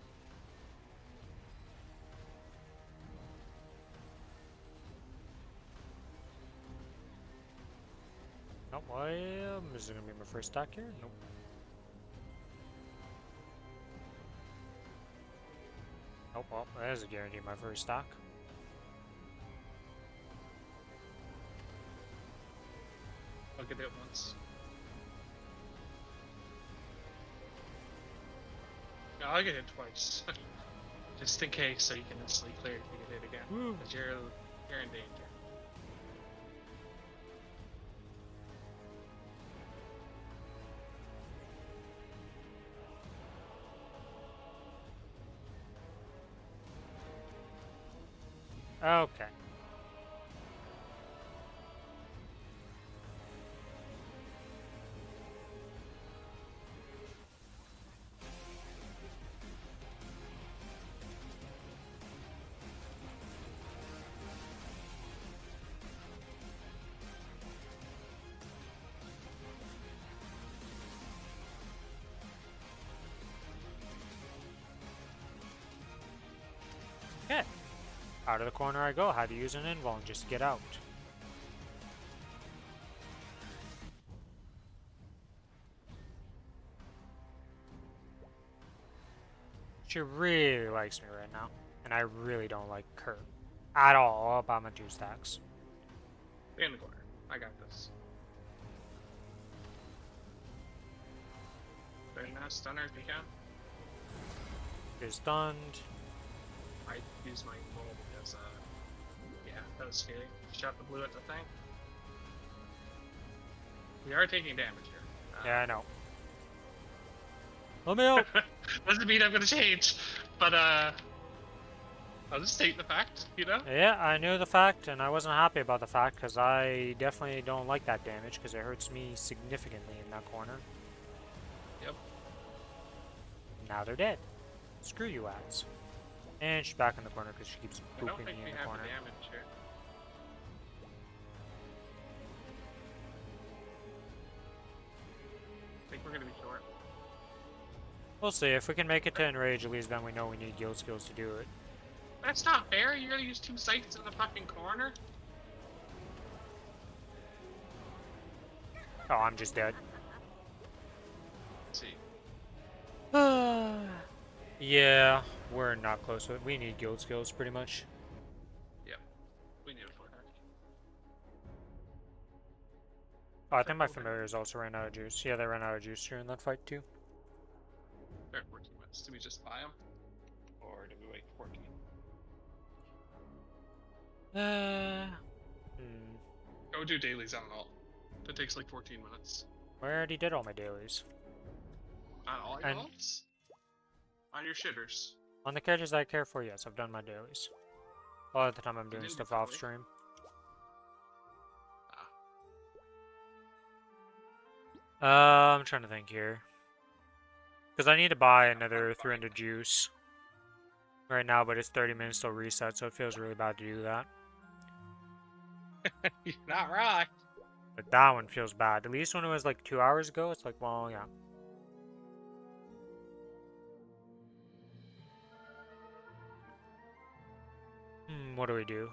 Nope, is it gonna be my first stack here? Nope. Nope, well, that is a guarantee my first stack. I'll get it once. No, I'll get it twice. Just in case, so you can instantly clear if you get it again. Woo. Because you're in danger. Okay. Okay. Out of the corner I go. How to use an invuln just to get out. She really likes me right now. And I really don't like her. At all about my 2 stacks. In the corner. I got this. Very nice stunner if you can. She's stunned. I use my roll because, yeah, that was scary. Shot the blue at the thing. We are taking damage here. Yeah, I know. Let me out! Doesn't mean I'm gonna change, but I'll just state the fact, you know? Yeah, I knew the fact, and I wasn't happy about the fact, because I definitely don't like that damage, because it hurts me significantly in that corner. Yep. Now they're dead. Screw you, ads. And she's back in the corner, because she keeps I don't booping think me we in the have corner. the damage here. I think we're gonna be short. We'll see. If we can make it to enrage, at least then we know we need guild skills to do it. That's not fair. You're gonna use 2 sights in the fucking corner. Oh, I'm just dead. Let's see. Yeah, we're not close to it. We need guild skills, pretty much. Yep. We need a 4 hack. Oh, I think my familiars also ran out of juice. Yeah, they ran out of juice during that fight, too. They're at 14 minutes. Did we just buy them? Or did we wait 14? Go do dailies on alt. That takes like 14 minutes. I already did all my dailies. On all your And- alts? On your shitters. On the characters I care for, yes, I've done my dailies. A lot of the time I'm doing didn't stuff do off daily? stream. I'm trying to think here. Because I need to buy another 300 juice right now, but it's 30 minutes till reset, so it feels really bad to do that. You're not wrong. But that one feels bad. At least when it was like 2 hours ago, it's like, well, yeah. What do we do?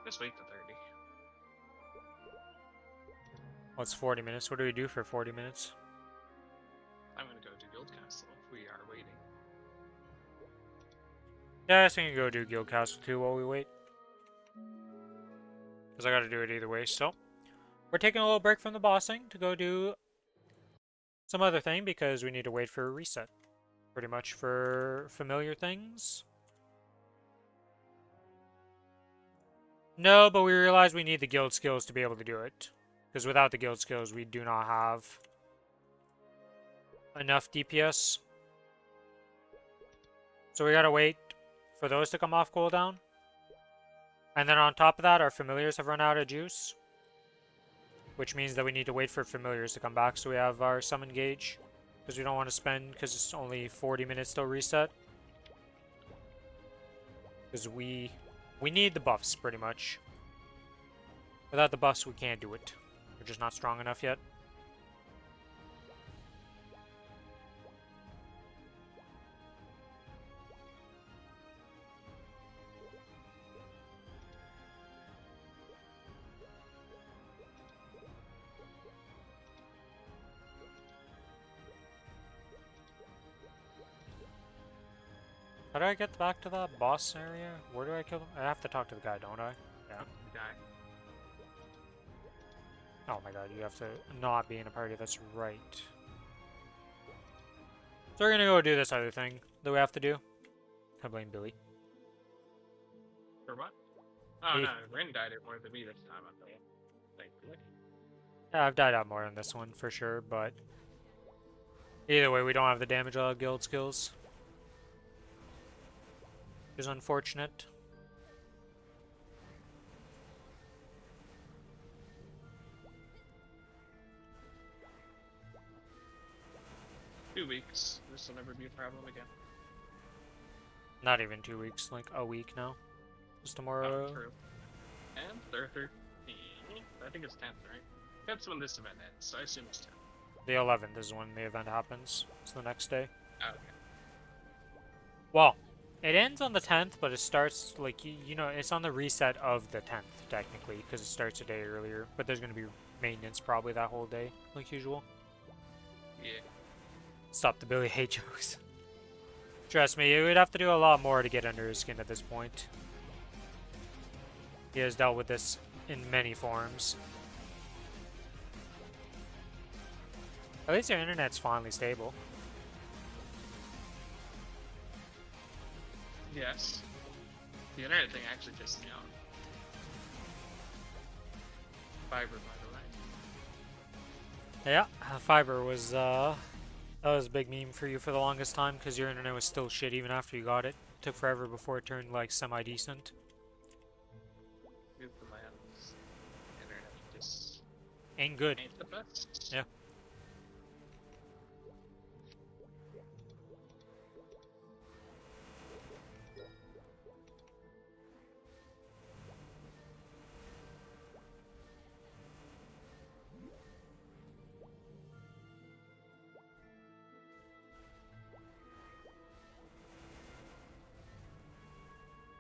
Just wait to 30. What's 40 minutes? What do we do for 40 minutes? I'm gonna go do Guild Castle if we are waiting. Yeah, I think we can go do Guild Castle too while we wait. Because I gotta do it either way, so. We're taking a little break from the bossing to go do some other thing because we need to wait for a reset. Pretty much for familiar things. No, but we realize we need the guild skills to be able to do it. Because without the guild skills, we do not have enough DPS. So we gotta wait for those to come off cooldown. And then on top of that, our familiars have run out of juice. Which means that we need to wait for familiars to come back so we have our summon gauge. Because we don't want to spend, because it's only 40 minutes till reset. Because we need the buffs, pretty much. Without the buffs, we can't do it. We're just not strong enough yet. How do I get back to that boss area? Where do I kill him? I have to talk to the guy, don't I? Yeah. Die. Oh my god, you have to not be in a party, that's right. So we're gonna go do this other thing that we have to do. I blame Billy. For what? Oh He- no, Rin died it more than me this time, I think. Thankfully. Yeah, I've died out more on this one for sure, but either way, we don't have the damage out of guild skills. Which is unfortunate. Two weeks. This will never be a problem again. Not even 2 weeks, like a week now. Just tomorrow. Oh, true. And they're 13. I think it's 10th, right? That's when this event ends, so I assume it's 10th. The 11th is when the event happens. It's the next day. Oh, okay. Well, it ends on the 10th, but it starts, like, you know, it's on the reset of the 10th, technically, because it starts a day earlier. But there's going to be maintenance probably that whole day, like usual. Yeah. Stop the Billy hate jokes. Trust me, you would have to do a lot more to get under his skin at this point. He has dealt with this in many forms. At least your internet's finally stable. Yes. The internet thing actually pissed me off. Fiber, by the way. Yeah, fiber was that was a big meme for you for the longest time because your internet was still shit even after you got it. Took forever before it turned like semi-decent. Newfoundland's internet just Ain't good. ain't the best. Yeah.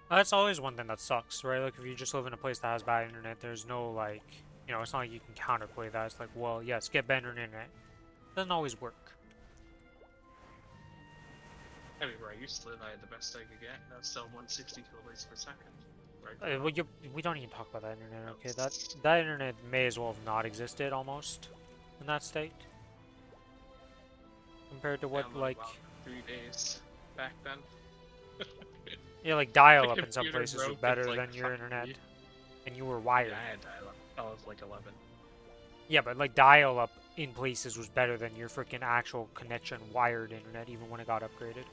That's always one thing that sucks, right? Like, if you just live in a place that has bad internet, there's no, like, you know, it's not like you can counterplay that. It's like, well, yes, get better internet. Doesn't always work. I mean, where I used to live, I had the best I could get. Now it's still 160 kilobytes per second. Right. Well, we don't even talk about that internet, okay? That internet may as well have not existed, almost, in that state. Compared to what, Downloaded like... about 3 days back then. Yeah, like, dial-up The in some computer places was broke, better it's like, than your fuck internet. me. And you were wired. Yeah, I had dial-up. I was like 11. Yeah, but, like, dial-up in places was better than your freaking actual connection wired internet, even when it got upgraded.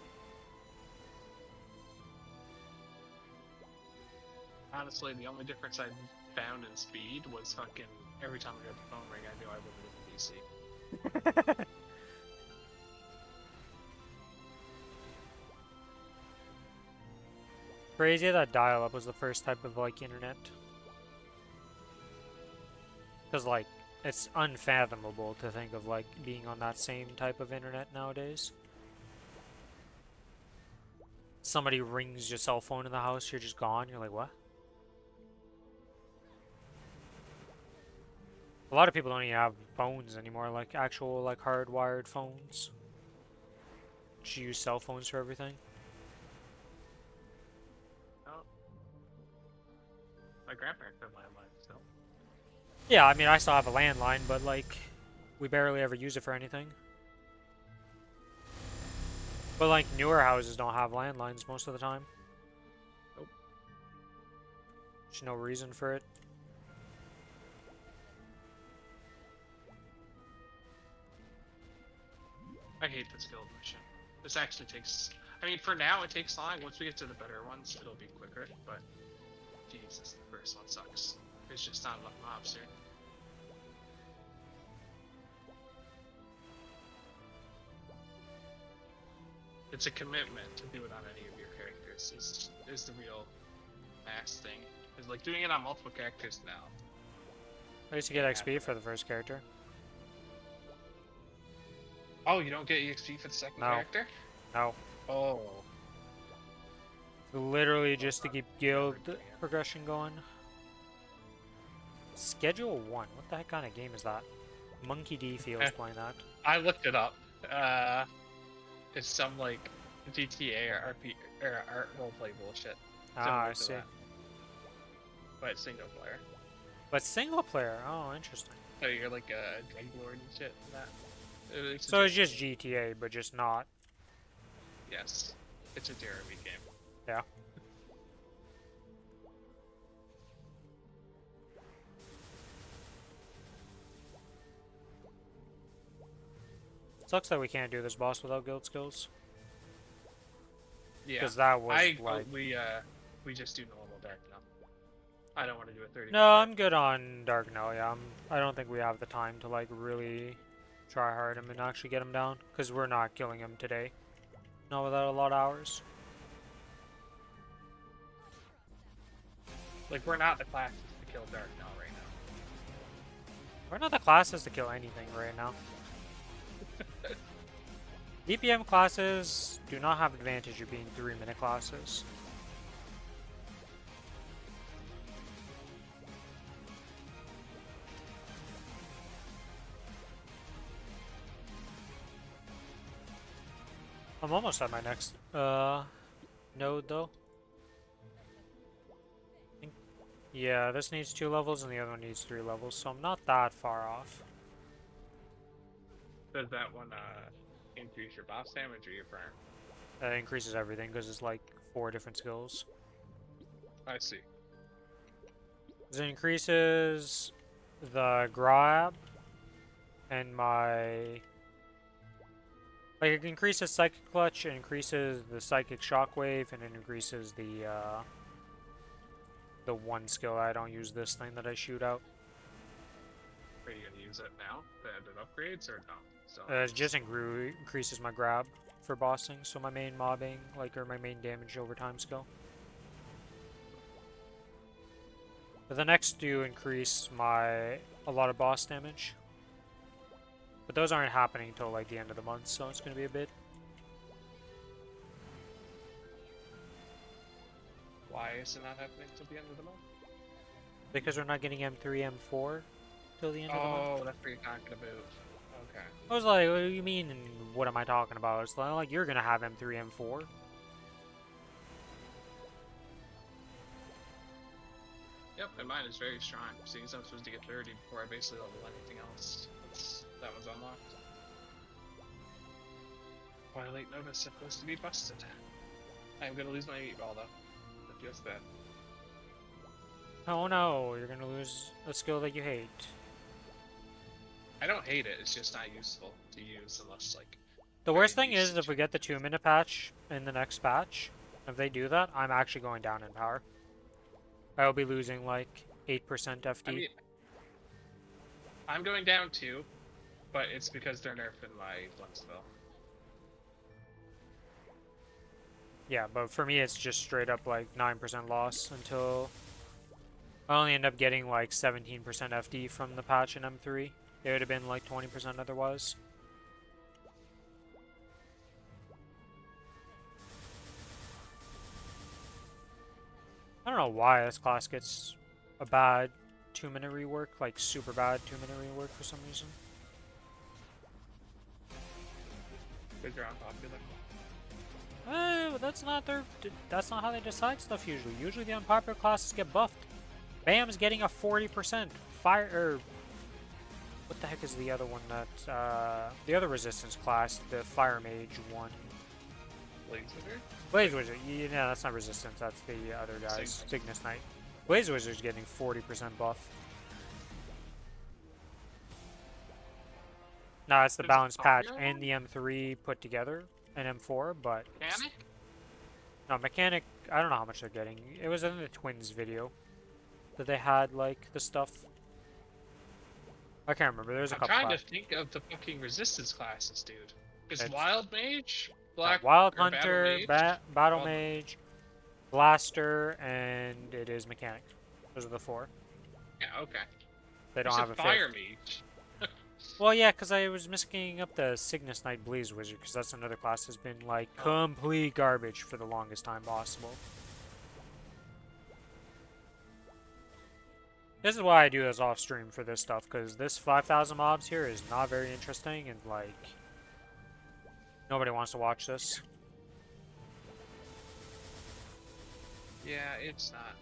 Honestly, the only difference I found in speed was fucking every time I heard the phone ring, I knew I lived in DC. Crazy that dial-up was the first type of, like, internet. Because, like, it's unfathomable to think of, like, being on that same type of internet nowadays. Somebody rings your cell phone in the house, you're just gone, you're like, what? A lot of people don't even have phones anymore, like, actual, like, hardwired phones. Just use cell phones for everything. My grandparents have landline still. Yeah, I mean, I still have a landline, but, like, we barely ever use it for anything. But, like, newer houses don't have landlines most of the time. Nope. There's no reason for it. I hate this guild mission. This actually takes... I mean, for now, it takes long. Once we get to the better ones, it'll be quicker, but... Jesus, the first one sucks. There's just not enough mobs here. It's a commitment to do it on any of your characters is the real ass thing. It's like doing it on multiple characters now. I used to get XP for the first character. Oh, you don't get EXP for the second No. character? No. Oh. Literally just to keep guild progression going. Schedule 1. What the heck kind of game is that? Monkey D feels playing that. I looked it up. It's some like GTA or RP or art roleplay bullshit. Ah, I Similar to see. that. But it's single player. But single player. Oh, interesting. So you're like a drug lord and shit and that. So it's just GTA, but just not. Yes. It's a Jeremy game. Yeah. Sucks that we can't do this boss without guild skills. Yeah. Because that was like... we just do normal dark now. I don't want to do a 30. No, I'm good on Dark now, yeah. I don't think we have the time to like really try hard him and actually get him down. Because we're not killing him today. Not without a lot of hours. Like, we're not the classes to kill dark now right now. We're not the classes to kill anything right now. DPM classes do not have advantage of being 3-minute classes. I'm almost at my next node though. Yeah, this needs 2 levels and the other one needs 3 levels, so I'm not that far off. Does that one increase your boss damage or your burn? It increases everything because it's like 4 different skills. I see. It increases the grab and my Like, it increases Psychic Clutch, it increases the Psychic Shockwave, and it increases the one skill. I don't use this thing that I shoot out. Are you gonna use it now? That it upgrades or no? So It just increases my grab for bossing, so my main mobbing, like, or my main damage over time skill. But the next do increase a lot of boss damage. But those aren't happening until like the end of the month, so it's gonna be a bit. why is it not happening till the end of the month? Because we're not getting M3, M4 till the end of the month. Oh, that's what you're talking about. Okay. I was like, what do you mean, what am I talking about? It's like you're gonna have M3, M4. Yep, and mine is very strong. Seeing as I'm supposed to get 30 before I basically level anything else. That was unlocked. Twilight Nova is supposed to be busted. I'm gonna lose my meatball though. But just that. Oh no, you're gonna lose a skill that you hate. I don't hate it, it's just not useful to use unless like... The worst very thing is usage. if we get the 2-minute patch in the next patch, if they do that, I'm actually going down in power. I will be losing like 8% FD. I mean, I'm going down too, but it's because they're nerfing my Flux spell. Yeah, but for me it's just straight up like 9% loss until I only end up getting like 17% FD from the patch in M3. It would have been like 20% otherwise. I don't know why this class gets a bad 2-minute rework, like super bad 2-minute rework for some reason. Because they're unpopular. That's not how they decide stuff usually. Usually the unpopular classes get buffed. Bam's getting a 40% fire, or what the heck is the other one that, the other resistance class, the Fire Mage one. Blaze Wizard? Blaze Wizard, yeah, that's not resistance, that's the other guys, Cygnus Knight. Blaze Wizard's getting 40% buff. No, it's the Is it balance patch popular and the M3 put together, and M4, but... Mechanic? No, Mechanic, I don't know how much they're getting. It was in the Twins video that they had, like, the stuff. I can't remember, there's a I'm couple trying to classes. think of the fucking resistance classes, dude. Is It's- Wild Mage? Yeah, Black Wild or Battle Hunter, Mage? Battle Wild- Mage, Blaster, and it is Mechanic. Those are the 4. Yeah, okay. They don't You have said a Fire fifth. Mage. Well, yeah, because I was mixing up the Cygnus Knight Blaze Wizard, because that's another class that's been, like, complete garbage for the longest time possible. This is why I do this off stream for this stuff, because this 5,000 mobs here is not very interesting, and, like, nobody wants to watch this. Yeah, it's not.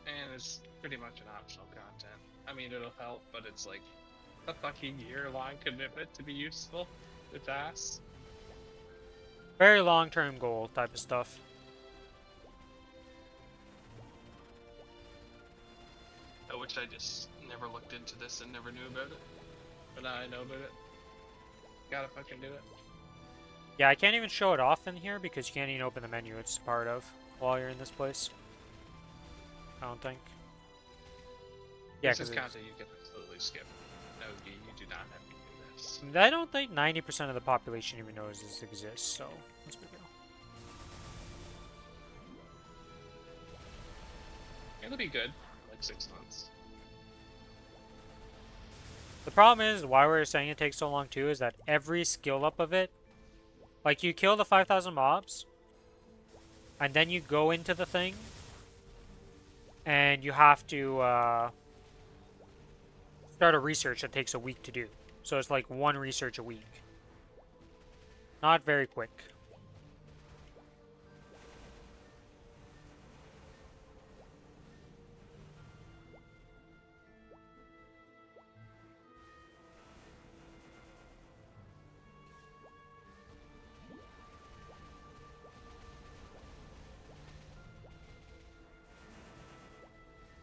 And it's pretty much an optional content. I mean, it'll help, but it's like a fucking year-long commitment to be useful. It's ass. Very long-term goal type of stuff. I wish I just never looked into this and never knew about it. But now I know about it. Gotta fucking do it. Yeah, I can't even show it off in here because you can't even open the menu it's part of while you're in this place. I don't think. Yeah, This is because content you can absolutely skip. No, you do not have to do this. I don't think 90% of the population even knows this exists, so let's be real. It'll be good. In like 6 months. The problem is, why we're saying it takes so long too, is that every skill up of it, like you kill the 5,000 mobs, and then you go into the thing, and you have to start a research that takes a week to do. So it's like 1 research a week. Not very quick.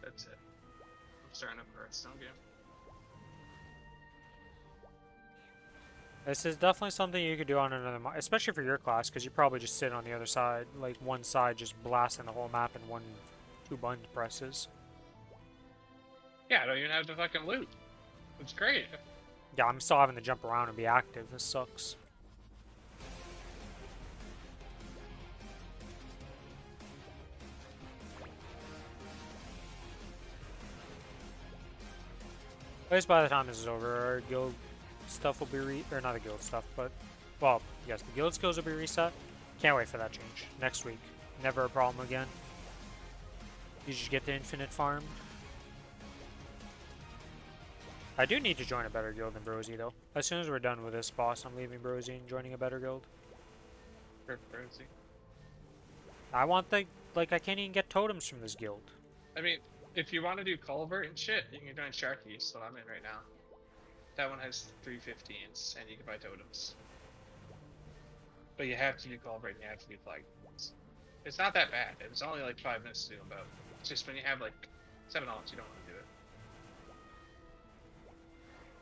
That's it. I'm starting up a Hearthstone game. This is definitely something you could do on another, especially for your class, because you probably just sit on the other side, like one side, just blasting the whole map in two button presses. Yeah, I don't even have to fucking loot. It's great. Yeah, I'm still having to jump around and be active. This sucks. At least by the time this is over, our guild stuff will be or not the guild stuff, but well, yes, the guild skills will be reset. Can't wait for that change next week. Never a problem again. You just get the infinite farm. I do need to join a better guild than Brosy though. As soon as we're done with this boss, I'm leaving Brosy and joining a better guild. Crazy. I want the I can't even get totems from this guild. I mean, if you want to do Culvert and shit, you can join Sharky's, what I'm in right now. That one has 315s, and you can buy totems. But you have to do Culvert and you have to do flag. It's not that bad. It's only like 5 minutes to do them both. It's just when you have like 7 odds, you don't want to do it.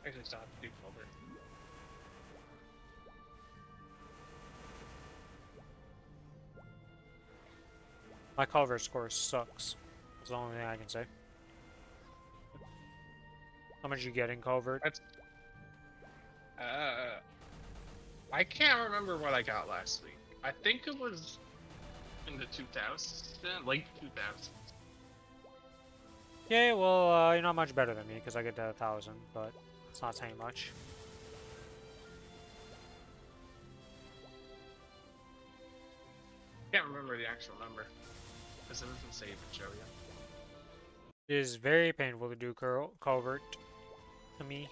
Actually, still have to do Culvert. My culvert score sucks. That's the only thing I can say. How much you get in culvert? That's... I can't remember what I got last week. I think it was in the 2000s, late 2000s. Yeah, well, you're not much better than me because I get to 1,000, but it's not saying much. Can't remember the actual number because it doesn't save and show you. It is very painful to do culvert to me.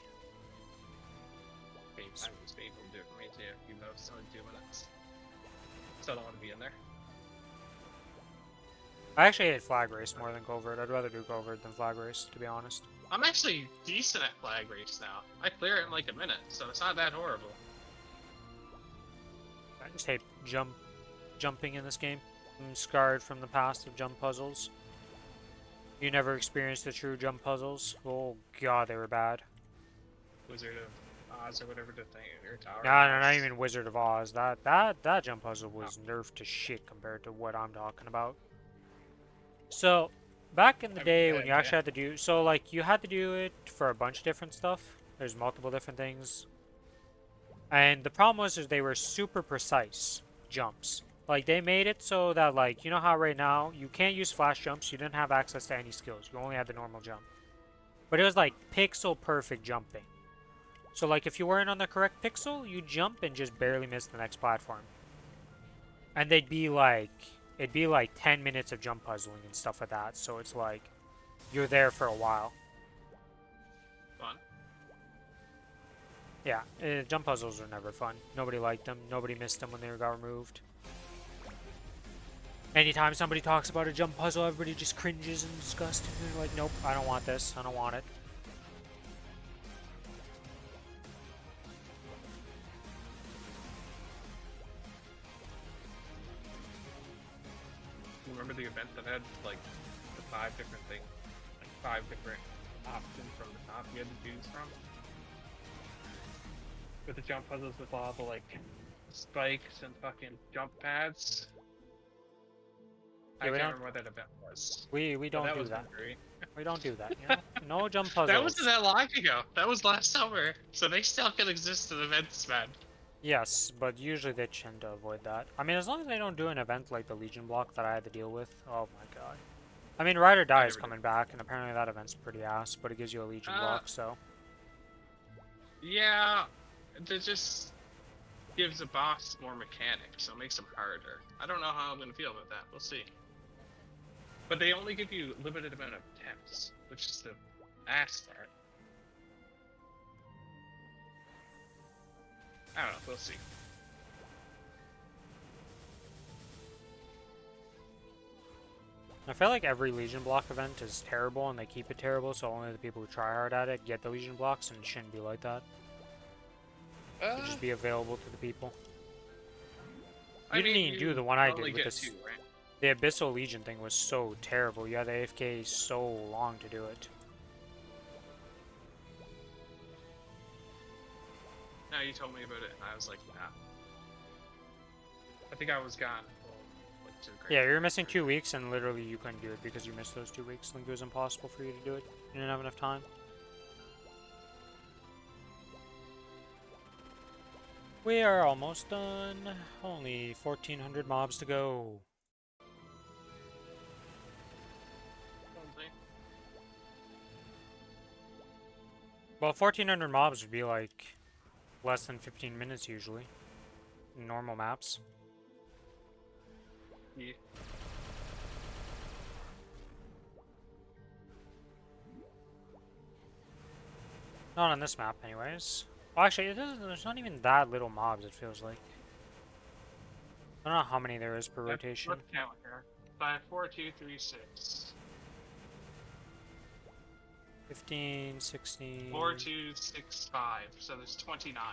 I was painful to do it for me too, even though it's only 2 minutes. Still don't want to be in there. I actually hate flag race more than covert. I'd rather do covert than flag race, to be honest. I'm actually decent at flag race now. I clear it in like a minute, so it's not that horrible. I just hate jumping in this game. I'm scarred from the past of jump puzzles. You never experienced the true jump puzzles? Oh god, they were bad. Wizard of Oz or whatever the thing, or Tower. No, not even Wizard of Oz. That jump puzzle was nerfed to shit compared to what I'm talking about. So, back in the day when you actually had to do... So, like, you had to do it for a bunch of different stuff. There's multiple different things. And the problem was is they were super precise jumps. Like, they made it so that, like, you know how right now you can't use flash jumps. You didn't have access to any skills. You only had the normal jump. But it was, like, pixel-perfect jumping. So, like, if you weren't on the correct pixel, you jump and just barely miss the next platform. And they'd be, like... It'd be, like, 10 minutes of jump puzzling and stuff like that. So it's, like, you're there for a while. Fun. Yeah, jump puzzles were never fun. Nobody liked them. Nobody missed them when they got removed. Anytime somebody talks about a jump puzzle, everybody just cringes and disgusts. And they're like, nope, I don't want this. I don't want it. Remember the event that had like the 5 different things, like 5 different options from the top you had to choose from? With the jump puzzles with all the like spikes and fucking jump pads. Yeah, I can't remember what that event was. We don't that do was that. Hungary. We don't do that. You know? No jump puzzles. That wasn't that long ago. That was last summer. So they still can exist in events, man. Yes, but usually they tend to avoid that. I mean, as long as they don't do an event like the Legion block that I had to deal with. Oh my god. I mean, Ride or Die is coming back, and apparently that event's pretty ass, but it gives you a Legion block, so... Yeah, it just gives the boss more mechanics, so it makes them harder. I don't know how I'm gonna feel about that. We'll see. But they only give you a limited amount of attempts, which is the ass part. I don't know, we'll see. I feel like every Legion block event is terrible, and they keep it terrible, so only the people who try hard at it get the Legion blocks, and it shouldn't be like that. It should just be available to the people. You didn't even do the one I did with this. Two, right? The Abyssal Legion thing was so terrible. You had the AFK so long to do it. No, you told me about it, and I was like, nah. I think I was gone. Like, to the Yeah, great you're missing 2 weeks, and literally you couldn't do it because you missed those 2 weeks. Like, it was impossible for you to do it. You didn't have enough time. We are almost done. Only 1,400 mobs to go. Only. Well, 1,400 mobs would be like less than 15 minutes usually. In normal maps. Yeah. Not on this map, anyways. Well, actually, there's not even that little mobs, it feels like. I don't know how many there is per rotation. Let's count here. 5, 4, 2, 3, 6. 15, 16... 4, 2, 6, 5. So there's 29.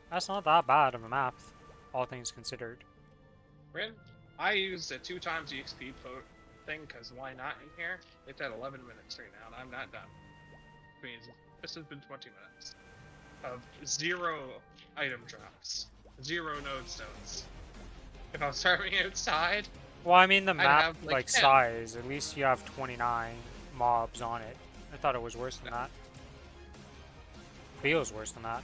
That's not that bad of a map, all things considered. Rin, I used a 2 times EXP thing, because why not in here? It's at 11 minutes right now, and I'm not done. Which means this has been 20 minutes of 0 item drops. 0 node stones. If I was starting outside, Well, I mean the map, have, like, 10. size, at least you have 29 mobs on it. I thought it was worse than that. Feels worse than that.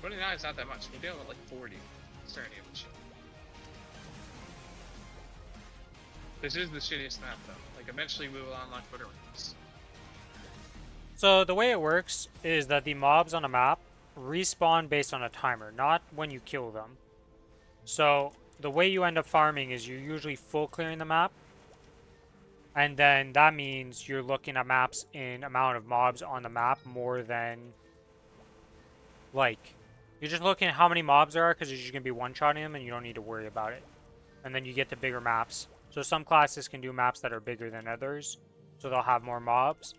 29 is not that much. We're dealing with like 40. Starting to shit. This is the shittiest map though. Like eventually we will unlock better ones. So the way it works is that the mobs on a map respawn based on a timer, not when you kill them. So the way you end up farming is you're usually full clearing the map. And then that means you're looking at maps in amount of mobs on the map more than, like, you're just looking at how many mobs there are because you're just going to be one-shotting them and you don't need to worry about it. And then you get to bigger maps. So some classes can do maps that are bigger than others, so they'll have more mobs.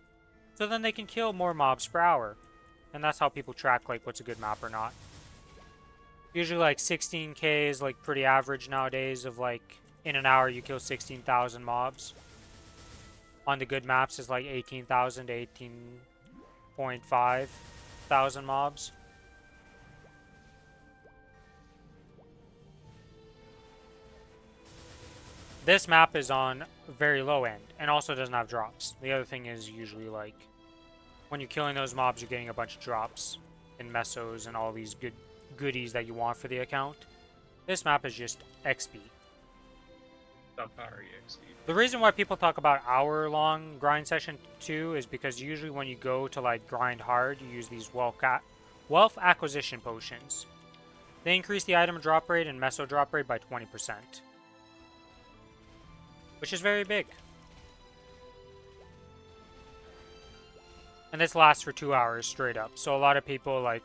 So then they can kill more mobs per hour. And that's how people track, like, what's a good map or not. Usually, like, 16k is, like, pretty average nowadays of, like, in an hour you kill 16,000 mobs. On the good maps is, like, 18,000 to 18.5 thousand mobs. This map is on very low end and also doesn't have drops. The other thing is usually, like, when you're killing those mobs, you're getting a bunch of drops and mesos and all these goodies that you want for the account. This map is just XP. Subpower EXP. The reason why people talk about hour-long grind session 2 is because usually when you go to, like, grind hard, you use these wealth acquisition potions. They increase the item drop rate and meso drop rate by 20%. Which is very big. And this lasts for 2 hours straight up. So a lot of people, like,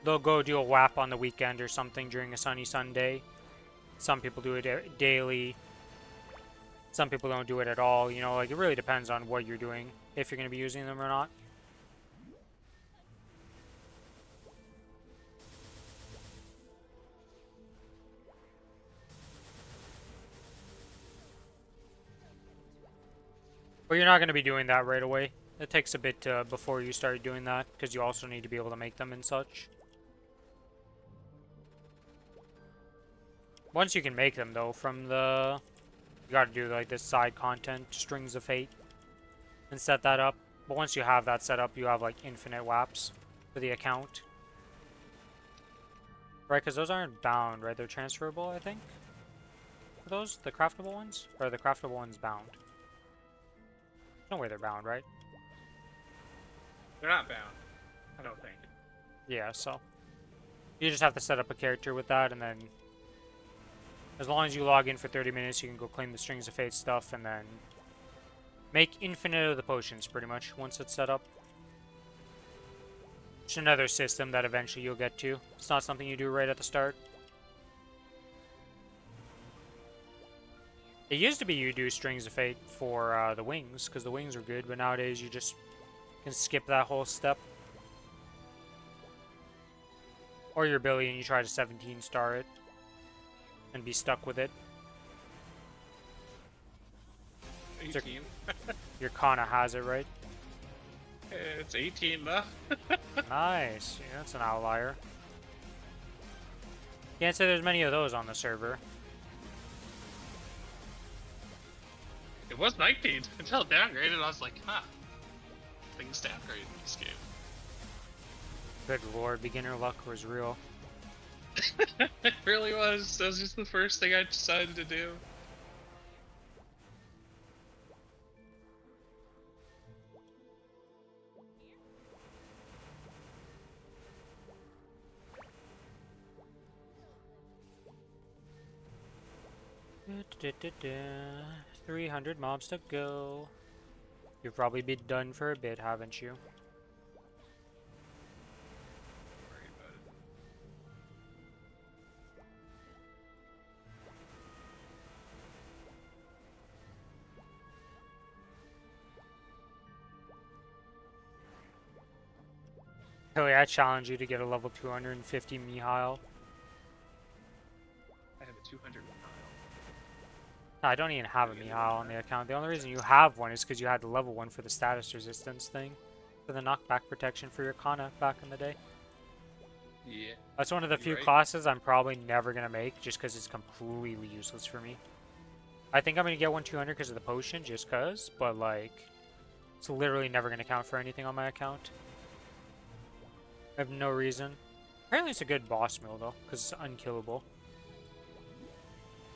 they'll go do a WAP on the weekend or something during a sunny Sunday. Some people do it daily. Some people don't do it at all. You know, like, it really depends on what you're doing, if you're going to be using them or not. But you're not going to be doing that right away. It takes a bit before you start doing that, because you also need to be able to make them and such. Once you can make them, though, from the... You gotta do, like, this side content, Strings of Fate, and set that up. But once you have that set up, you have, like, infinite WAPs for the account. Right, because those aren't bound, right? They're transferable, I think? Are those the craftable ones? Or are the craftable ones bound? No way they're bound, right? They're not bound. I don't think. Yeah, so... You just have to set up a character with that, and then... As long as you log in for 30 minutes, you can go claim the Strings of Fate stuff, and then... Make infinite of the potions, pretty much, once it's set up. It's another system that eventually you'll get to. It's not something you do right at the start. It used to be you do Strings of Fate for the wings, because the wings are good, but nowadays you just can skip that whole step. Or your ability and you try to 17 star it. And be stuck with it. 18. Your Kana has it, right? It's 18 though. Nice. Yeah, that's an outlier. Can't say there's many of those on the server. It was 19 until it downgraded. I was like, huh. Things downgraded in this game. Good lord, beginner luck was real. It really was. That was just the first thing I decided to do. Da-da-da-da. 300 mobs to go. You've probably been done for a bit, haven't you? Worry about it. Hilly, I challenge you to get a level 250 Mihail. I have a 200 mile. I don't even have a Mihail on the account. The only reason you have one is because you had the level 1 for the status resistance thing. For the knockback protection for your Kana back in the day. Yeah. That's one of the You're few right. classes I'm probably never going to make just because it's completely useless for me. I think I'm going to get one 200 because of the potion, just because, but like, it's literally never going to count for anything on my account. I have no reason. Apparently it's a good boss meal though, because it's unkillable.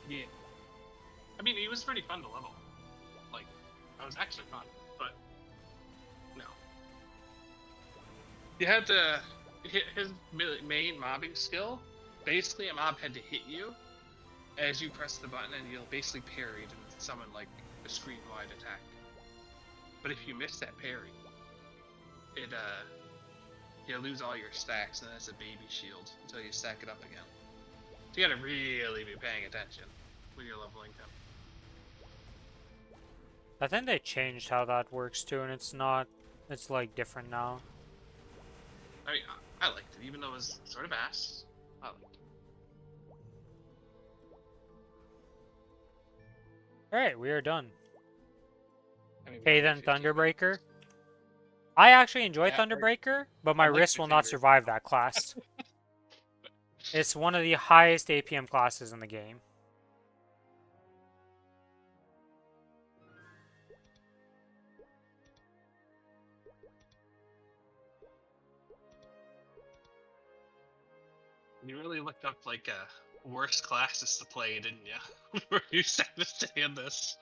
Yeah. I mean, he was pretty fun to level. Like, that was actually fun, but no. You had to hit his main mobbing skill. Basically, a mob had to hit you as you press the button, and you'll basically parry and summon like a screen-wide attack. But if you miss that parry, it you lose all your stacks, and then it's a baby shield until you stack it up again. So you gotta really be paying attention when you're leveling him. I think they changed how that works too, and it's not, it's like different now. I mean, I liked it, even though it was sort of ass. I liked it. Alright, we are done. I mean, Okay we then, had 15 Thunderbreaker. I actually enjoy Yeah, Thunderbreaker, but my I like wrist my will not favorite. survive that class. It's one of the highest APM classes in the game. You really looked up like worst classes to play, didn't you? Before you sat to stand this.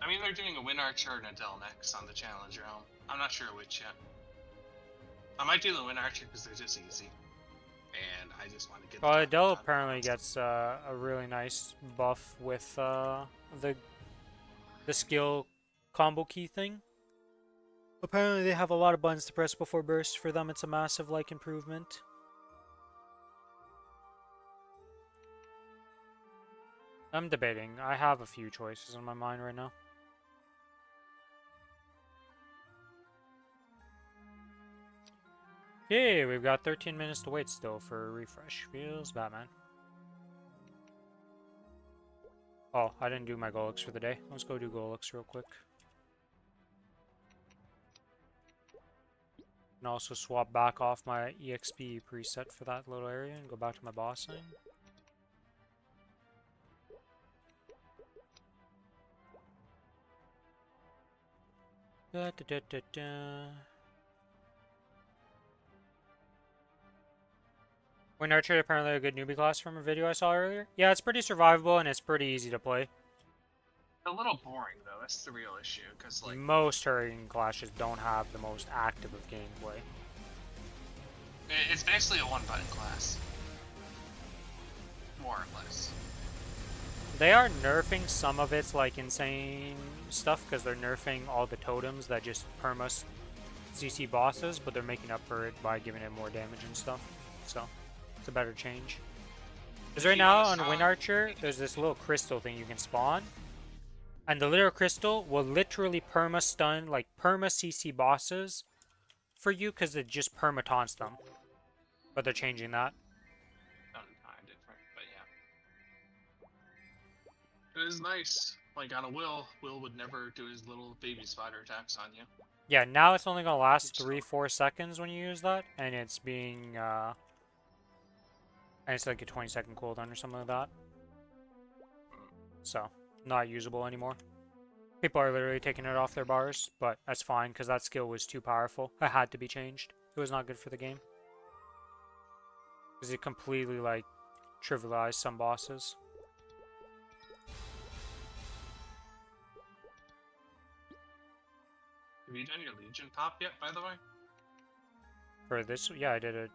I mean, they're doing a Wind Archer and Adele next on the challenge realm. I'm not sure which yet. I might do the Wind Archer because they're just easy, and I just want to get. Well, the Adele done. apparently gets a really nice buff with the skill combo key thing. Apparently they have a lot of buttons to press before burst. For them it's a massive like improvement. I'm debating. I have a few choices in my mind right now. Okay, we've got 13 minutes to wait still for a refresh. Feels bad, man. Oh, I didn't do my Golux for the day. Let's go do Golux real quick. And also swap back off my EXP preset for that little area and go back to my bossing. Da, da, da, da, da. Wind Archer apparently a good newbie class from a video I saw earlier. Yeah, it's pretty survivable and it's pretty easy to play. A little boring though. That's the real issue, because like Most Hurricane classes don't have the most active of gameplay. it's basically a one-button class, more or less. They are nerfing some of its like insane stuff because they're nerfing all the totems that just perma CC bosses, but they're making up for it by giving it more damage and stuff. So it's a better change. Because right now on Wind Archer, there's this little crystal thing you can spawn, and the little crystal will literally perma stun, like perma CC bosses for you because it just perma taunts them. But they're changing that. Done kind of different, but yeah. It is nice. Like on a Will would never do his little baby spider attacks on you. Yeah, now it's only gonna last So- 3-4 seconds when you use that, and it's being and it's like a 20-second cooldown or something like that. So not usable anymore. People are literally taking it off their bars, but that's fine because that skill was too powerful. It had to be changed. It was not good for the game because it completely like trivialized some bosses. Have you done your Legion pop yet, by the way? For this, yeah, I did it.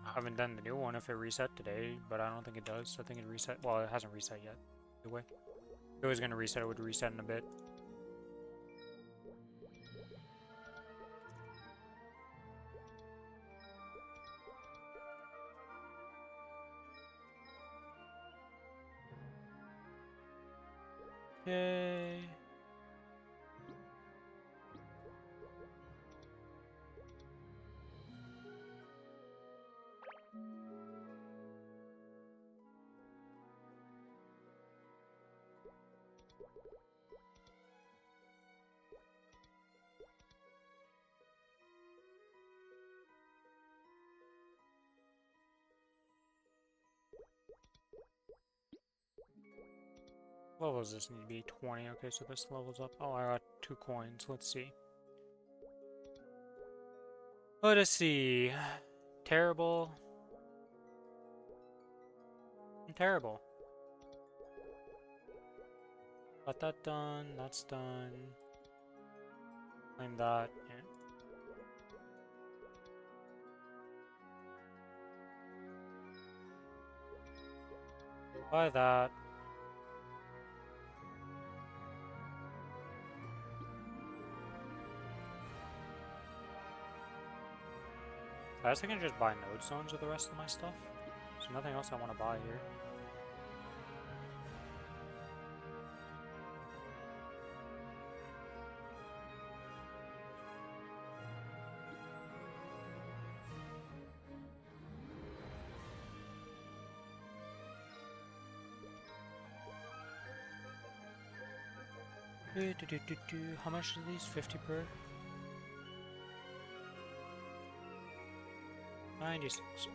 I Oh, haven't done the new one if it reset today, but I don't think it does. I think it reset. Well, it hasn't reset yet. Either way, if it was gonna reset, it would reset in a bit. Yay! What levels does this need to be? 20. Okay, so this levels up. Oh, I got 2 coins. Let's see. Let us see. Terrible. Terrible. Got that done. That's done. Claim that. Yeah. Buy that. I guess I can just buy node stones with the rest of my stuff. There's nothing else I want to buy here. How much are these? 50 per? 96. Okay.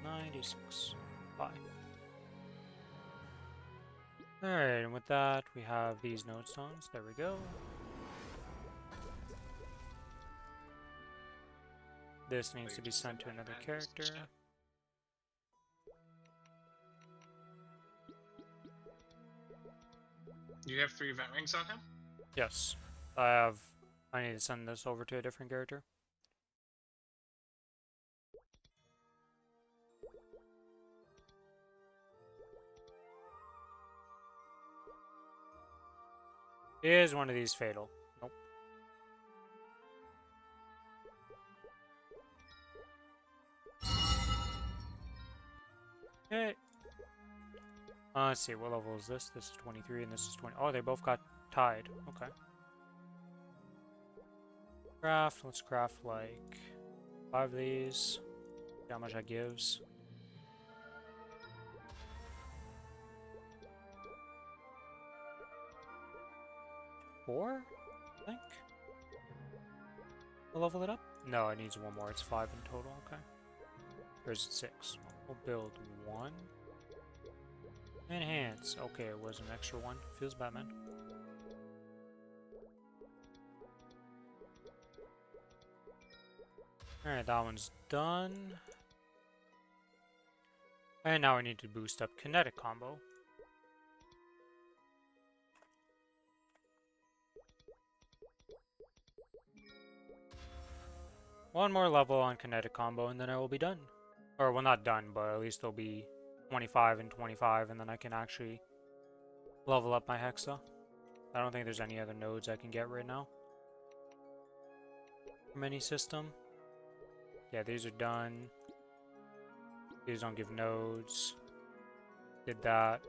96. Bye. Alright, and with that, we have these node stones. There we go. This needs to be sent to another character. You have 3 event rings on him? Yes. I need to send this over to a different character. Is one of these fatal? Nope. Okay. Let's see, what level is this? This is 23 and this is 20. Oh, they both got tied. Okay. Craft, let's craft like 5 of these. See how much that gives. Four, I think. I'll level it up? No, it needs one more. It's 5 in total. Okay. Or is it 6? We'll build 1. Enhance. Okay, it was an extra 1. Feels bad, man. Alright, that one's done. And now I need to boost up kinetic combo. One more level on kinetic combo and then I will be done. Or, well, not done, but at least it'll be 25 and 25 and then I can actually level up my Hexa. I don't think there's any other nodes I can get right now from any system. Yeah, these are done. These don't give nodes. Did that.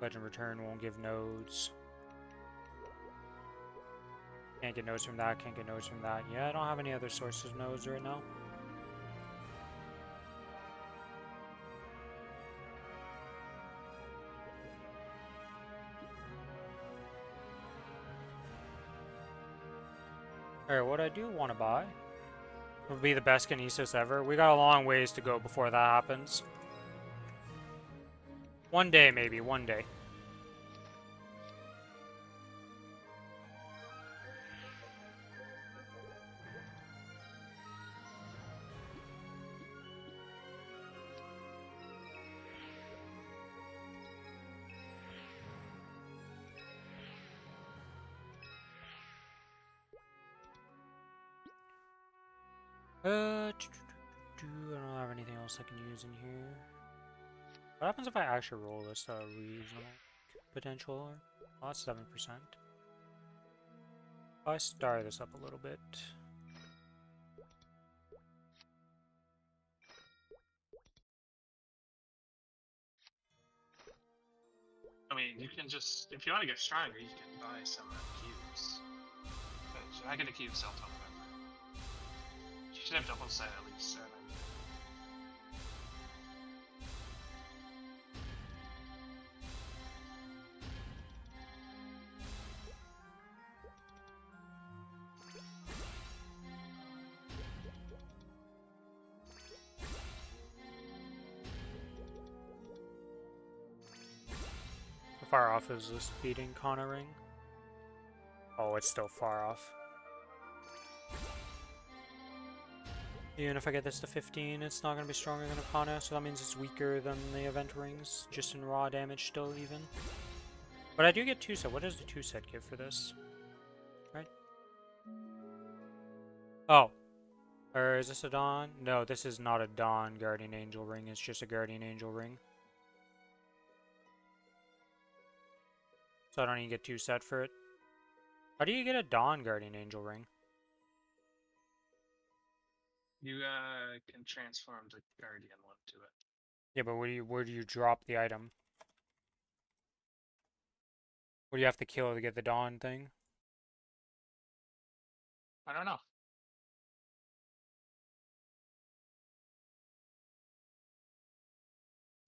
Legend Return won't give nodes. Can't get nodes from that, can't get nodes from that. Yeah, I don't have any other sources of nodes right now. Alright, what I do want to buy would be the best kinesis ever. We got a long ways to go before that happens. One day, maybe. One day. I don't have anything else I can use in here. What happens if I actually roll this reasonable potential? Oh, that's 7%. I star this up a little bit. I mean, you can just, if you want to get stronger, you can buy some cubes. But you're not gonna keep self top ever. You should have double set at least 7. How far off is this beating Kana ring? Oh, it's still far off. Even if I get this to 15, it's not going to be stronger than Akana, so that means it's weaker than the event rings, just in raw damage still even. But I do get 2 set. What does the 2 set give for this? Right? Oh. Or is this a Dawn? No, this is not a Dawn Guardian Angel ring, it's just a Guardian Angel ring. So I don't even get 2 set for it. How do you get a Dawn Guardian Angel ring? You can transform the Guardian one to it. Yeah, but where do you drop the item? What do you have to kill to get the Dawn thing? I don't know.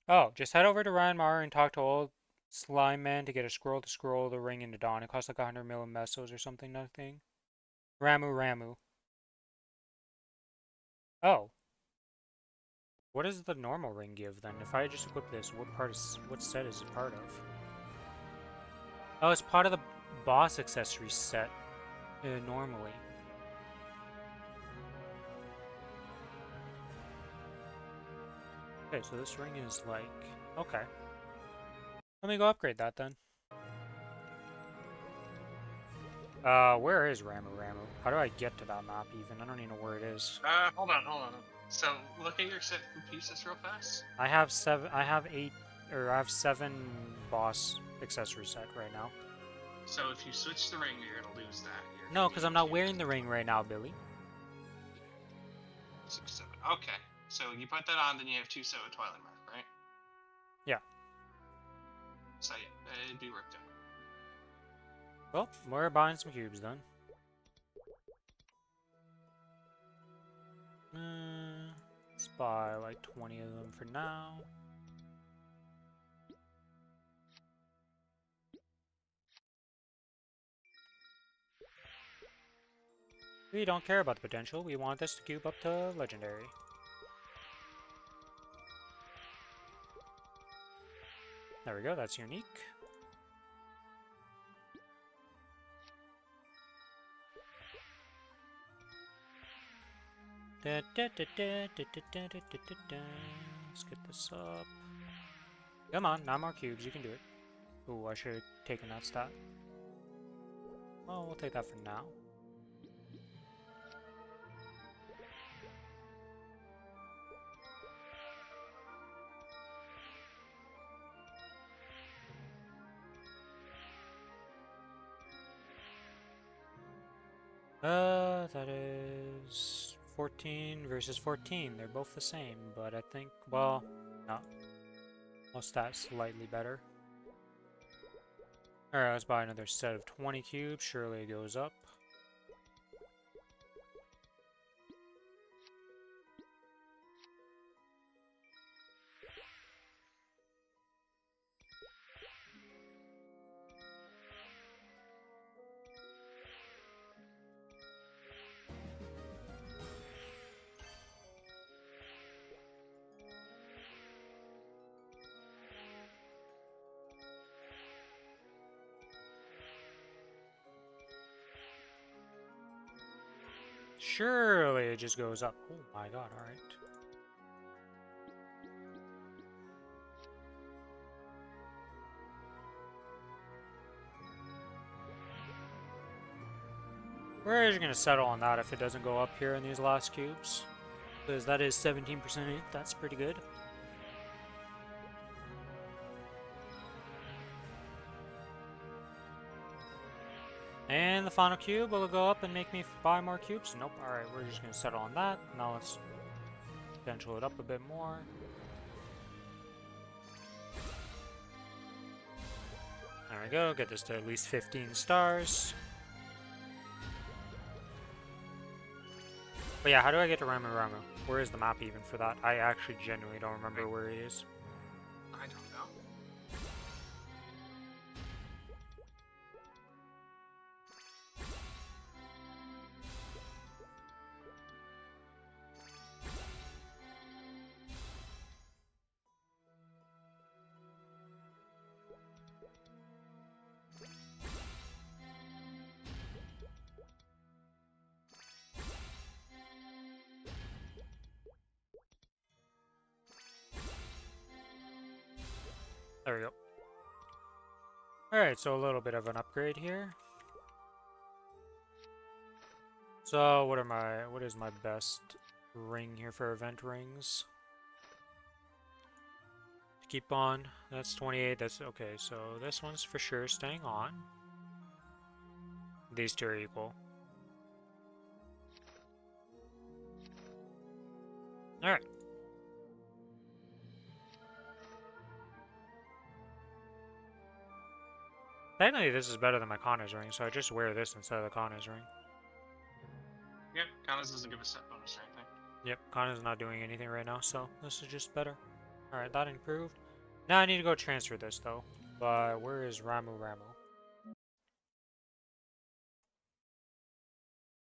Oh, just head over to Ranmar and talk to old Slime Man to get a scroll to scroll the ring into Dawn. It costs like 100 million mesos or something, nothing. Ramu. Oh. What does the normal ring give then? If I just equip this, what set is it part of? Oh, it's part of the boss accessory set, normally. Okay, so this ring is like, okay. Let me go upgrade that then. Where is Ramu? How do I get to that map even? I don't even know where it is. Hold on. So, look at your set pieces real fast. I have 7 boss accessory set right now. So, if you switch the ring, you're gonna lose that. No, because I'm not wearing the ring right now, Billy. 6, 7. Okay. So you put that on, then you have 2 set with Twilight Mark, right? Yeah. So yeah, it'd be worked out. Well, we're buying some cubes then. Let's buy like 20 of them for now. We don't care about the potential, we want this to cube up to legendary. There we go, that's unique. Let's get this up. Come on, 9 more cubes, you can do it. Ooh, I should have taken that stat. Well, we'll take that for now. That is 14 versus 14. They're both the same, but I think, well, no. I'll stat slightly better. Alright, let's buy another set of 20 cubes. Surely it goes up. Surely it just goes up. Oh my god, alright. We're just gonna settle on that if it doesn't go up here in these last cubes. Because that is 17% int, that's pretty good. And the final cube, will it go up and make me buy more cubes? Nope, alright, we're just gonna settle on that. Now let's potential it up a bit more. There we go, get this to at least 15 stars. But yeah, how do I get to Ramu Ramu? Where is the map even for that? I actually genuinely don't remember where he is. I don't know. There we go. Alright, so a little bit of an upgrade here. So what is my best ring here for event rings? To keep on, that's 28, that's okay, so this one's for sure staying on. These two are equal. Alright. Technically, this is better than my Connor's ring, so I just wear this instead of the Connor's ring. Yeah, Kronos doesn't give a set bonus or anything. Yep, Connor's not doing anything right now, so this is just better. Alright, that improved. Now I need to go transfer this, though. But where is Ramu Ramu?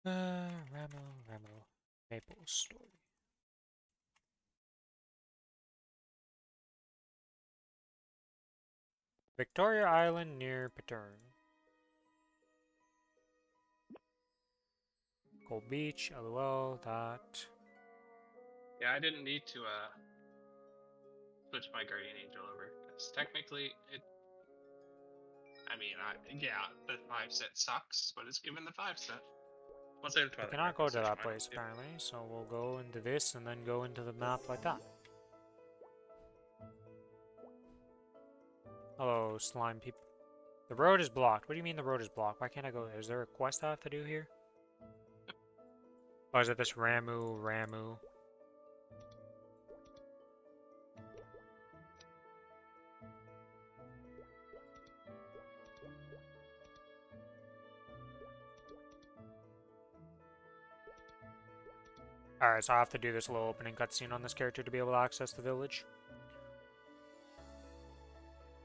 Ramu Ramu. Maplestory. Victoria Island near Pattern. Gold Beach, LOL, that. Yeah, I didn't need to switch my guardian angel over because technically it. I mean, yeah, the 5 set sucks, but it's given the 5 set. Once I have I Twilight cannot Mark, go I'll to switch that mine place, over. apparently, so we'll go into this and then go into the map like that. Hello, slime people. The road is blocked. What do you mean the road is blocked? Why can't I go? Is there a quest I have to do here? Oh, is it this Ramu Ramu? Alright, so I have to do this little opening cutscene on this character to be able to access the village.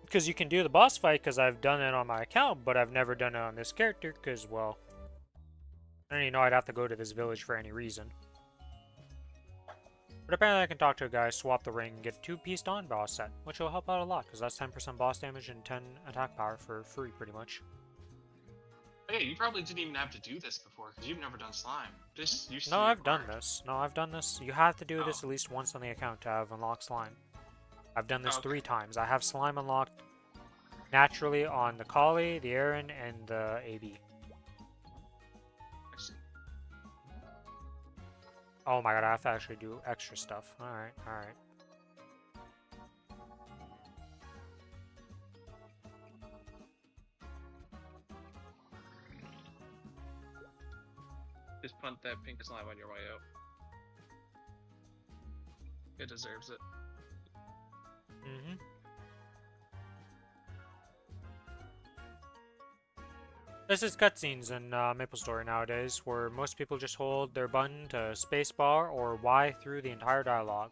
Because you can do the boss fight, because I've done it on my account, but I've never done it on this character, because, well, I didn't even know I'd have to go to this village for any reason. But apparently I can talk to a guy, swap the ring, and get a 2-piece Dawn boss set, which will help out a lot, because that's 10% boss damage and 10 attack power for free, pretty much. Hey, you probably didn't even have to do this before because you've never done slime. This used to No, be I've done required. this. No, I've done this. You have to do this Oh. at least once on the account to have unlocked slime. I've done this Okay. 3 times. I have slime unlocked naturally on the Collie, the Aaron, and the AB. I see. Oh my god, I have to actually do extra stuff. Alright, alright. Just punt that pink slime on your way out. It deserves it. Mm-hmm. This is cutscenes in Maplestory nowadays, where most people just hold their button to spacebar or Y through the entire dialogue.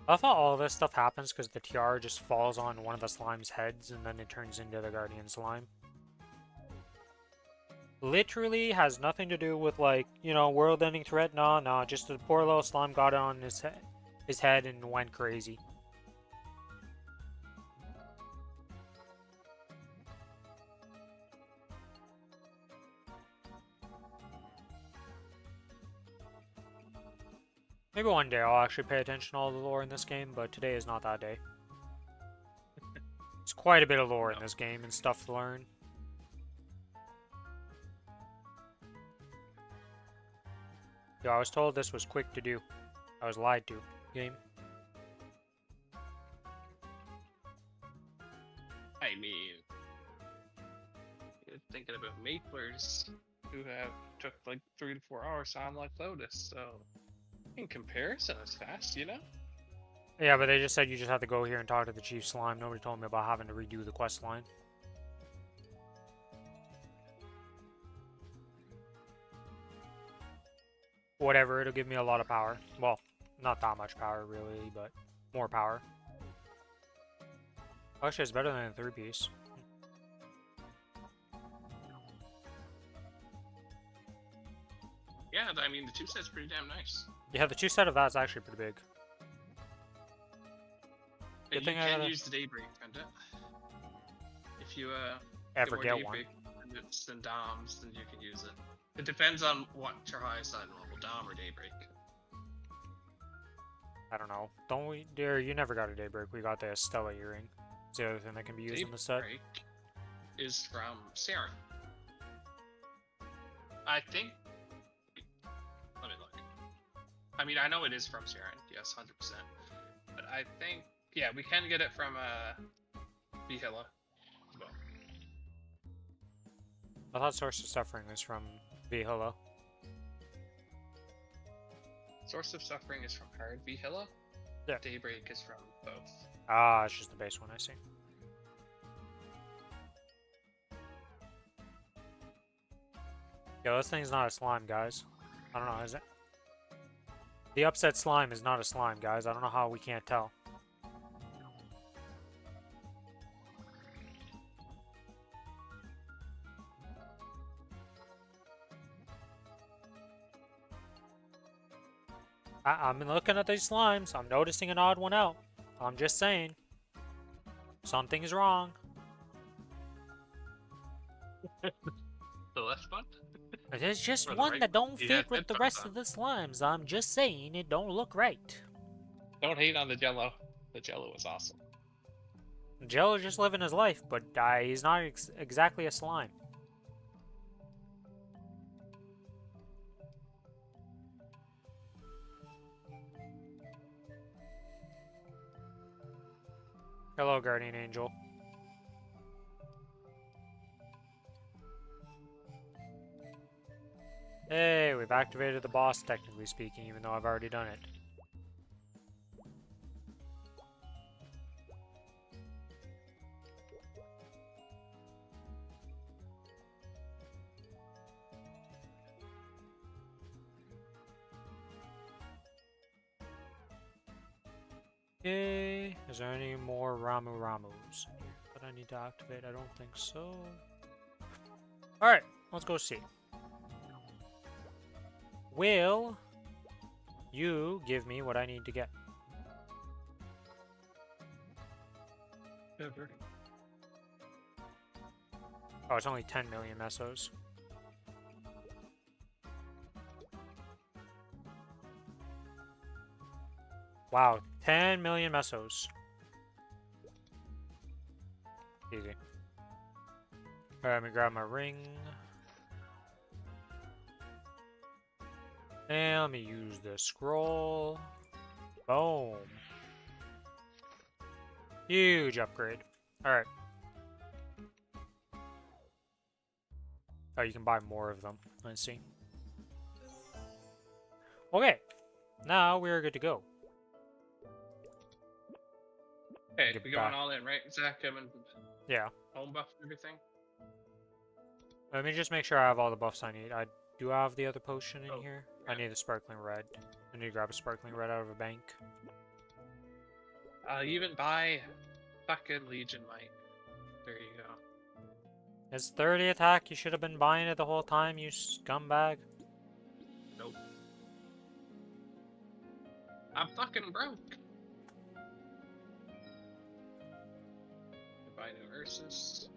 I thought all this stuff happens because the tiara just falls on one of the slime's heads and then it turns into the guardian slime. Literally has nothing to do with, like, you know, world-ending threat. No, no, just the poor little slime got on his head and went crazy. Maybe one day I'll actually pay attention to all the lore in this game, but today is not that day. It's quite a bit of lore in this game and stuff to learn. Yo, I was told this was quick to do. I was lied to. Game. I mean, you're thinking about maplers who have took like 3 to 4 hours to unlock Lotus, so in comparison, it's fast, you know? Yeah, but they just said you just have to go here and talk to the Chief Slime. Nobody told me about having to redo the quest line. Whatever, it'll give me a lot of power. Well, not that much power, really, but more power. Actually, it's better than a 3-piece. Yeah, I mean, the 2-set's pretty damn nice. Yeah, the 2-set of that's actually pretty big. And Good thing you I can gotta- use the Daybreak, can't it? If you, Ever more get one. Daybreak than Doms, then you can use it. It depends on what your highest item level, Dom or Daybreak. I don't know. Don't we, dear? You never got a Daybreak. We got the Stella earring. It's the other thing that can be used in the set. Daybreak is from Saren. I think. Let me look. I mean, I know it is from Saren. Yes, 100%. But I think, yeah, we can get it from hilla. Well, I thought Source of Suffering was from hilla. Source of Suffering is from Hard hilla. Yeah. Daybreak is from both. Ah, it's just the base one, I see. Yo, this thing's not a slime, guys. I don't know, is it? The upset slime is not a slime, guys. I don't know how we can't tell. I'm looking at these slimes. I'm noticing an odd one out. I'm just saying. Something is wrong. The left one? There's just Or the one right that don't one? You fit have with the headphones rest on. of the slimes. I'm just saying it don't look right. Don't hate on the Jello. The Jello was awesome. Jello's just living his life, but he's not exactly a slime. Hello, Guardian Angel. Hey, we've activated the boss, technically speaking, even though I've already done it. Okay, is there any more Ramu Ramus that I need to activate? I don't think so. Alright, let's go see. Will you give me what I need to get? Ever. Oh, it's only 10 million mesos. Wow, 10 million mesos. Easy. Alright, let me grab my ring. And let me use the scroll. Boom. Huge upgrade. Alright. Oh, you can buy more of them. Let's see. Okay. Now we're good to go. Hey, Get we going back. all in, right? Zach, Kevin, Yeah. home buff and everything? Let me just make sure I have all the buffs I need. I do have the other potion in Oh, here. yeah. I need the sparkling red. I need to grab a sparkling red out of a bank. Even buy fucking Legion Might. There you go. It's 30 attack. You should have been buying it the whole time, you scumbag. Nope. I'm fucking broke. Buy new Ursus.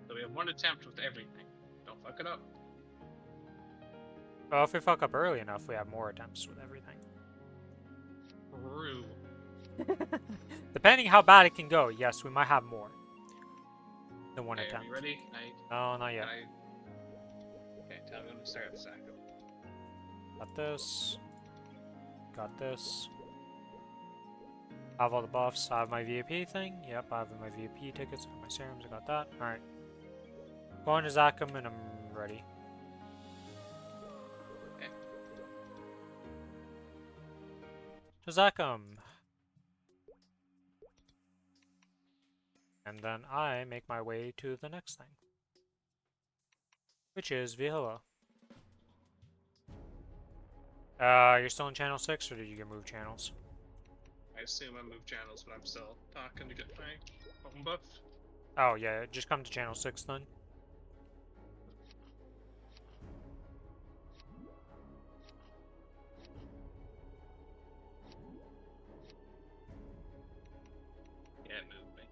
So we have one attempt with everything. Don't fuck it up. Well, if we fuck up early enough, we have more attempts with everything. True. Depending how bad it can go, yes, we might have more than one Okay, are attempt. you ready? No, not yet. Okay, tell me when to start the sack. Got this. Got this. I have all the buffs. I have my VIP thing. Yep, I have my VIP tickets. I got my serums. I got that. Alright. Going to Zakum and I'm ready. Okay. To Zakum. And then I make my way to the next thing. Which is Vihilla. You're still in channel 6 or did you get moved channels? I assume I moved channels, but I'm still talking to get my home buff. Oh yeah, just come to channel 6 then. Yeah, it moved me.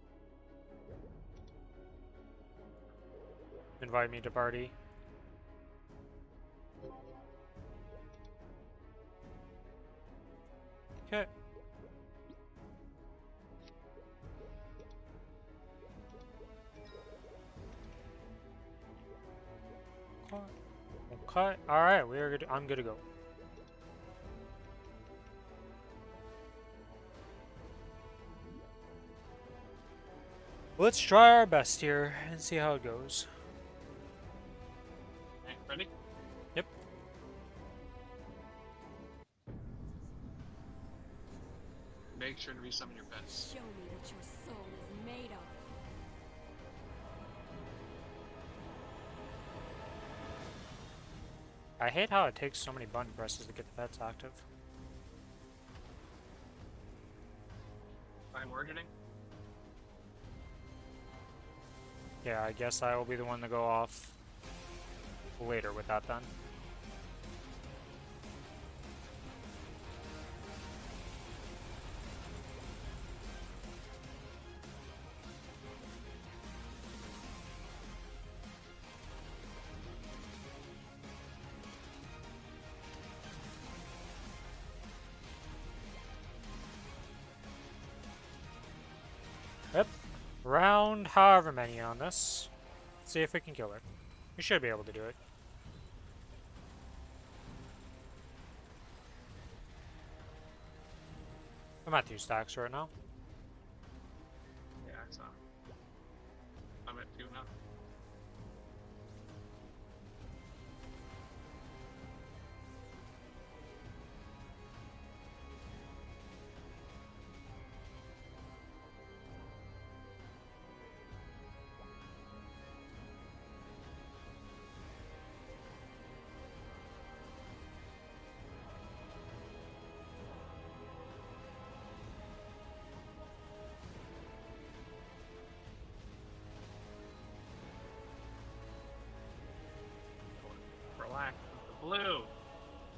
Invite me to party. Okay. Okay. Alright, we are good. I'm good to go. Let's try our best here and see how it goes. Okay, ready? Yep. Make sure to resummon your pets. Show me what your soul is made of. I hate how it takes so many button presses to get the pets active. I'm ordening. Yeah, I guess I will be the one to go off later with that then. Yep. Round however many on this. Let's see if we can kill her. We should be able to do it. I'm at 2 stacks right now. Yeah, I saw. I'm at 2 now. Relax. Blue.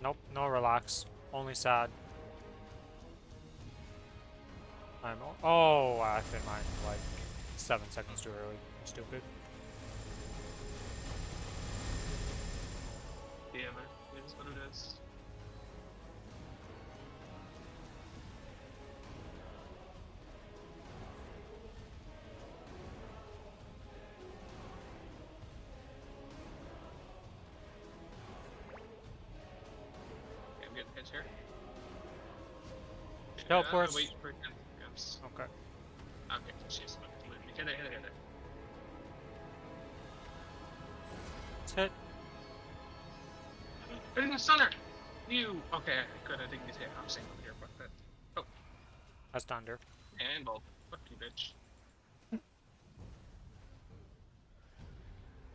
Nope, no relax. Only sad. Oh, I fit mine like 7 seconds too early. Stupid. Yeah, but it is what it is. Okay, I'm getting hits here. Teleports. Wait for it comes. Okay. Okay, she's hit it. Let's hit. I didn't stun her! You! Okay, good, I didn't get hit. I'm saying over here, but that. Oh, I stunned her. and bolt. Fuck you, bitch.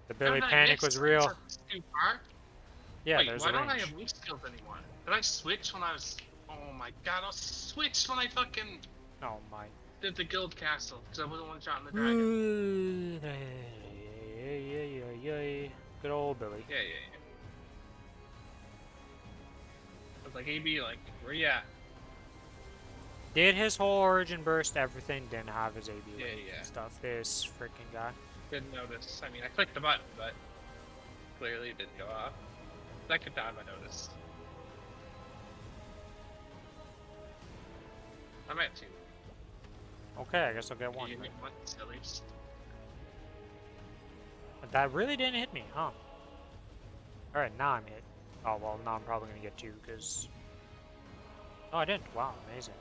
The Billy Haven't I panic missed was real. since too far? Yeah, Wait, there's why a don't I range. have weak skills anymore? Did I switch when I was... Oh my god, I switched when I fucking... Oh my at the guild castle because I wasn't one shot in the dragon. Good old Billy. Yeah. I was like, AB, like, where you at? Did his whole origin burst everything, didn't have his AB Yeah, rate yeah. and stuff. This freaking guy. Didn't notice. I mean, I clicked the button, but clearly it didn't go off. Second time I noticed. I'm at 2. Okay, I guess I'll get one. You hit once at least. But that really didn't hit me, huh? Alright, now I'm hit. Oh, well, now I'm probably gonna get 2, because... Oh, I didn't. Wow, amazing.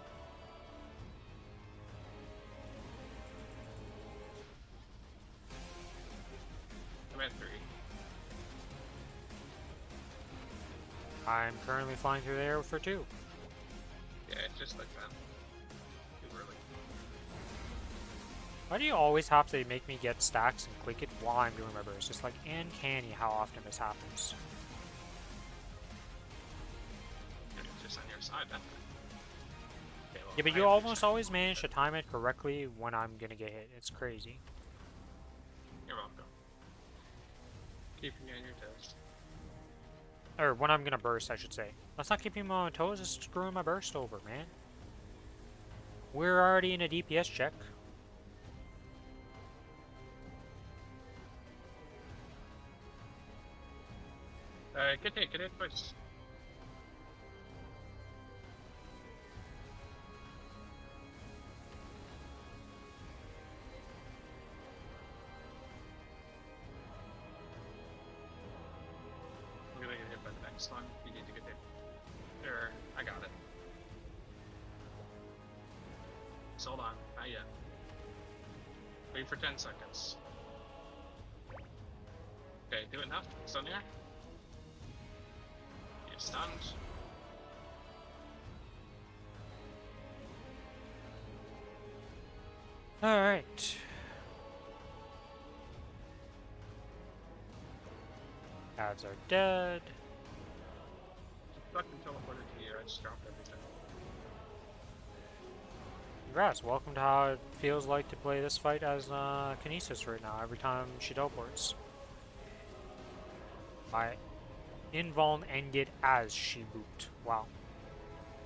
I'm at 3. I'm currently flying through the air for 2. Yeah, it's just like that. Too early. Why do you always have to make me get stacks and click it while I'm doing my burst? It's like uncanny how often this happens. It's just on your side, then. Okay, well, Yeah, but I you have almost to- always manage to time it correctly when I'm gonna get hit. It's crazy. You're welcome. Keeping you on your toes. Or when I'm gonna burst, I should say. That's not keeping me on my toes, it's screwing my burst over, man. We're already in a DPS check. Good hit, push. I'm gonna get hit by the next one. You need to get hit. There, I got it. Just hold on, not yet. Wait for 10 seconds. Okay, do it now. Stun here. You're stunned. Alright. Ads are dead. Fucking teleported to here. I just dropped everything. Congrats, welcome to how it feels like to play this fight as kinesis right now, every time she teleports. My invuln ended as she booped. Wow.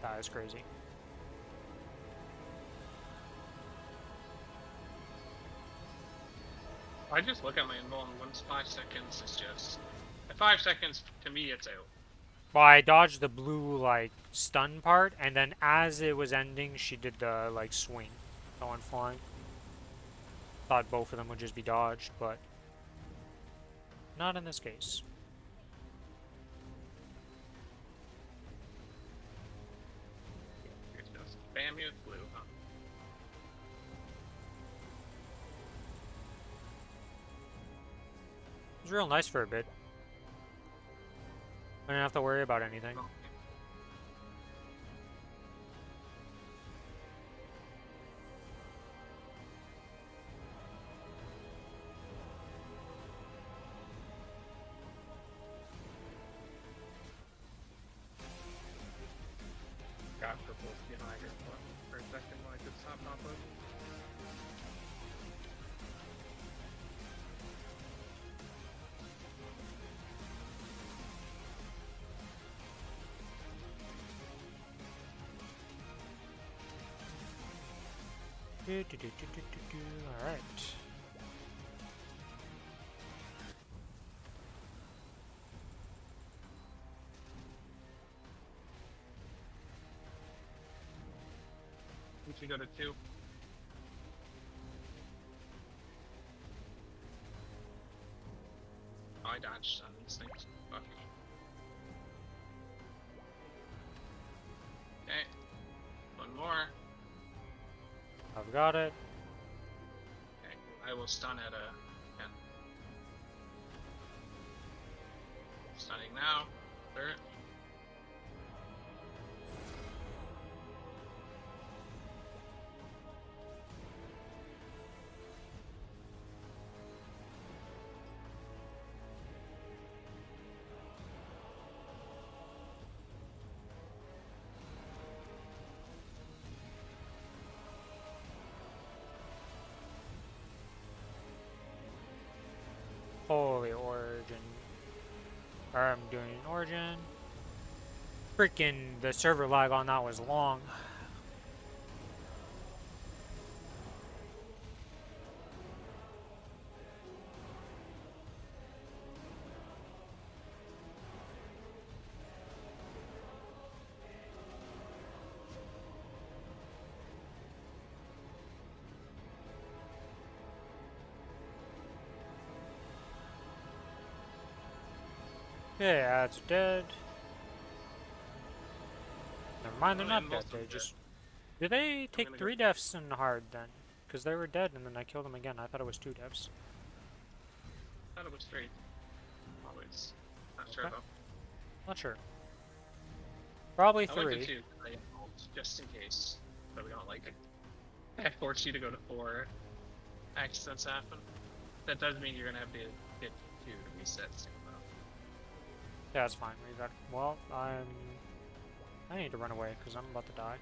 That is crazy. I just look at my invuln once 5 seconds. It's just at 5 seconds to me, it's out. Well, I dodged the blue, like, stun part, and then as it was ending, she did the, like, swing. Going flying. Thought both of them would just be dodged, but not in this case. You're just spam me with blue, huh? It was real nice for a bit. I didn't have to worry about anything. Oh. Got purple behind her for a second when I could stop pop up. Alright. We should go to 2. Oh, I dodged on these things. Fuck me. Okay. One more. I've got it. Okay. I will stun at a 10. Stunning now. Third. I'm doing an origin. Freaking the server lag on that was long. Okay, ads are dead. Never mind, they're Oh, yeah, not dead. most of They them just... Did they take gonna 3 deaths in hard then? Because they were dead and then I killed them again. I thought it was 2 deaths. thought it was straight. Always. Not sure Okay. though. Not sure. Probably I like 3. to 2 just in case. So we don't like I force you to go to 4. Accidents happen. That does mean you're gonna have to hit 2 to reset soon though. Yeah, that's fine. We got... Well, I need to run away because I'm about to die.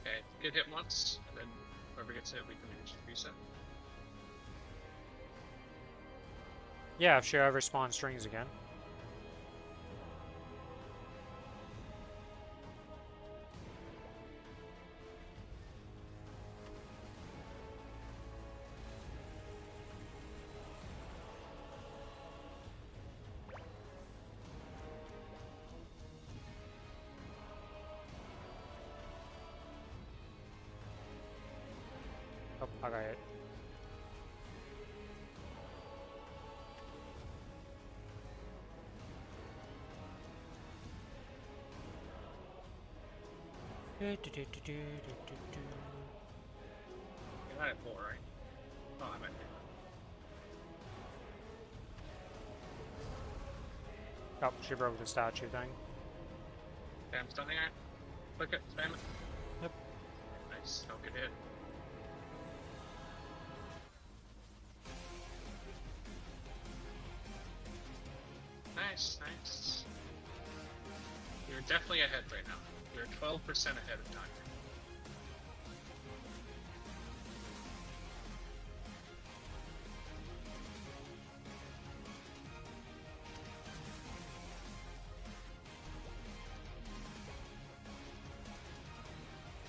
Okay, get hit once, and then whoever gets hit, we can just reset. Yeah, if she ever spawns strings again. Oh, I got it. You're not at 4, right? Oh, I'm at 2. Oh, she broke the statue thing. Okay, I'm stunning her. Click it, spam it. Yep. Nice, don't get hit. Nice, nice. You're definitely ahead right now. You're 12% ahead of time.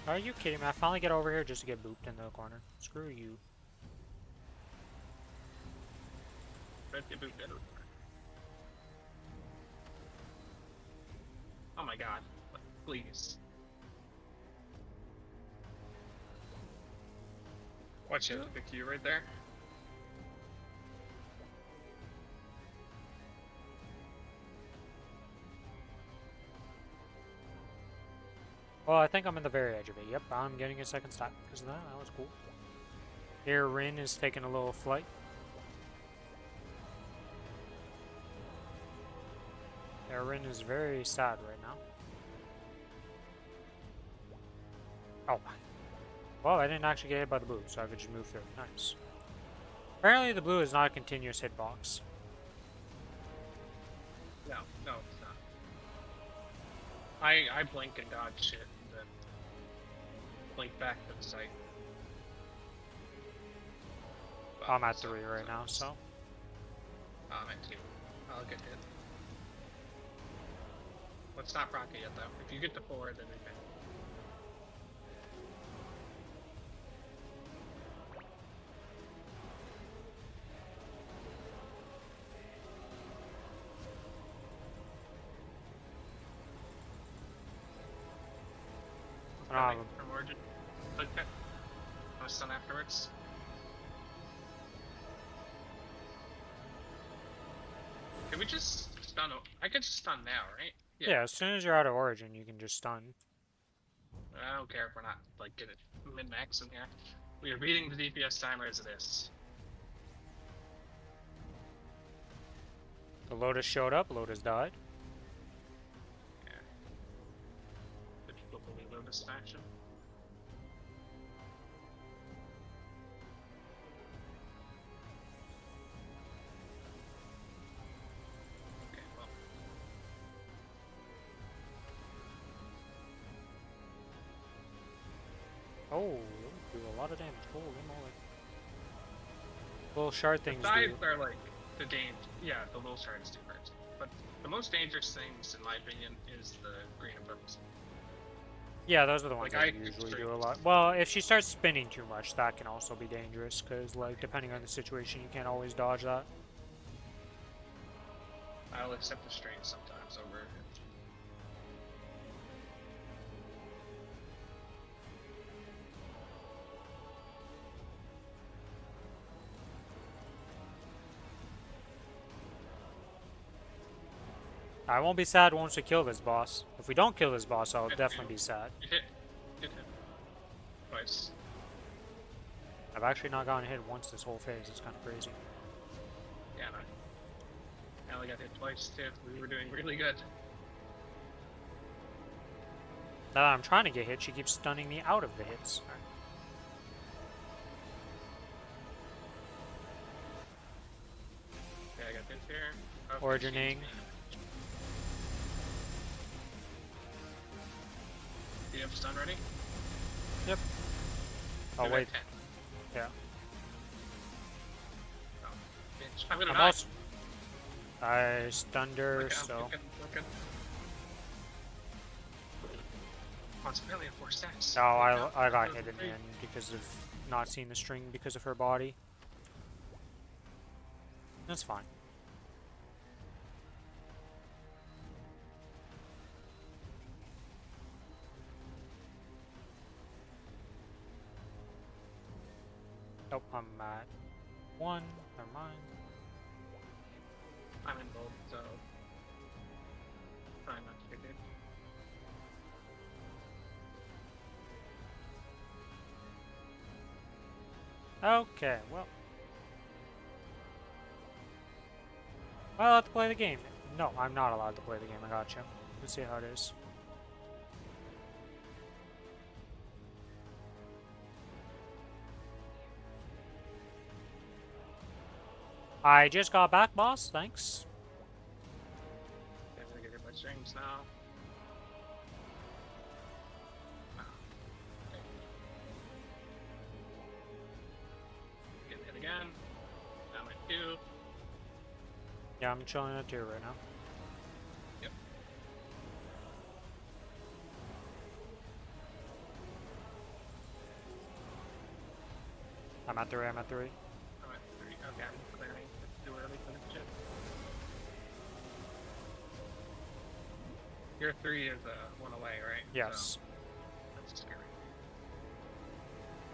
Are you kidding me? I finally get over here just to get booped in the corner. Screw you. Red get booped out. Oh my god. Please. Watch it, the Q right there. Well, I think I'm in the very edge of it. Yep, I'm getting a second stop because of that. That was cool. Here, Rin is taking a little flight. Rin is very sad right now. Oh. Well, I didn't actually get hit by the blue, so I could just move through. Nice. Apparently the blue is not a continuous hitbox. No, no, it's not. I blink and dodge shit and then blink back to the site. But I'm at 3 right now, so. I'm at 2. I'll get hit. Let's not proc it yet though. If you get to 4, then we can. From origin. Click it. I was stun afterwards. Can we just stun? I can just stun now, right? Yeah, as soon as you're out of origin, you can just stun. I don't care if we're not like getting min-max in here. We are beating the DPS timer as it is. The Lotus showed up, Lotus died. Yeah. Did people believe Lotus in action? Okay, well. Oh, do a lot of damage. Holy moly. Little shard things Dives do. are like Yeah, the little shards do hurt. But the most dangerous things, in my opinion, is the green and purple. Yeah, those are the ones Like, that I usually straight- do a lot. Well, if she starts spinning too much, that can also be dangerous, because, like, depending on the situation, you can't always dodge that. I'll accept the strain sometimes over. I won't be sad once we kill this boss. If we don't kill this boss, I'll definitely be sad. It hit. It hit. Twice. I've actually not gotten hit once this whole phase. It's kind of crazy. Yeah, no. I only got hit twice too. We were doing really good. Now that I'm trying to get hit, she keeps stunning me out of the hits. Okay, I got hit here. Okay, Origining. Do you have stun ready? Yep. Oh, You're at wait. 10. Yeah. Oh, bitch. I'm gonna I'm die. also... I stunned her, Okay, so... okay. Oh, it's apparently a 4 stacks. No, I got hit in the end because of not seeing the string because of her body. That's fine. Nope, I'm at 1. Never mind. I'm in both, so try not to get hit. Okay, well. Am I allowed to play the game? No, I'm not allowed to play the game. I gotcha. Let's see how it is. I just got back, boss. Thanks. I'm gonna get hit by strings now. Okay. Getting hit again. Now I'm at 2. Yeah, I'm chilling at 2 right now. Yep. I'm at 3, I'm at 3. I'm at 3. Okay, I'm clearing. It's too early for this shit. Your 3 is 1 away, right? Yes. So, that's scary.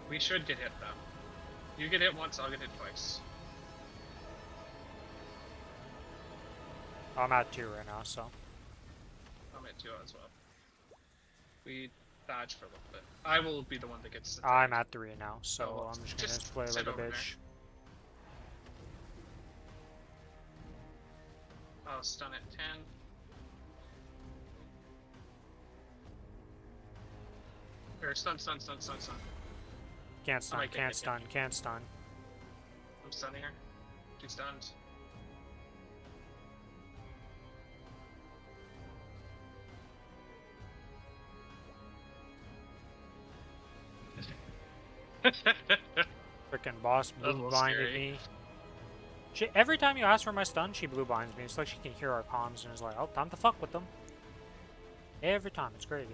We should get hit though. You get hit once, I'll get hit twice. I'm at 2 right now, so. I'm at 2 as well. We dodge for a little bit. I will be the one that gets the I'm at 3 now, so So, I'm just gonna just play sit like a over there. bitch. I'll stun at 10. Or stun. Can't stun, might get can't hit, stun, can't stun. I'm stunning her. She's stunned. Freaking boss That was a blue little blinded scary. me. Every time you ask for my stun, she blue blinds me. It's like she can hear our comms and is like, oh, time to fuck with them. Every time, it's crazy.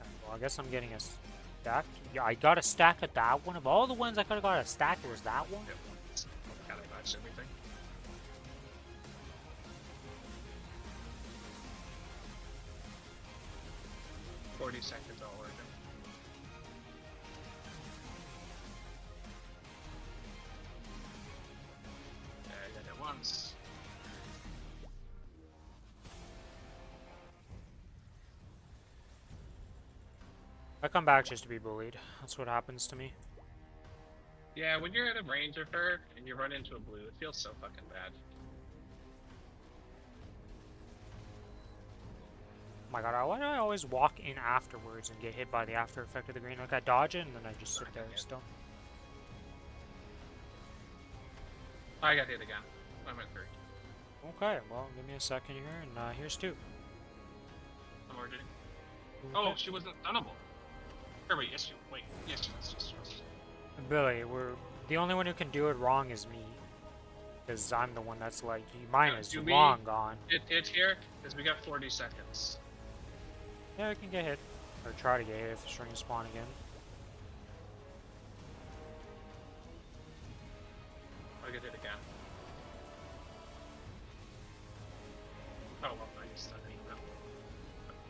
Okay, well, I guess I'm getting a stack. Yeah, I got a stack at that one. Of all the ones I could have got a stack, it was that one. Yep. Gotta dodge everything. "40 seconds all working." Yeah, I did it once. I come back just to be bullied. That's what happens to me. Yeah, when you're at a range of her and you run into a blue, it feels so fucking bad. Oh my god, why do I always walk in afterwards and get hit by the after effect of the green? Like I dodge it and then I just sit there still. I got hit again. I'm at 3. Okay, well, give me a second here, and here's 2. I'm originating. Oh, she wasn't stunnable. Or wait, yes, she was. Yes, she was. Billy, the only one who can do it wrong is me. Because I'm the one that's like, mine is Do we long gone. hit here? Because we got 40 seconds. Yeah, I can get hit. Or try to get hit if the string spawn again. I'll get hit again. Oh, well, I just don't need them.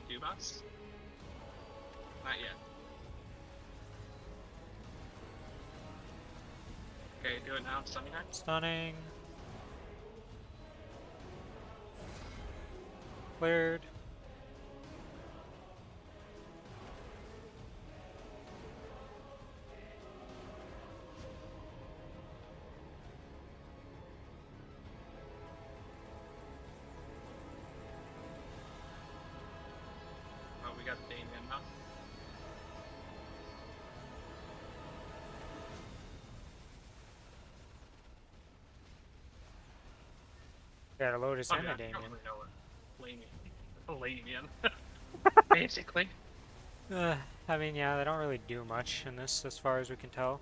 Do boss? Not yet. Okay, do it now. Stunning her. Stunning. Cleared. Oh, we got Damien now. Gotta load his Oh, yeah, in I the don't Damien. really know what Lamian. Basically. I mean, yeah, they don't really do much in this as far as we can tell.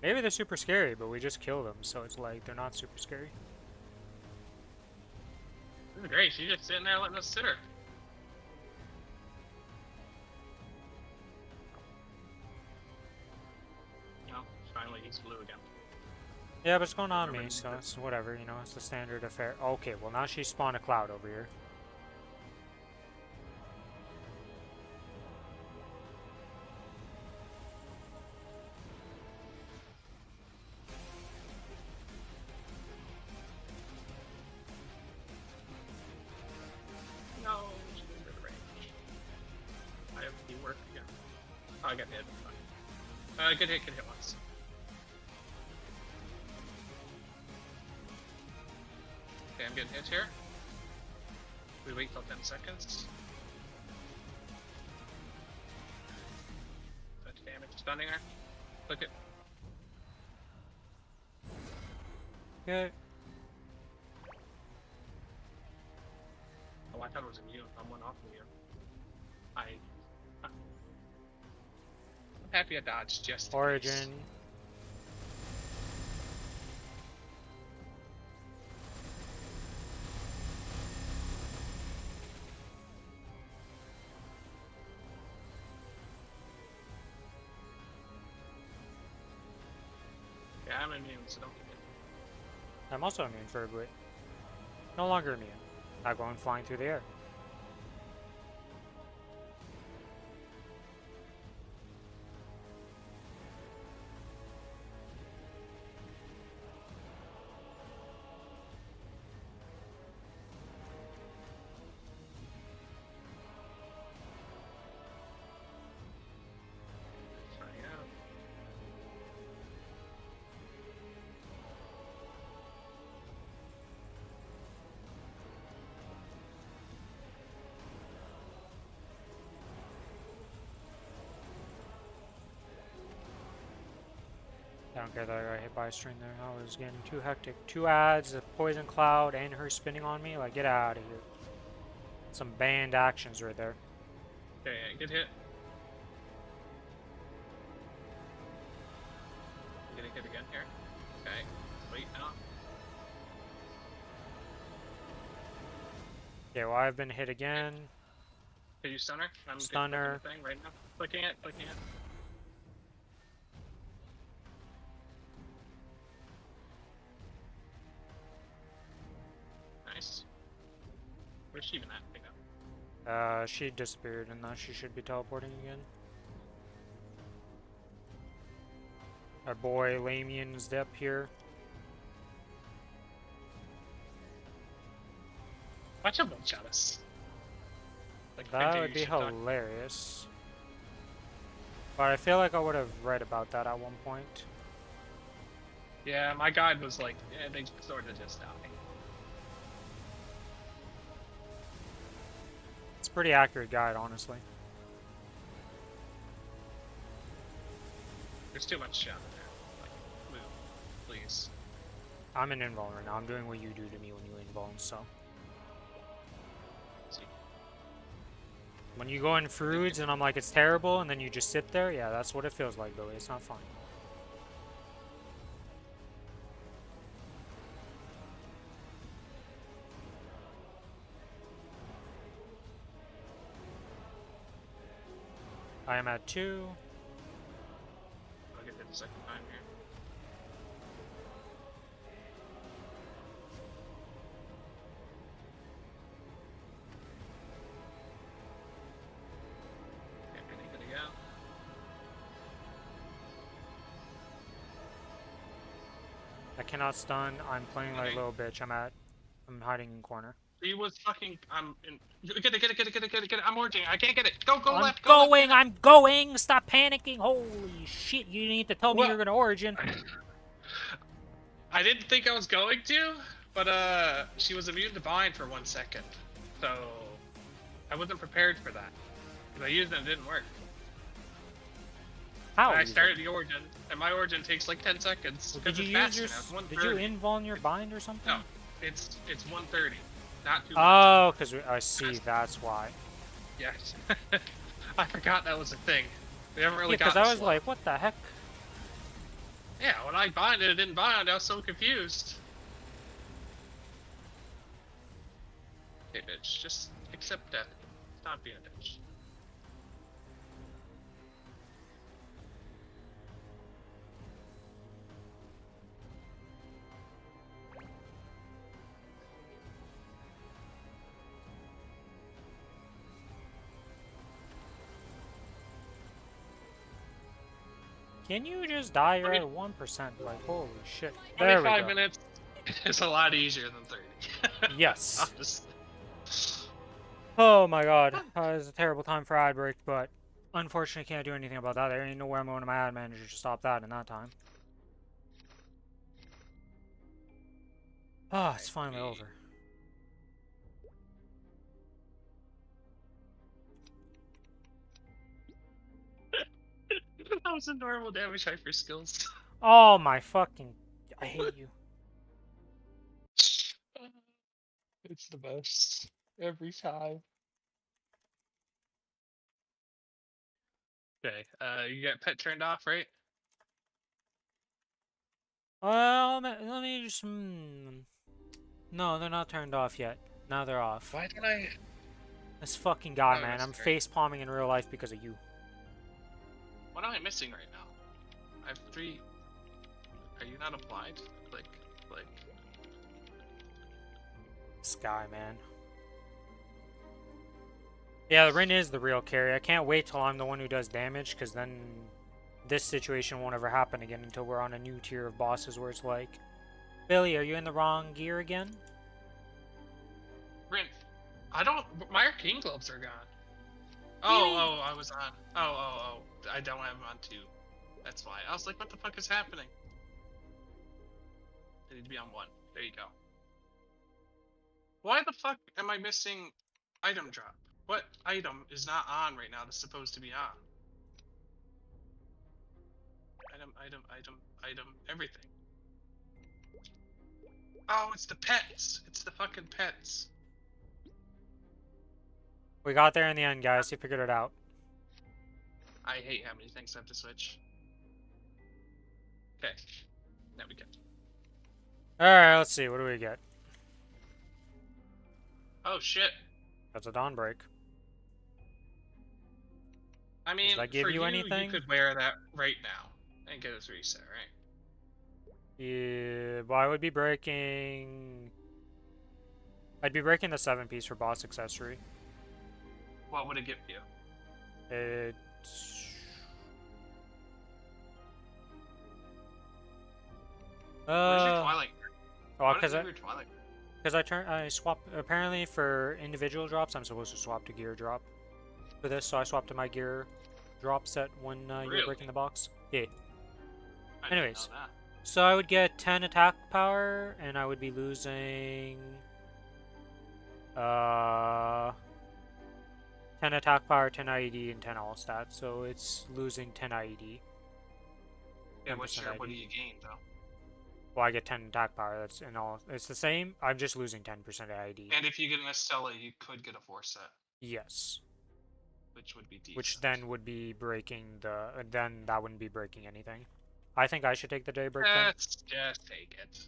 Maybe they're super scary, but we just kill them, so it's like they're not super scary. This is great. She's just sitting there letting us sit her. No, finally he's blue again. Yeah, but it's going on me, so it's whatever, you know, it's the standard affair. Okay, well now she spawned a cloud over here. No, she's in good range. I have the work again. Oh, I got hit. Fine. Good hit once. Okay, I'm getting hit here. We wait till 10 seconds. That's damage stunning her. Look at. Okay. Oh, I thought it was immune. I'm one off immune. I'm happy I dodged just in case. Origin. Yeah, I'm immune, so don't get hit. I'm also immune for a bit. No longer immune. I'm going flying through the air. Try out. I don't care that I got hit by a string there. I was getting too hectic. 2 ads, a poison cloud, and her spinning on me. Like, get out of here. Some banned actions right there. Okay, get hit. Getting hit again here. Okay, wait now. Okay, well, I've been hit again. Can you stun her? I'm Stun her. clicking the thing right now. Clicking it. Nice. Where's she even at? Pick up. She disappeared, and now she should be teleporting again. Our boy Lamian's up here. Watch him one-shot us. Like I That do, would you be should talk. hilarious. But I feel like I would have read about that at one point. Yeah, my guide was like, yeah, they sort of just die. It's a pretty accurate guide, honestly. There's too much shot in there. Like, move, please. I'm an invuln right now. I'm doing what you do to me when you invuln, so. See. When you go in foods and I'm like, it's terrible, and then you just sit there, yeah, that's what it feels like, Billy. It's not fun. I am at 2. I'll get hit the second time here. Can't be any good again. I cannot stun. I'm playing like a little bitch. I'm hiding in corner. He was fucking. I'm in. Get it. I'm origing. I can't get it. Go I'm left. Go going. left. I'm going. Stop panicking. Holy shit! You didn't need to tell me What? you're gonna origin. I didn't think I was going to, but she was immune to bind for 1 second, so I wasn't prepared for that. Because I used it and it didn't work. How? And I started the origin, and my origin takes like 10 seconds. Did you use your? Did you invuln your bind or something? No, it's 130, not 200. Oh, because I see. That's why. Yes. I forgot that was a thing. We haven't really Yeah, because gotten I was slow. like, what the heck? Yeah, when I binded, it didn't bind. I was so confused. Hey, bitch, just accept death. Stop being a bitch. Can you just die? You're I at mean- 1%. Like, holy shit. There we 25 go. minutes is a lot easier than 30. Yes. Honestly. Oh my god. It was a terrible time for ad break, but unfortunately can't do anything about that. There ain't nowhere I'm going to my ad manager to stop that in that time. Ah, it's finally over. That was a normal damage hyper skills. Oh my fucking... I hate you. It's the best. Every time. Okay, you get pet turned off, right? Well, let me just... No, they're not turned off yet. Now they're off. Why don't I... This fucking guy, Oh, man. that's I'm great. face palming in real life because of you. What am I missing right now? I have 3... Are you not applied? Click. This guy, man. Yeah, the Rin is the real carry. I can't wait till I'm the one who does damage, because then this situation won't ever happen again until we're on a new tier of bosses where it's like, Billy, are you in the wrong gear again? Rin, I don't... My arcane gloves are gone. Really? Oh, I was on. Oh. I don't have them on 2. That's why. I was like, what the fuck is happening? I need to be on 1. There you go. Why the fuck am I missing item drop? What item is not on right now that's supposed to be on? Item, everything. Oh, it's the pets! It's the fucking pets. We got there in the end, guys. You figured it out. I hate how many things I have to switch. Okay. Now we go. Alright, let's see. What do we get? Oh shit. That's a dawn break. I mean, that give for you anything? You could wear that right now and get a reset, right? Yeah, well, I would be breaking... I'd be breaking the 7-piece for boss accessory. What would it give you? It's... Where's your Twilight? Oh, because Twilight. I swap, apparently for individual drops, I'm supposed to swap to gear drop for this, so I swapped to my gear drop set when Really? you're breaking the box. Yeah. I didn't Anyways, know that. so I would get 10 attack power, and I would be losing 10 attack power, 10 IED, and 10 all stats, so it's losing 10 IED. Yeah, 10% what do IED. you gain though? Well, I get 10 attack power, that's in all, it's the same, I'm just losing 10% IED. And if you get an Estella, you could get a 4 set. Yes. which would be decent. which then would be breaking the. Then that wouldn't be breaking anything. I think I should take the daybreak thing. Let's just take it.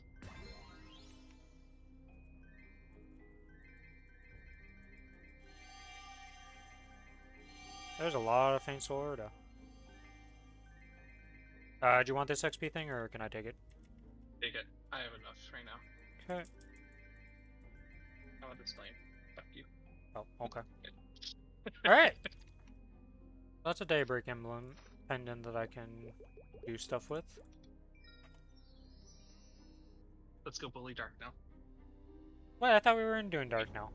There's a lot of things to order. Do you want this XP thing, or can I take it? Take it. I have enough right now. Okay. I want this flame. Fuck you. Oh, okay. Alright! That's a daybreak emblem pendant that I can do stuff with. Let's go bully dark now. Wait, I thought we were doing dark now.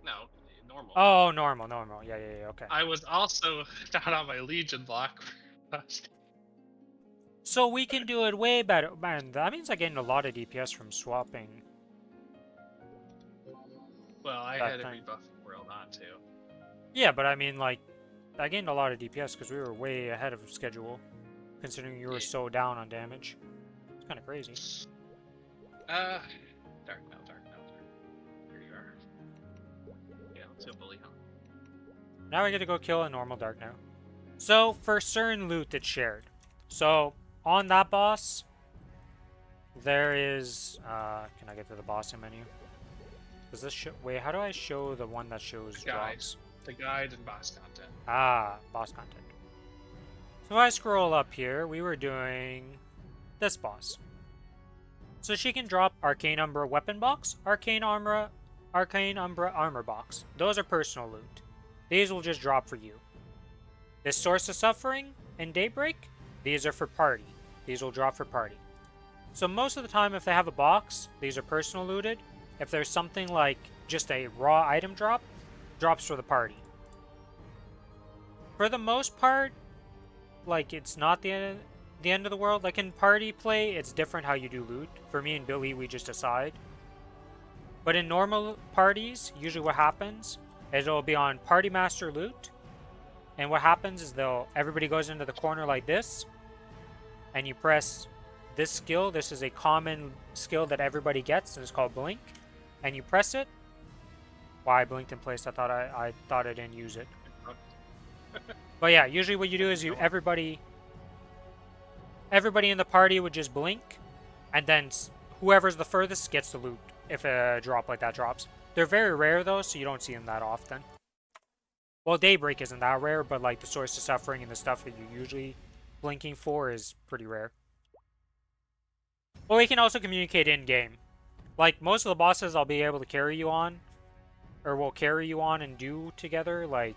No, normal. Oh, normal. Yeah, okay. I was also not on my Legion block. So we can do it way better. Man, that means I gained a lot of DPS from swapping. Well, I That had thing. every buff in the world on too. Yeah, but I mean, like, I gained a lot of DPS because we were way ahead of schedule, considering you were Yeah. so down on damage. It's kind of crazy. Dark now. Here you are. Yeah, let's go bully him. Now we get to go kill a normal dark now. So, for certain loot that's shared. So, on that boss, there is... can I get to the bossing menu? Does this show... Wait, how do I show the one that shows Guide. drops? The guide and boss content. Ah, boss content. So if I scroll up here, we were doing this boss. So she can drop Arcane Umbra weapon box, Arcane Umbra armor box. Those are personal loot. These will just drop for you. This Source of Suffering and Daybreak, these are for party. These will drop for party. So most of the time if they have a box, these are personal looted. If there's something like just a raw item drop, drops for the party. For the most part, like, it's not the end of the world. Like, in party play, it's different how you do loot. For me and Billy, we just decide. But in normal parties, usually what happens is it'll be on Party Master loot. And what happens is everybody goes into the corner like this. And you press this skill. This is a common skill that everybody gets, and it's called Blink. And you press it. Why I blinked in place? I thought I didn't use it. But yeah, usually what you do is everybody in the party would just blink, and then whoever's the furthest gets the loot if a drop like that drops. They're very rare though, so you don't see them that often. Well, Daybreak isn't that rare, but like the Source of Suffering and the stuff that you're usually blinking for is pretty rare. Well, we can also communicate in-game. Like, most of the bosses I'll be able to carry you on, or will carry you on and do together, like,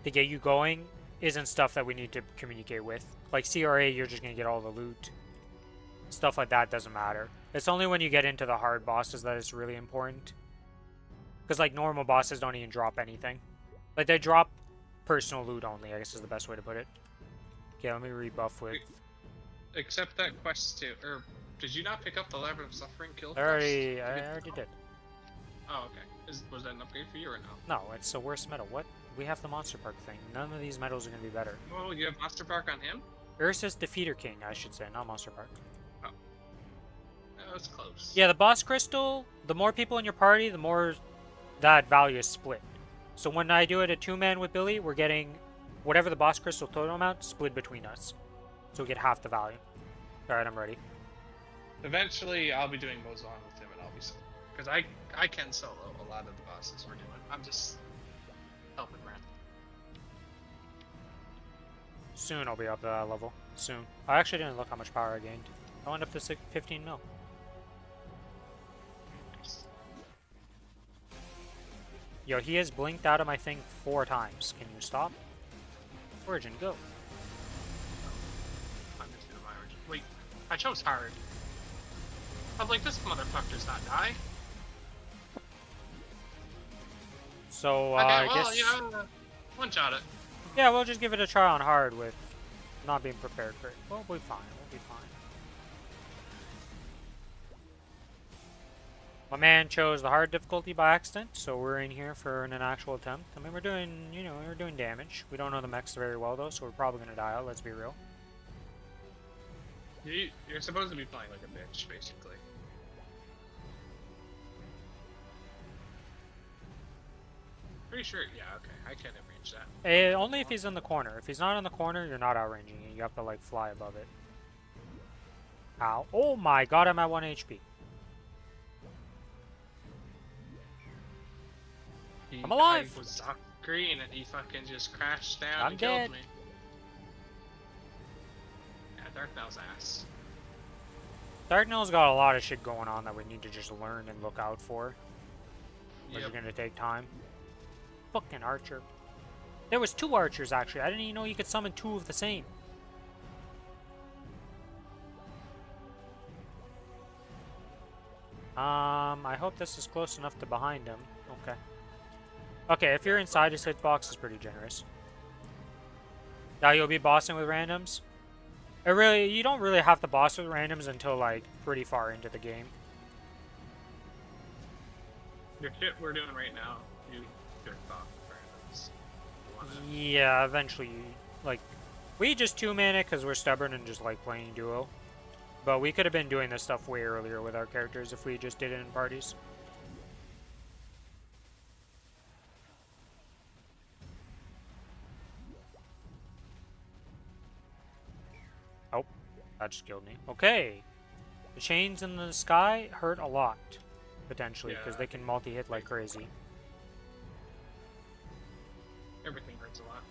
to get you going, isn't stuff that we need to communicate with. Like CRA, you're just going to get all the loot. Stuff like that doesn't matter. It's only when you get into the hard bosses that it's really important. Because, like, normal bosses don't even drop anything. Like, they drop personal loot only, I guess is the best way to put it. Okay, let me rebuff with... Except that quest too. Or, did you not pick up the Labyrinth of Suffering kill I already did. Oh, okay. Was that an upgrade for you or no? No, it's the worst medal. What? We have the Monster Park thing. None of these medals are going to be better. Oh, you have Monster Park on him? Ursus Defeater King, I should say, not Monster Park. Oh, that's close. Yeah, the boss crystal, the more people in your party, the more that value is split. So when I do it at 2-man with Billy, we're getting whatever the boss crystal total amount split between us. So we get half the value. Alright, I'm ready. Eventually, I'll be doing Mozon with him, and I'll be solo. Because I can solo a lot of the bosses we're doing. I'm just helping Ren. Soon I'll be up to that level. Soon. I actually didn't look how much power I gained. I went up to 15 mil. Yo, he has blinked out of my thing 4 times. Can you stop? Origin, go. I'm just doing my origin. Wait, I chose hard. I'm like, this motherfucker's not die. So, Okay, I well, guess... you know, one shot it. Yeah, we'll just give it a try on hard with not being prepared for it. We'll be fine. We'll be fine. My man chose the hard difficulty by accident, so we're in here for an actual attempt. I mean, we're doing, you know, we're doing damage. We don't know the mechs very well, though, so we're probably going to die out, let's be real. You're supposed to be playing like a bitch, basically. Pretty sure. Yeah. Okay. I can arrange that. Only if he's in the corner. If he's not in the corner, you're not outranging it. You have to like fly above it. Ow. Oh my god, I'm at 1 HP. I'm alive! I was off green and he fucking just crashed down I'm and dead. killed me. Yeah, Darknell's ass. Darknell's got a lot of shit going on that we need to just learn and look out for. Which is gonna take time. Fucking archer. There was 2 archers actually. I didn't even know you could summon 2 of the same. I hope this is close enough to behind him. Okay. Okay, if you're inside his hitbox, is pretty generous. Now you'll be bossing with randoms. You don't really have to boss with randoms until like pretty far into the game. Your shit we're doing right now, you jerk off randoms. Yeah, eventually, like, we just 2-man it because we're stubborn and just like playing duo. But we could have been doing this stuff way earlier with our characters if we just did it in parties. Oh, that just killed me. Okay. The chains in the sky hurt a lot, potentially, because they can multi-hit like crazy. Everything hurts a lot.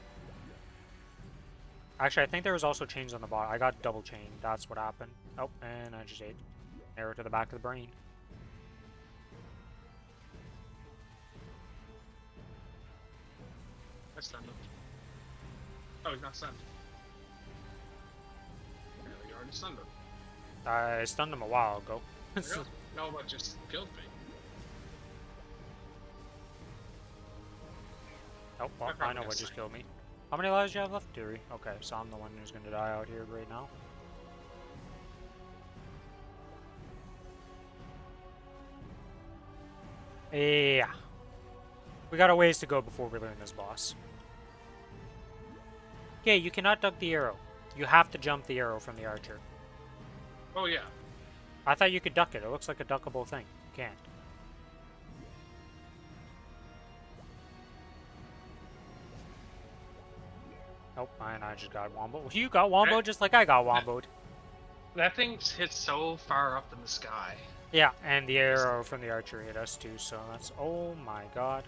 Actually, I think there was also chains on the bottom. I got double chained. That's what happened. Oh, and I just ate. Arrow to the back of the brain. I stunned him. Oh, he's not stunned. Yeah, you already stunned him. I stunned him a while ago. Really? No, but just killed me. Oh, well, I know what just killed me. How many lives do you have left, Deary? Okay, so I'm the one who's going to die out here right now. Yeah. We got a ways to go before we learn this boss. Okay, you cannot duck the arrow. You have to jump the arrow from the archer. Oh, yeah. I thought you could duck it. It looks like a duckable thing. You can't. Oh, and I just got wombo. You got wombo just like I got womboed. That thing hits so far up in the sky. Yeah, and the arrow from the archer hit us too, so that's... Oh my god.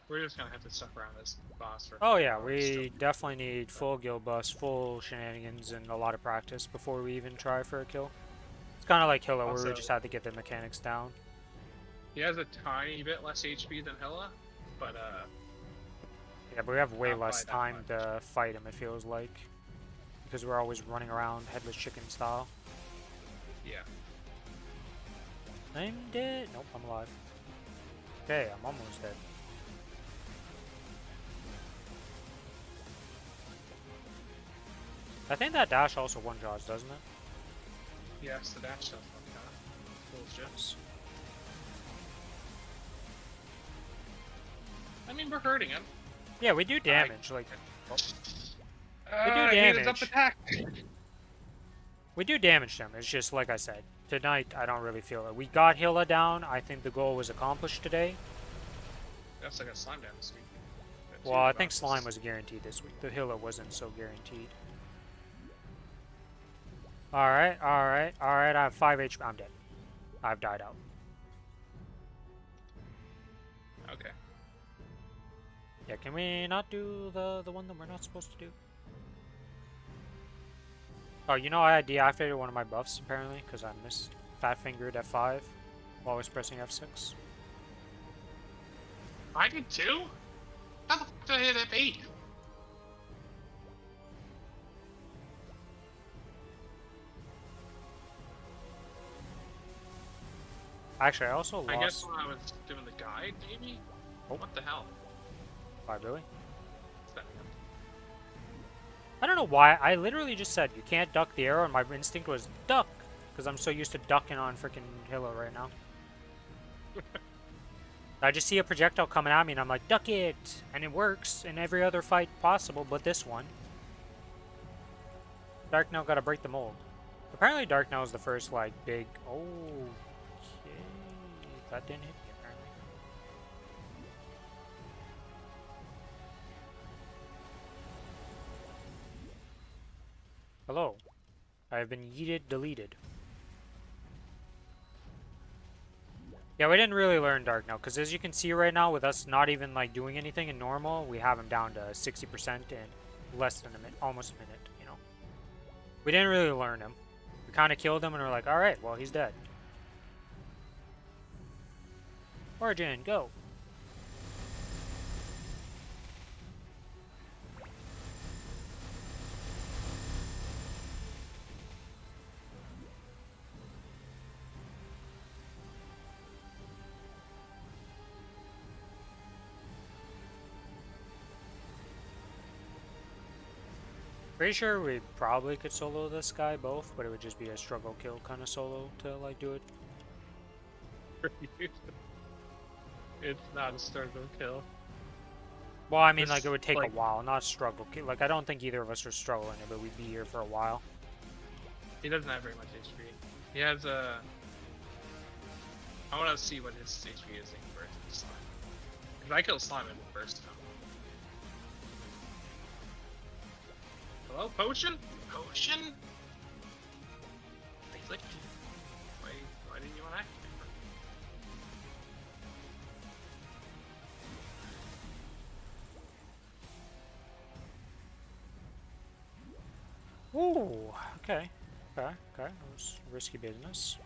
We're just gonna have to stuff around this boss for... Oh yeah, we definitely need full guild bus, full shenanigans, and a lot of practice before we even try for a kill. It's kind of like Hilla, where we just had to get the mechanics down. He has a tiny bit less HP than Hilla, but yeah, but we have way not less by that time much. to fight him, it feels like. Because we're always running around headless chicken style. yeah. I'm dead. Nope, I'm alive. Okay, I'm almost dead. I think that dash also one-shots, doesn't it? Yes, the dash stuff like that. Those jets. I mean, we're hurting him. Yeah, we do damage. Like, We do damage. Up attack. we do damage to him. It's just like I said. Tonight, I don't really feel it. We got Hilla down. I think the goal was accomplished today. We also got slime down this week. Well, I think slime was guaranteed this week. The Hilla wasn't so guaranteed. Alright, alright, alright. I have 5 HP. I'm dead. I've died out. Okay. Yeah, can we not do the one that we're not supposed to do? Oh, you know I deactivated one of my buffs apparently because I missed fat fingered F5 while I was pressing F6. I did too? How the fuck did I hit F8? Actually, I also lost. I guess when I was doing the guide, maybe? Oh. What the hell? Why, really? What's that? I don't know why. I literally just said you can't duck the arrow, and my instinct was duck because I'm so used to ducking on freaking Hilla right now. I just see a projectile coming at me, and I'm like, duck it! And it works in every other fight possible, but this one. Dark now gotta break the mold. Apparently Dark now is the first, like, big... Okay. That didn't hit me, apparently. Hello. I have been yeeted, deleted. Yeah, we didn't really learn Dark now, because as you can see right now, with us not even, like, doing anything in normal, we have him down to 60% in less than a minute, almost a minute, you know. We didn't really learn him. We kind of killed him, and we're like, alright, well, he's dead. Origin, go! Pretty sure we probably could solo this guy both, but it would just be a struggle kill kind of solo to, like, do it. It's not a struggle kill. Well, I mean, This, like, it would take like- a while, not struggle kill. Like, I don't think either of us are struggling it, but we'd be here for a while. He doesn't have very much HP. He has a. I want to see what his HP is in comparison to slime. Because I killed slime in the first time. Hello, potion? Potion? They clicked you. Why didn't you want to activate? Ooh, okay. Okay, that was risky business.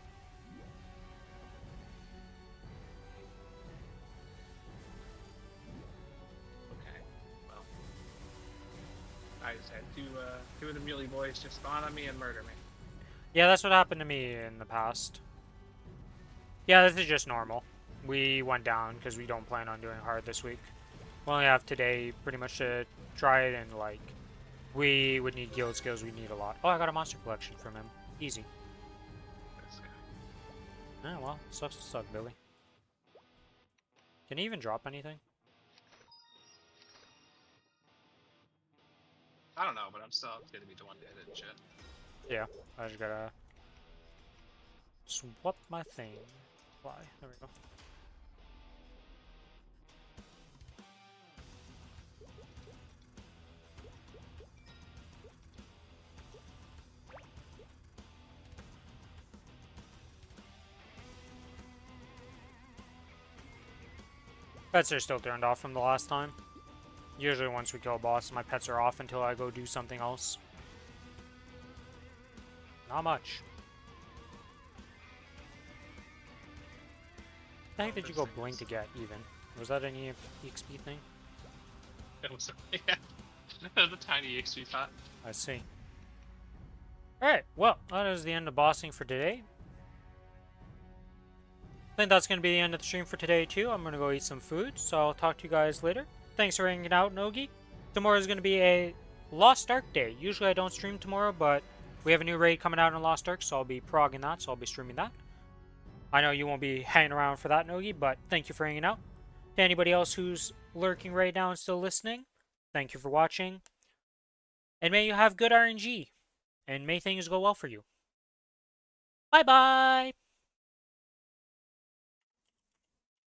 Okay, well. I just had two of the muley boys just spawn on me and murder me. Yeah, that's what happened to me in the past. Yeah, this is just normal. We went down because we don't plan on doing hard this week. We only have today pretty much to try it, and, like, we would need guild skills, we need a lot. Oh, I got a monster collection from him. Easy. This guy. Yeah, well, sucks to suck, Billy. Can he even drop anything? I don't know, but I'm still gonna be the one to edit and shit. Yeah, I just gotta swap my thing. Fly. There we go. Pets are still turned off from the last time. Usually once we kill a boss, my pets are off until I go do something else. Not much. The heck did you go blink to get, even? Was that any EXP thing? It was yeah. The tiny XP pot. I see. Alright, well, that is the end of bossing for today. I think that's going to be the end of the stream for today, too. I'm going to go eat some food, so I'll talk to you guys later. Thanks for hanging out, Nogi. Tomorrow is going to be a Lost Ark day. Usually I don't stream tomorrow, but we have a new raid coming out in Lost Ark, so I'll be progging that, so I'll be streaming that. I know you won't be hanging around for that, Nogi, but thank you for hanging out. To anybody else who's lurking right now and still listening, thank you for watching. And may you have good RNG, and may things go well for you. Bye-bye!